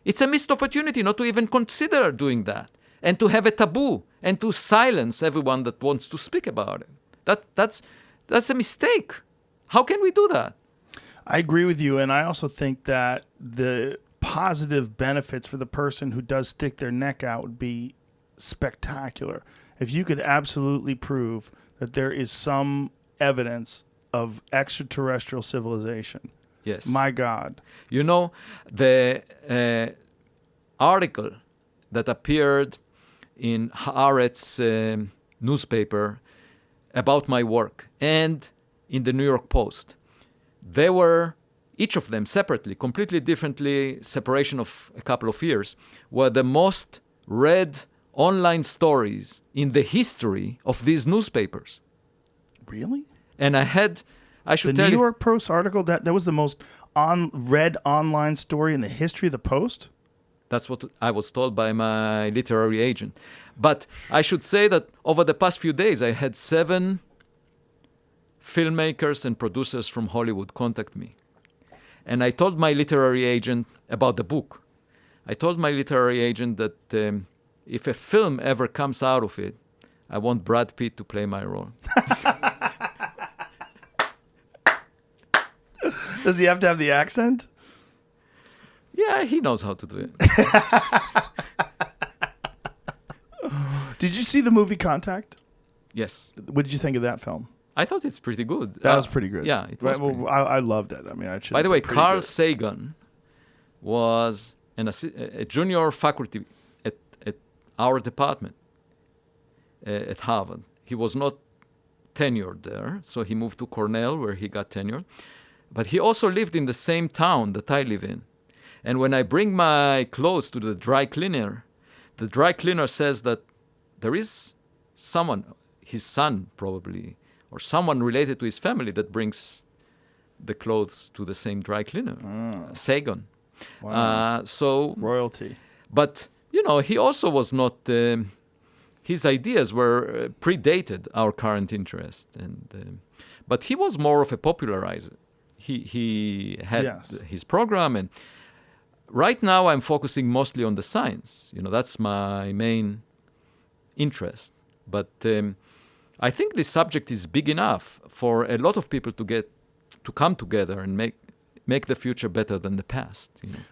it's a missed opportunity not to even consider doing that, and to have a taboo, and to silence everyone that wants to speak about it. That's a mistake. How can we do that? I agree with you, and I also think that the positive benefits for the person who does stick their neck out would be spectacular. If you could absolutely prove that there is some evidence of extraterrestrial civilization. Yes. My God. The article that appeared in Haaretz newspaper about my work and in the New York Post, they were, each of them separately, completely differently, separation of a couple of years, were the most read online stories in the history of these newspapers. Really? And I should The tell New you, York Post article, that was the most read online story in the history of the Post? that's what I was told by my literary agent. But I should say that over the past few days, I had 7 filmmakers and producers from Hollywood contact me. And I told my literary agent about the book. I told my literary agent that if a film ever comes out of it, I want Brad Pitt to play my role. Does he have to have the accent? Yeah, he knows how to do it. Did you see the movie Contact? Yes. What did you think of that film? I thought it's pretty good. That was pretty good. Yeah, it was pretty good. I loved it. I mean, I should. By the way, Carl Sagan was a junior faculty at our department at Harvard. He was not tenured there, so he moved to Cornell where he got tenure. But he also lived in the same town that I live in. And when I bring my clothes to the dry cleaner says that there is someone, his son probably, or someone related to his family that brings the clothes to the same dry cleaner, Sagan. Wow. So Royalty. But, he also was not, his ideas were predated our current interest. But he was more of a popularizer. He had his program, and right now I'm focusing mostly on the science. That's my main interest. But I think this subject is big enough for a lot of people to come together and make the future better than the past.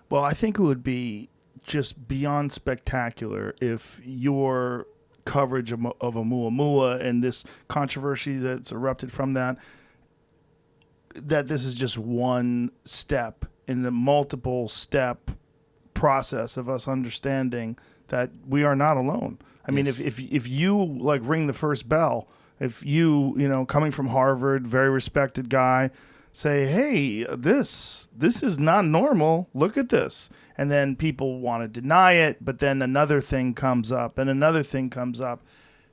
Well, I think it would be just beyond spectacular if your coverage of Oumuamua and this controversy that's erupted from that this is just one step in the multiple step process of us understanding that we are not alone. I mean, Yes. if you like ring the first bell, if you coming from Harvard, very respected guy, say, hey, this is not normal. Look at this. And then people want to deny it, but then another thing comes up and another thing comes up.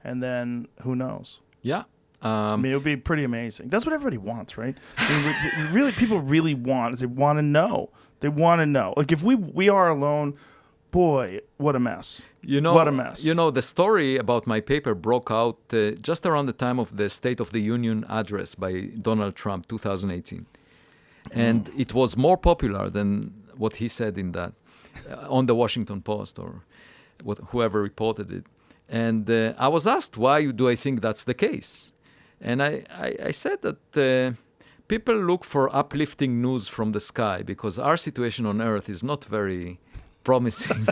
And then who knows? Yeah. I mean, it would be pretty amazing. That's what everybody wants, right? I mean, really, people really want is they want to know. They want to know. Like if we are alone, boy, what a mess. What a mess. The story about my paper broke out just around the time of the State of the Union address by Donald Trump, 2018. And it was more popular than what he said in that on the Washington Post or whoever reported it. And I was asked, why do I think that's the case? And I said that people look for uplifting news from the sky because our situation on Earth is not very promising.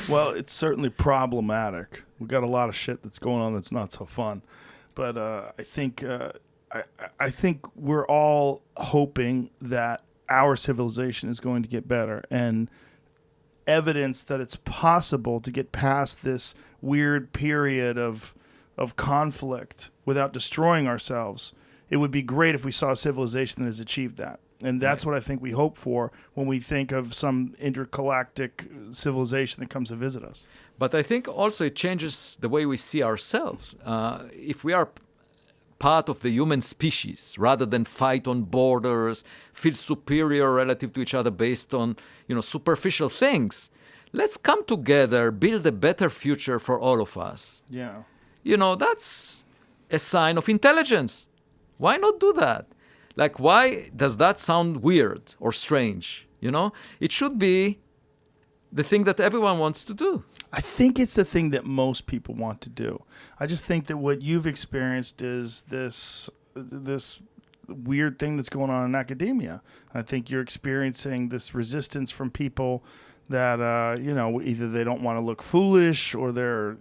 Well, it's certainly problematic. We've got a lot of shit that's going on that's not so fun. But I think we're all hoping that our civilization is going to get better, and evidence that it's possible to get past this weird period of conflict without destroying ourselves. It would be great if we saw a civilization that has achieved that. And that's what I think we hope for when we think of some intergalactic civilization that comes to visit us. But I think also it changes the way we see ourselves. If we are part of the human species, rather than fight on borders, feel superior relative to each other based on, superficial things, let's come together, build a better future for all of us. Yeah. That's a sign of intelligence. Why not do that? Like, why does that sound weird or strange? It should be the thing that everyone wants to do. I think it's the thing that most people want to do. I just think that what you've experienced is this weird thing that's going on in academia. I think you're experiencing this resistance from people that either they don't want to look foolish or they're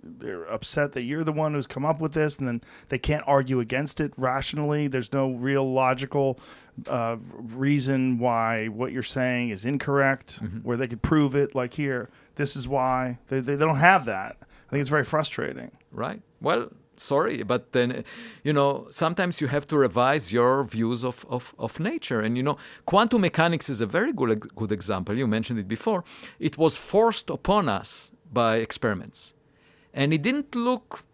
upset that you're the one who's come up with this, and then they can't argue against it rationally. There's no real logical reason why what you're saying is incorrect, where they could prove it. Like here, this is why. They don't have that. I think it's very frustrating. Right. Well, sorry, but then, sometimes you have to revise your views of nature. And, quantum mechanics is a very good example. You mentioned it before. It was forced upon us by experiments. And it didn't look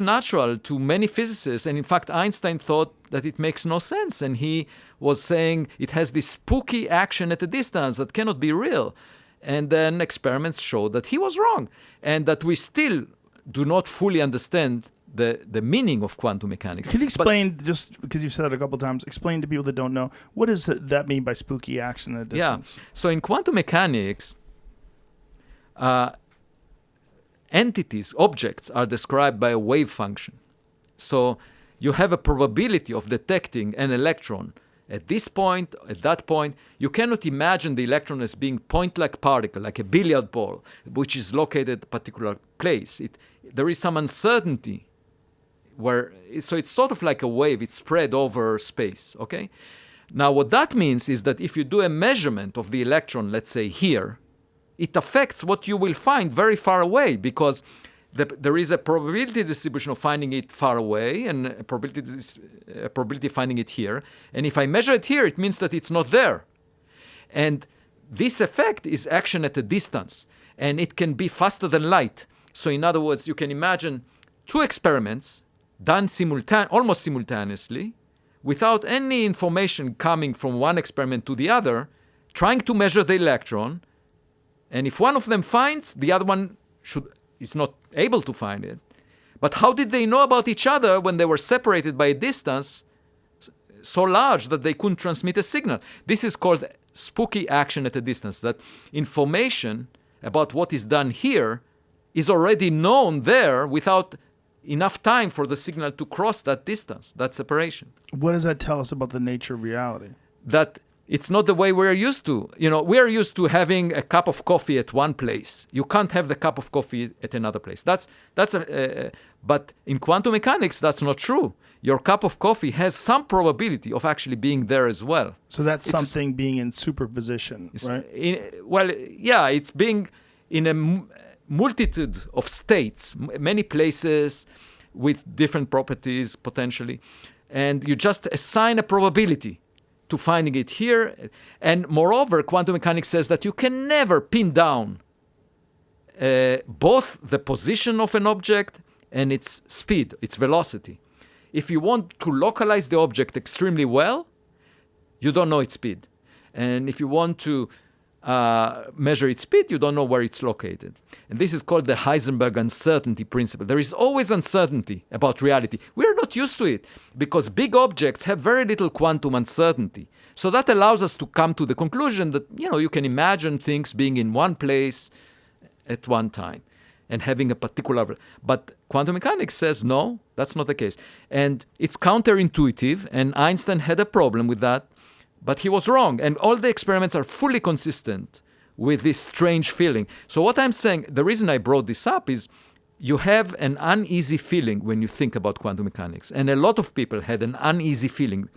natural to many physicists. And in fact, Einstein thought that it makes no sense. And he was saying it has this spooky action at a distance that cannot be real. And then experiments showed that he was wrong, and that we still do not fully understand the meaning of quantum mechanics. Can you explain, just because you've said it a couple of times, explain to people that don't know, what does that mean by spooky action at a distance? Yeah. So in quantum mechanics, entities, objects, are described by a wave function. So you have a probability of detecting an electron at this point, at that point. You cannot imagine the electron as being point-like particle, like a billiard ball, which is located at a particular place. There is some uncertainty so it's sort of like a wave. It's spread over space, okay? Now, what that means is that if you do a measurement of the electron, let's say here, it affects what you will find very far away, because there is a probability distribution of finding it far away and a probability of finding it here. And if I measure it here, it means that it's not there. And this effect is action at a distance, and it can be faster than light. So in other words, you can imagine two experiments done almost simultaneously, without any information coming from one experiment to the other, trying to measure the electron. And if one of them finds, the other one is not able to find it. But how did they know about each other when they were separated by a distance so large that they couldn't transmit a signal? This is called spooky action at a distance, that information about what is done here is already known there without enough time for the signal to cross that distance, that separation. What does that tell us about the nature of reality? That It's not the way we're used to. We're used to having a cup of coffee at one place. You can't have the cup of coffee at another place. But in quantum mechanics, that's not true. Your cup of coffee has some probability of actually being there as well. So that's something being in superposition, right? It's being in a multitude of states, many places with different properties potentially, and you just assign a probability to finding it here. And moreover, quantum mechanics says that you can never pin down both the position of an object and its speed, its velocity. If you want to localize the object extremely well, you don't know its speed. And if you want to measure its speed, you don't know where it's located. And this is called the Heisenberg uncertainty principle. There is always uncertainty about reality. We're not used to it because big objects have very little quantum uncertainty. So that allows us to come to the conclusion that, you can imagine things being in one place at one time and having a particular... But quantum mechanics says, no, that's not the case. And it's counterintuitive, and Einstein had a problem with that, but he was wrong. And all the experiments are fully consistent with this strange feeling. So what I'm saying, the reason I brought this up is you have an uneasy feeling when you think about quantum mechanics. And a lot of people had an uneasy feeling.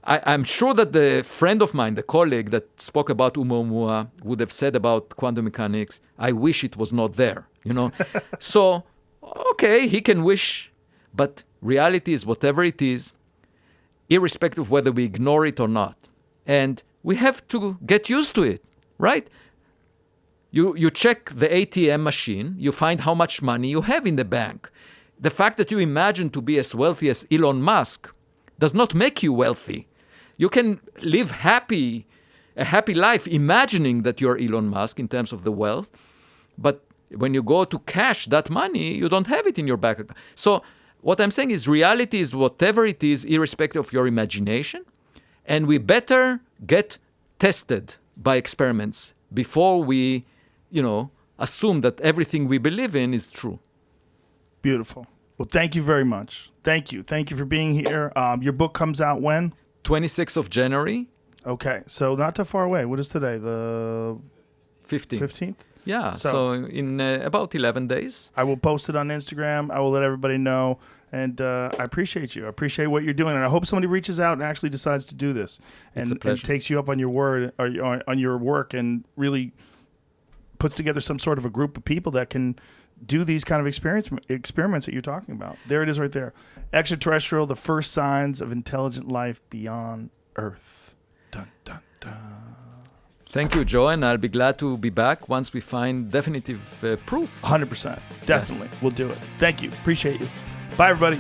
I'm sure that the friend of mine, the colleague that spoke about Oumuamua, would have said about quantum mechanics, I wish it was not there, So, okay, he can wish, but reality is whatever it is, irrespective of whether we ignore it or not. And we have to get used to it, right? You check the ATM machine, you find how much money you have in the bank. The fact that you imagine to be as wealthy as Elon Musk does not make you wealthy. You can live a happy life imagining that you're Elon Musk in terms of the wealth, but when you go to cash that money, you don't have it in your bank account. So what I'm saying is reality is whatever it is, irrespective of your imagination, and we better get tested by experiments before we, assume that everything we believe in is true. Beautiful. Well, thank you very much. Thank you. Thank you for being here. Your book comes out when? 26th of January. Okay, so not too far away. What is today? The 15th. 15th? Yeah, so in about 11 days. I will post it on Instagram. I will let everybody know. And I appreciate you. I appreciate what you're doing. And I hope somebody reaches out and actually decides to do this. And takes you up on your word, or on your work, and really puts together some sort of a group of people that can do these kind of experiments that you're talking about. There it is right there. Extraterrestrial, the first signs of intelligent life beyond Earth. Dun, dun, dun. Thank you, Joe, and I'll be glad to be back once we find definitive proof. 100%. Definitely. Yes. We'll do it. Thank you. Appreciate you. Bye, everybody.